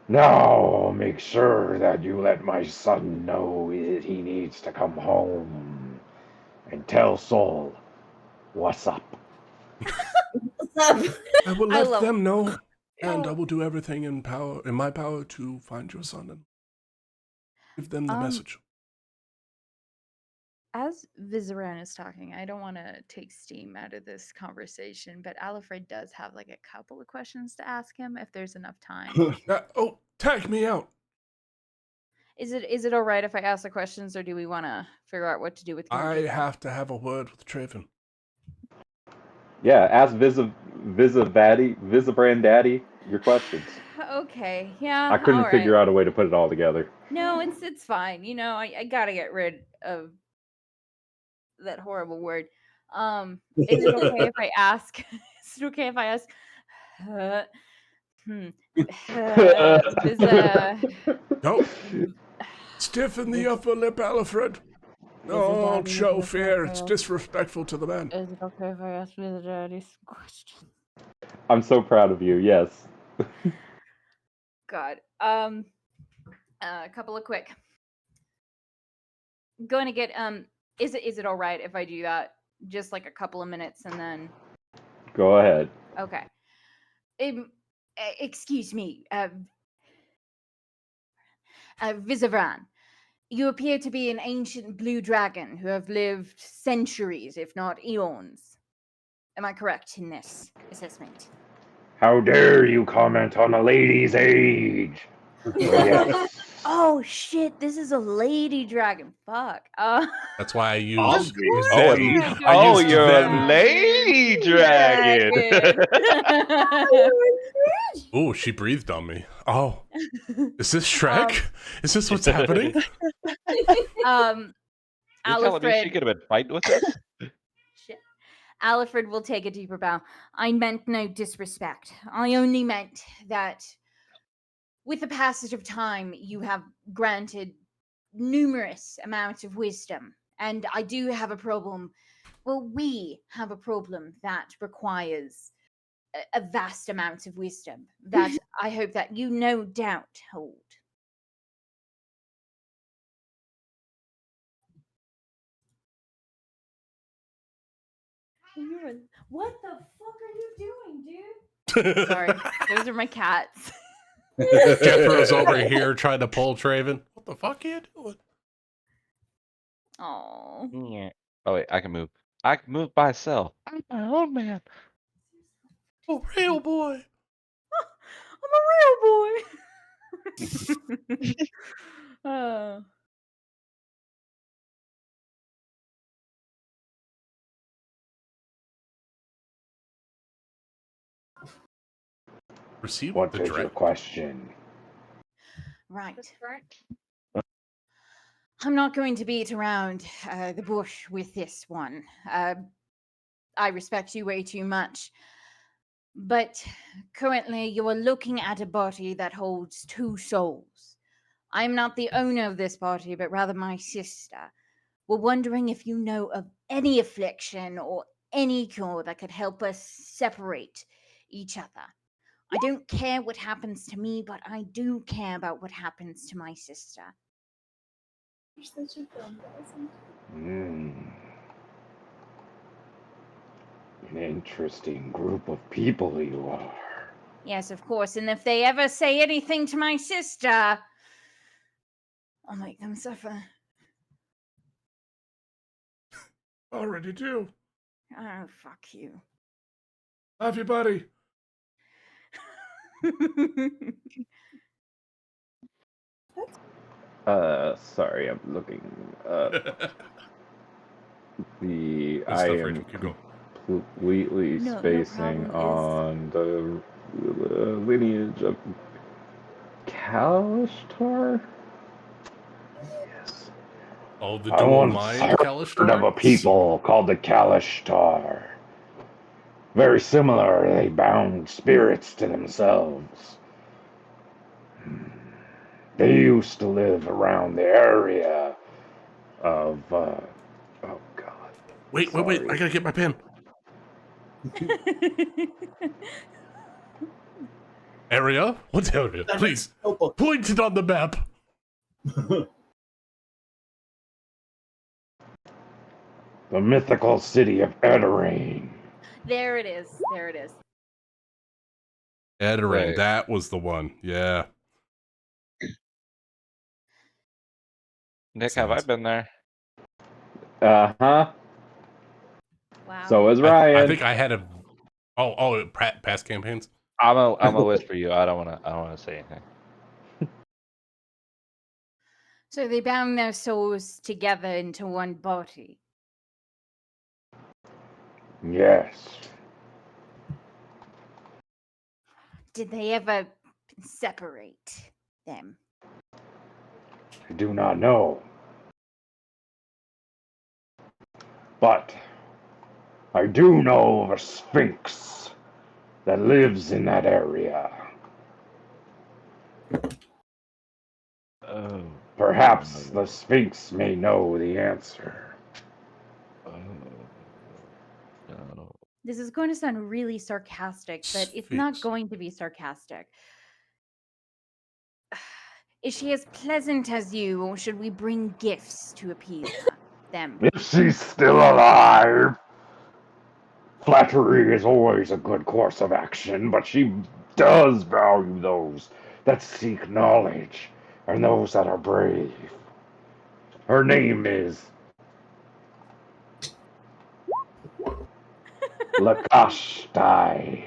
Now make sure that you let my son know that he needs to come home. And tell Saul what's up. I will let them know, and I will do everything in my power to find your son and give them the message. As Vizeran is talking, I don't want to take steam out of this conversation, but Alfred does have a couple of questions to ask him if there's enough time. Tag me out. Is it all right if I ask the questions, or do we want to figure out what to do with I have to have a word with Traven. yeah, ask Visibran Daddy your questions. Okay, yeah, I couldn't all right. figure out a way to put it all together. No, it's fine. I gotta get rid of that horrible word. Is it okay if I ask? Is it okay if I ask? Don't stiffen the upper lip, Alfred. Don't show fear. It's disrespectful to the man. Is it okay if I ask Mr. Daddy some questions? I'm so proud of you. Yes. God. A couple of quick. Going to get is it all right if I do that? Just a couple of minutes and then. Go ahead. Okay. Excuse me, Vizavran, you appear to be an ancient blue dragon who have lived centuries, if not eons. Am I correct in this assessment? How dare you comment on a lady's age? Yes. Oh shit! This is a lady dragon. Fuck. That's why I used you're them. a lady dragon. Oh, she breathed on me. Oh, is this Shrek? Is this what's happening? You're telling me she could have been fighting with us? Shit. Alfred will take a deeper bow. I meant no disrespect. I only meant that with the passage of time, you have granted numerous amounts of wisdom. And I do have a problem. Well, we have a problem that requires a vast amount of wisdom that I hope that you no doubt hold. What the fuck are you doing, dude? Sorry, those are my cats. Jethro's over here trying to pull Traven. What the fuck are you doing? Oh. Yeah. Oh wait, I can move. I can move by myself. I'm my own man. Oh, real boy. I'm a real boy. Receive what the is your question? Right. I'm not going to beat around the bush with this one. I respect you way too much. But currently, you are looking at a body that holds two souls. I'm not the owner of this body, but rather my sister. We're wondering if you know of any affliction or any cure that could help us separate each other. I don't care what happens to me, but I do care about what happens to my sister. You're such a dumb person. An interesting group of people you are. Yes, of course. And if they ever say anything to my sister, I'll make them suffer. Already do. Oh, fuck you. Love you, buddy. Sorry, I'm looking up. I am completely spacing on the lineage of Kalishtar. Yes. Oh, the I dual once mind heard Kalishtar? of a people called the Kalishtar. Very similar, they bound spirits to themselves. They used to live around the area of, oh god. Wait, I gotta get my pen. Area? What area? Please, point it on the map. The mythical city of Edorain. There it is. There it is. Edorain, Right. that was the one. Yeah. Nick, have I been there? Uh-huh. Wow. So is Ryan. I think I had a... Oh, past campaigns? I'm a whisper you. I don't wanna say anything. So they bound their souls together into one body. Yes. Did they ever separate them? I do not know. But I do know of a sphinx that lives in that area. Oh. Perhaps the sphinx may know the answer. No. This is going to sound really sarcastic, but it's not going to be sarcastic. Is she as pleasant as you, or should we bring gifts to appease them? If she's still alive, flattery is always a good course of action, but she does value those that seek knowledge and those that are brave. Her name is Lakashtai.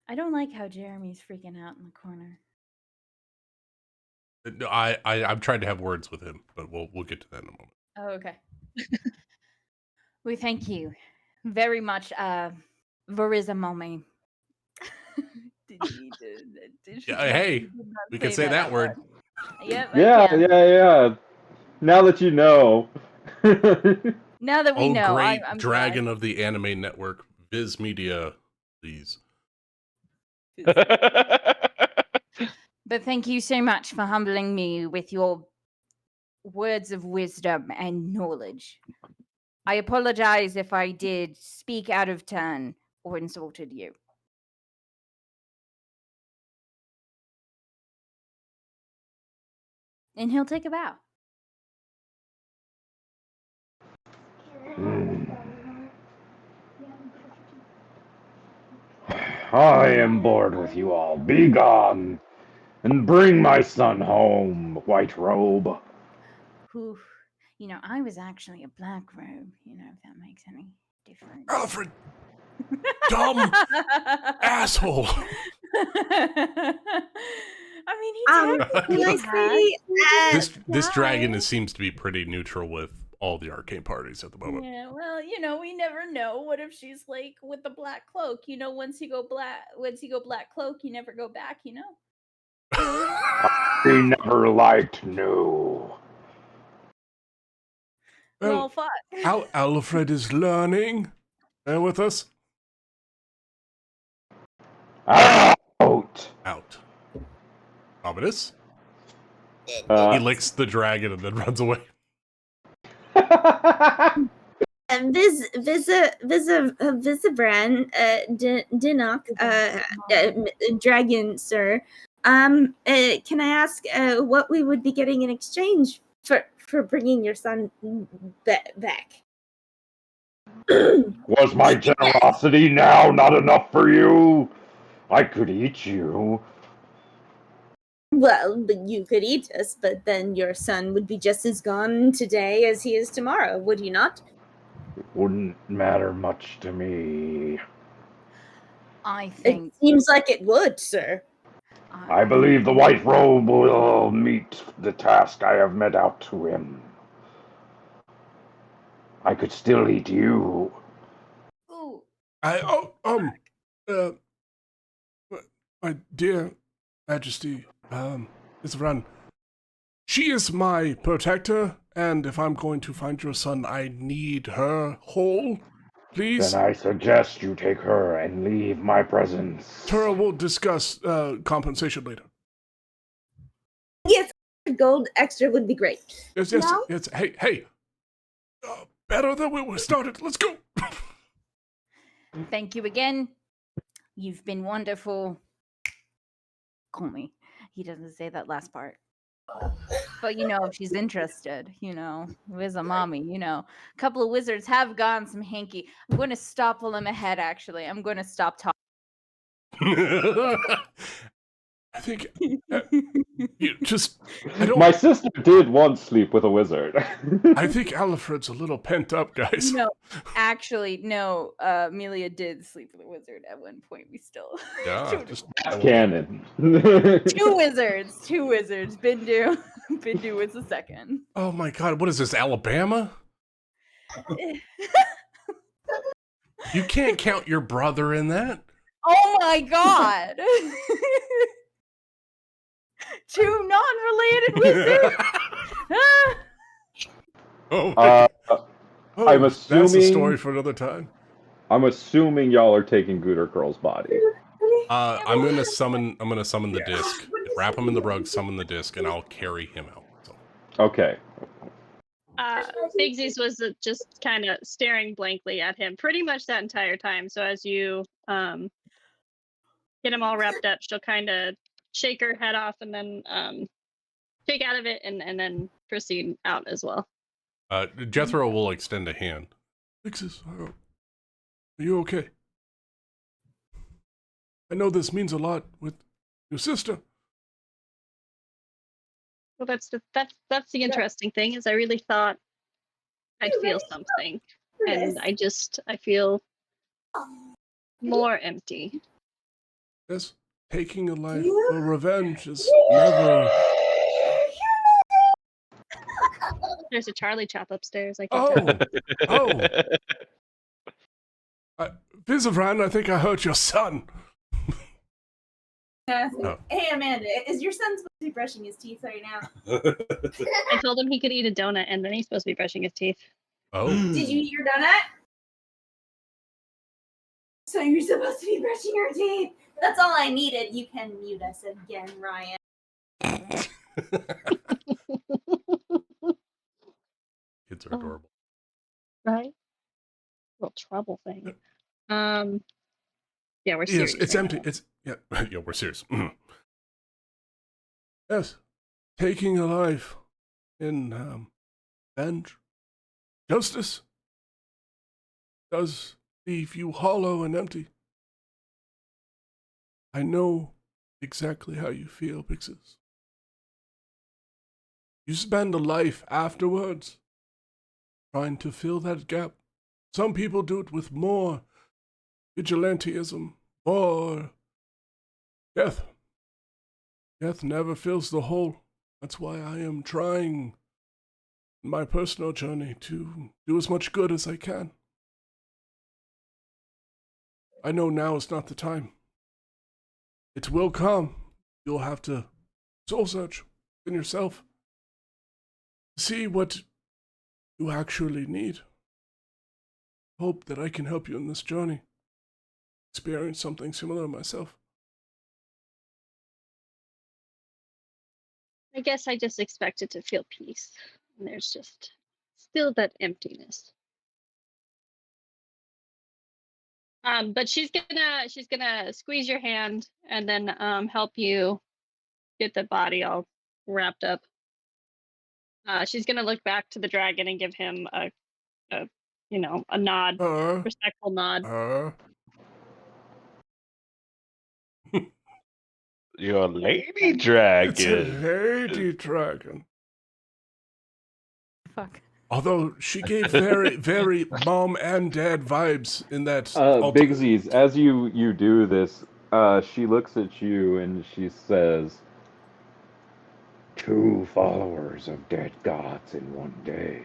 I don't like how Jeremy's freaking out in the corner. I'm trying to have words with him, but we'll get to that in a moment. Oh, okay. We thank you very much, Verism Mommy. Hey, we can say that word. Yep, Yeah. Now that you know. Now that we know, great I'm dragon glad. of the anime network, Viz Media, please. But thank you so much for humbling me with your words of wisdom and knowledge. I apologize if I did speak out of turn or insulted you. And he'll take a bow. I am bored with you all. Be gone, and bring my son home, White Robe. Whew. You know, I was actually a black robe, if that makes any difference. Alfred! Dumb asshole! I mean, he This dragon seems to be pretty neutral with all the arcane parties at the moment. Yeah, well, we never know. What if she's like with the black cloak? Once you go black cloak, you never go back. He never liked new. Well, fuck. Alfred is learning. Bear with us. Out. Ominous. He licks the dragon and then runs away. Visibran, Dinok, dragon, sir. Can I ask what we would be getting in exchange for bringing your son back? Was my generosity now not enough for you? I could eat you. Well, but you could eat us, but then your son would be just as gone today as he is tomorrow, would he not? It wouldn't matter much to me. I think it seems like it would, sir. I believe the White Robe will meet the task I have met out to him. I could still eat you. Ooh. My dear Majesty, Isran, she is my protector, and if I'm going to find your son, I need her whole. Please. Then I suggest you take her and leave my presence. Tura will discuss compensation later. Yes, gold extra would be great. Yes. Hey. Better than we were started. Let's go. Thank you again. You've been wonderful. Call me. He doesn't say that last part. But if she's interested, with a mommy, a couple of wizards have gone some hanky. I'm going to stop while I'm ahead, actually. I'm going to stop talking. I think My sister did once sleep with a wizard. I think Alfred's a little pent up, guys. No, actually, no. Amelia did sleep with a wizard at one point. We still. Yeah, that's canon. Two wizards. Bindu was the second. Oh my god, what is this, Alabama? You can't count your brother in that. Oh my god. Two non-related wizards. I'm assuming that's a story for another time. I'm assuming y'all are taking Gooter Curl's body. I'm gonna summon the disc. Wrap him in the rug, summon the disc, and I'll carry him out. So. Okay. Bigsies was just kind of staring blankly at him pretty much that entire time. So as you get him all wrapped up, she'll kind of shake her head off and then shake out of it and then proceed out as well. Jethro will extend a hand. Vixis, are you okay? I know this means a lot with your sister. Well, that's the interesting thing is I really thought I'd feel something, and I feel more empty. Yes, taking a life for revenge is never. There's a Charlie chop upstairs. I can tell. Vizavran, I think I heard your son. Oh. Hey, Amanda, is your son supposed to be brushing his teeth right now? I told him he could eat a donut, and then he's supposed to be brushing his teeth. Oh. Did you eat your donut? So you're supposed to be brushing your teeth. That's all I needed. You can mute us again, Ryan. Kids are adorable. Right? Little trouble thing. Yeah, we're Yes, serious. it's empty. It's yeah, we're serious. Yes, taking a life in revenge, justice does leave you hollow and empty. I know exactly how you feel, Pixis. You spend a life afterwards trying to fill that gap. Some people do it with more vigilantism, more death. Death never fills the hole. That's why I am trying in my personal journey to do as much good as I can. I know now is not the time. It will come. You'll have to soul search in yourself. See what you actually need. Hope that I can help you in this journey. Experience something similar myself. I guess I just expected to feel peace, and there's just still that emptiness. But she's gonna squeeze your hand and then help you get the body all wrapped up. She's gonna look back to the dragon and give him a nod, respectful nod. You're a lady dragon. It's a lady dragon. Fuck. Although she gave very, very mom and dad vibes in that. Bigsies, as you do this, she looks at you and she says, 2 followers of dead gods in one day.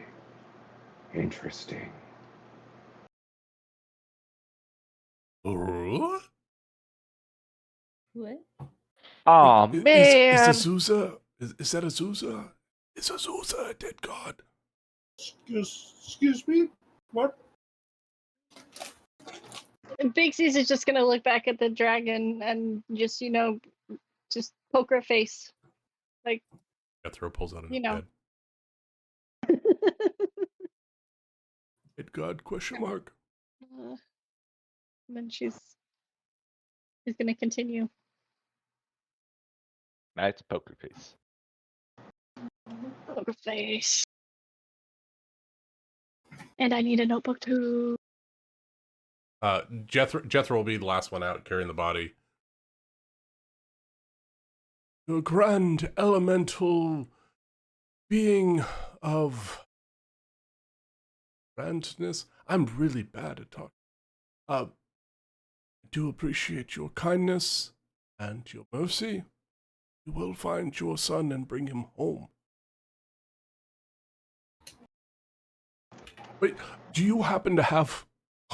Interesting. What? Oh man! Is Azusa? Is that Azusa? Is Azusa a dead god? Excuse me? What? Bigsies is just gonna look back at the dragon and just just poke her face, like. Jethro pulls out a bed. Dead god? Question mark. And then she's gonna continue. Nice poker face. Poker face. And I need a notebook too. Jethro will be the last one out carrying the body. The grand elemental being of grandness. I'm really bad at talking. I do appreciate your kindness and your mercy. You will find your son and bring him home. Wait, do you happen to have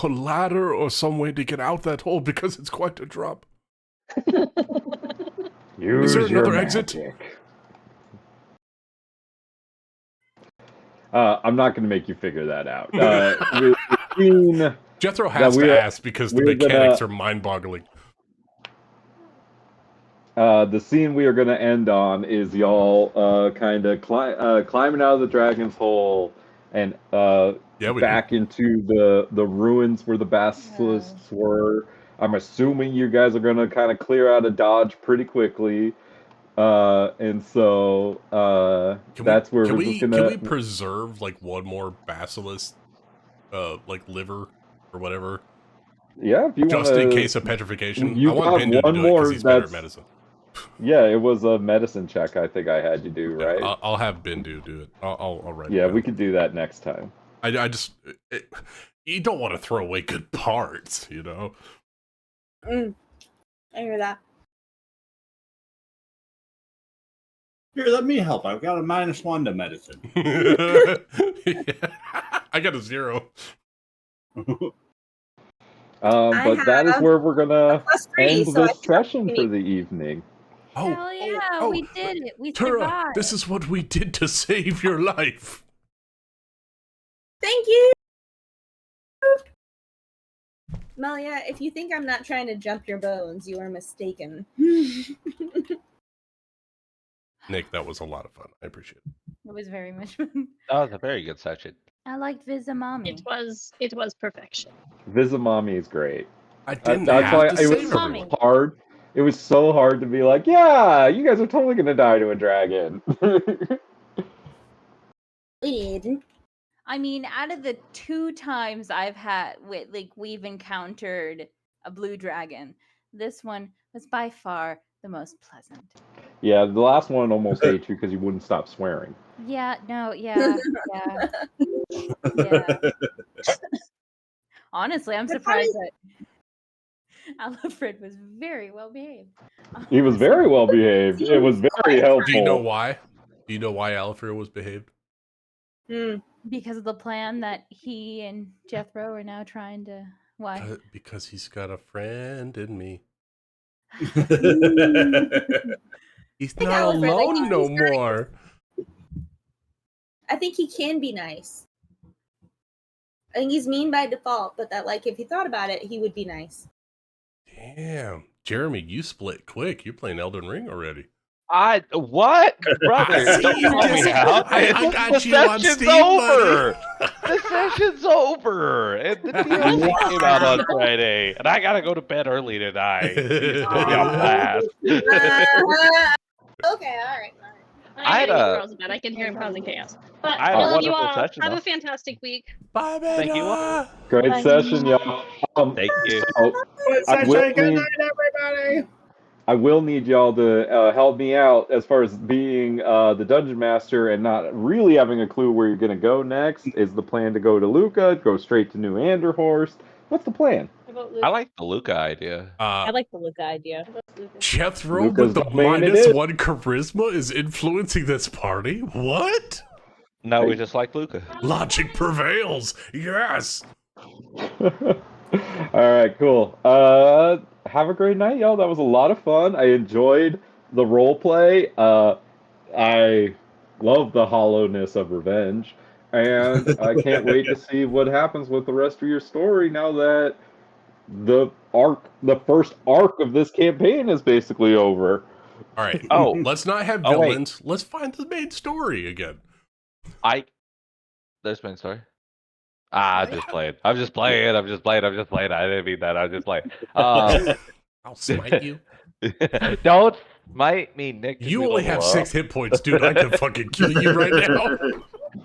a ladder or some way to get out that hole? Because it's quite a drop. Is there another exit? I'm not going to make you figure that out. Jethro has to ask because the mechanics are mind-boggling. The scene we are going to end on is y'all kind of climbing out of the dragon's hole and back into the ruins where the basilisks were. I'm assuming you guys are going to kind of clear out of Dodge pretty quickly. And so that's where we're just gonna. Can we preserve like one more basilisk like liver or whatever. Yeah, if you just wanna, in case of petrification. you I want got Bindu to one do it more. because he's better at That's medicine. yeah. It was a medicine check. I think I had you do right. Yeah, I'll have Bindu do it. I'll write it Yeah, down. we could do that next time. I just you don't want to throw away good parts, you know. I hear that. Here, let me help. I've got a -1 to medicine. I got a 0. But that is where we're gonna +3, end so I this session for the evening. Hell yeah, we did it. We Tura, survived. this is what we did to save your life. Thank you. Melia, if you think I'm not trying to jump your bones, you are mistaken. Nick, that was a lot of fun. I appreciate it. It was very much fun. That was a very good session. I liked Vizamami. It was perfection. Vizamami is great. I didn't That's have why to it was save so everyone. hard. It was so hard to be like, yeah, you guys are totally gonna die to a dragon. We did. I mean, out of the 2 times we've encountered a blue dragon, this one was by far the most pleasant. Yeah, the last one almost ate you because you wouldn't stop swearing. Yeah, no, yeah. Honestly, I'm surprised that Alfred was very well behaved. He was very well behaved. It was very helpful. Do you know why? Do you know why Alfred was behaved? Because of the plan that he and Jethro are now trying to. Why? Because he's got a friend in me. He's not Alfred, alone no more. I think he can be nice. I think he's mean by default, but that, like, if he thought about it, he would be nice. Damn, Jeremy, you split quick. You're playing Elden Ring already. What, brother? Don't call me out. I got you on session's Steam, over. The session's over, and the DLC came out on Friday, and I gotta go to bed early tonight. It's put me on blast. Okay, all right. I had a. I can hear him causing chaos. But I had I a love you wonderful all. session, Have though. a fantastic week. Bye, Thank you all. Great Bye. session, y'all. Thank you. Everybody. I will need y'all to help me out as far as being the dungeon master and not really having a clue where you're going to go next. Is the plan to go to Luca, go straight to New Anderhorst? What's the plan? I like the Luca idea. I like the Luca idea. Jethro Luca's with the domain it is. -1 charisma is influencing this party? What? No, we just like Luca. Logic prevails. Yes. All right, cool. Have a great night, y'all. That was a lot of fun. I enjoyed the role play. I love the hollowness of revenge, and I can't wait to see what happens with the rest of your story now that the first arc of this campaign is basically over. All right. Oh, let's not have wait. villains. Let's find the main story again. There's main story. I'm just playing. I didn't mean that. I'm just playing. I'll smite you. Don't smite me, Nick. You only have 6 hit points, dude. I could fucking kill you right now.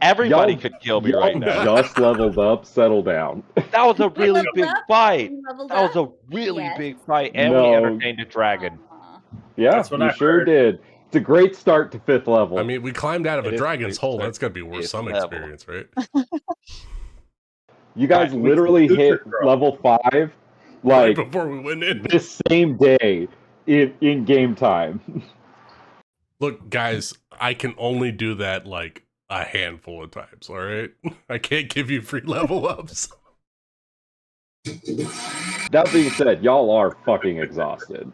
Everybody could kill me right now. Just leveled up. Settle down. That was a really big fight. Leveled That was up? a really Yes. big fight, and we No. entertained a dragon. Yeah, That's what you I sure heard. did. It's a great start to 5th level. I mean, we climbed out of It a is dragon's pretty hole. sick. That's got to be worth It's some level. experience, right? You guys Alright, literally we can hit do level 5 Right like before we went in. this same day in game time. Look, guys, I can only do that like a handful of times, all right? I can't give you free level ups. That being said, y'all are fucking exhausted.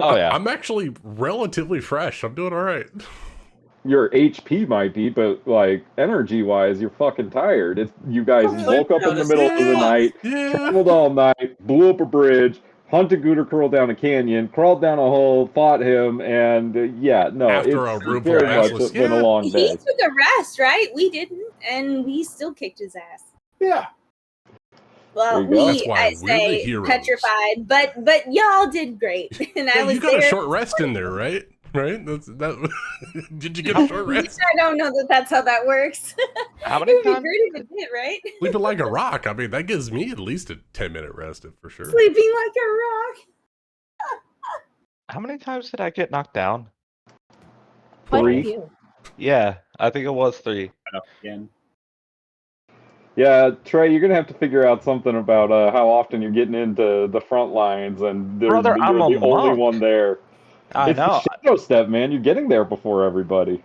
Oh yeah. I'm actually relatively fresh. I'm doing all right. Your HP might be, but like energy-wise, you're fucking tired. You guys woke up in the middle of the night, traveled all night, blew up a bridge, hunted Gooter Curl down a canyon, crawled down a hole, fought him, and After a it's room very full of much assless- been a long He day. took a rest, right? We didn't, and we still kicked his ass. Yeah. Well, There you go. That's why I we're the say heroes. petrified, but y'all did great, and I Yeah, was you got a there. short rest in there, right? right? That. Did you get a short rest? I don't know that that's how that works. How It many would be times? great if it did, right? Sleeping like a rock. I mean, that gives me at least a 10-minute rest for sure. Sleeping like a rock. How many times did I get knocked down? Quite a 3. few. Yeah, I think it was 3. Again. Yeah, Trey, you're gonna have to figure out something about how often you're getting into the front lines, and Brother, I'm you're a the only monk. one there. I It's know. the shadow step, man. You're getting there before everybody.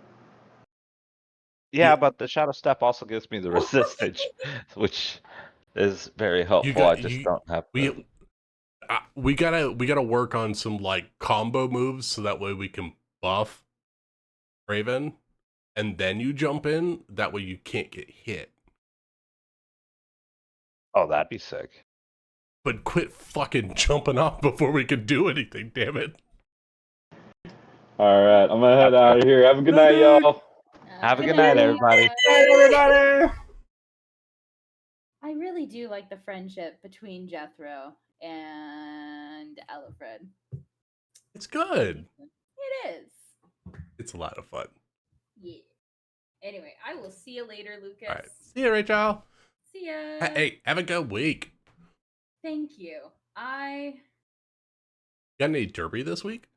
Yeah, but the shadow step also gives me the resistance, which is very helpful. I just don't have the... we gotta work on some like combo moves so that way we can buff Raven, and then you jump in. That way you can't get hit. Oh, that'd be sick. But quit fucking jumping off before we can do anything, damn it. All right, I'm gonna head out of here. Have a good night, y'all. Have a good night, everybody. Everybody. I really do like the friendship between Jethro and Alfred. It's good. It is. It's a lot of fun. Yeah. Anyway, I will see you later, Lucas. All right. See you, Rachel. See ya. Hey, have a good week. Thank you. Got any derby this week?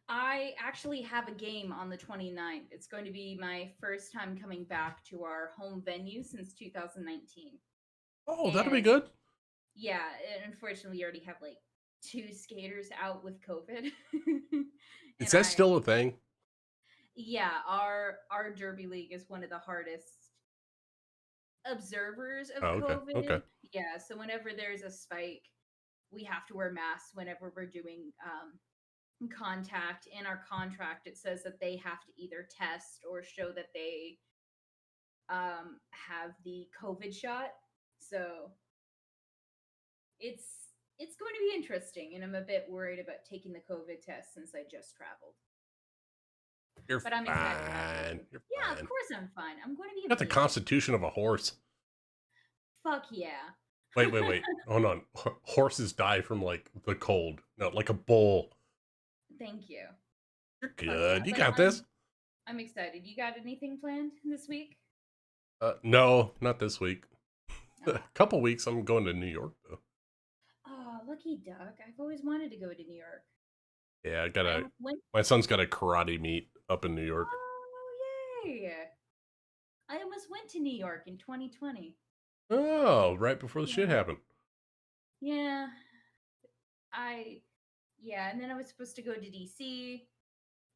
I actually have a game on the 29th. It's going to be my first time coming back to our home venue since 2019. Oh, that'll be good. Yeah, unfortunately, we already have like 2 skaters out with COVID. Is that still a thing? Yeah, our derby league is one of the hardest observers of COVID. Okay. Yeah, so whenever there's a spike, we have to wear masks whenever we're doing contact. In our contract, it says that they have to either test or show that they have the COVID shot. So it's going to be interesting, and I'm a bit worried about taking the COVID test since I just traveled. But I'm excited. You're yeah, fine. of course I'm fine. I'm going to be. You got the constitution of a horse. Fuck yeah. Wait. Hold on. Horses die from like the cold. No, like a bull. Thank you. You're good. Yeah, you got this. I'm excited. You got anything planned this week? No, not this week. A couple weeks. I'm going to New York though. Oh, lucky duck. I've always wanted to go to New York. Yeah, my son's got a karate meet up in New York. Oh, yay. I almost went to New York in 2020. Oh, right before the shit happened. Yeah. And then I was supposed to go to DC,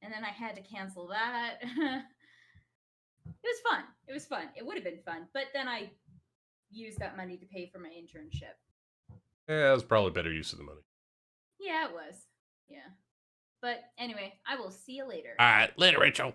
and then I had to cancel that. It was fun. It would have been fun, but then I used that money to pay for my internship. Yeah, it was probably better use of the money. Yeah, it was. Yeah. But anyway, I will see you later. All right, later, Rachel.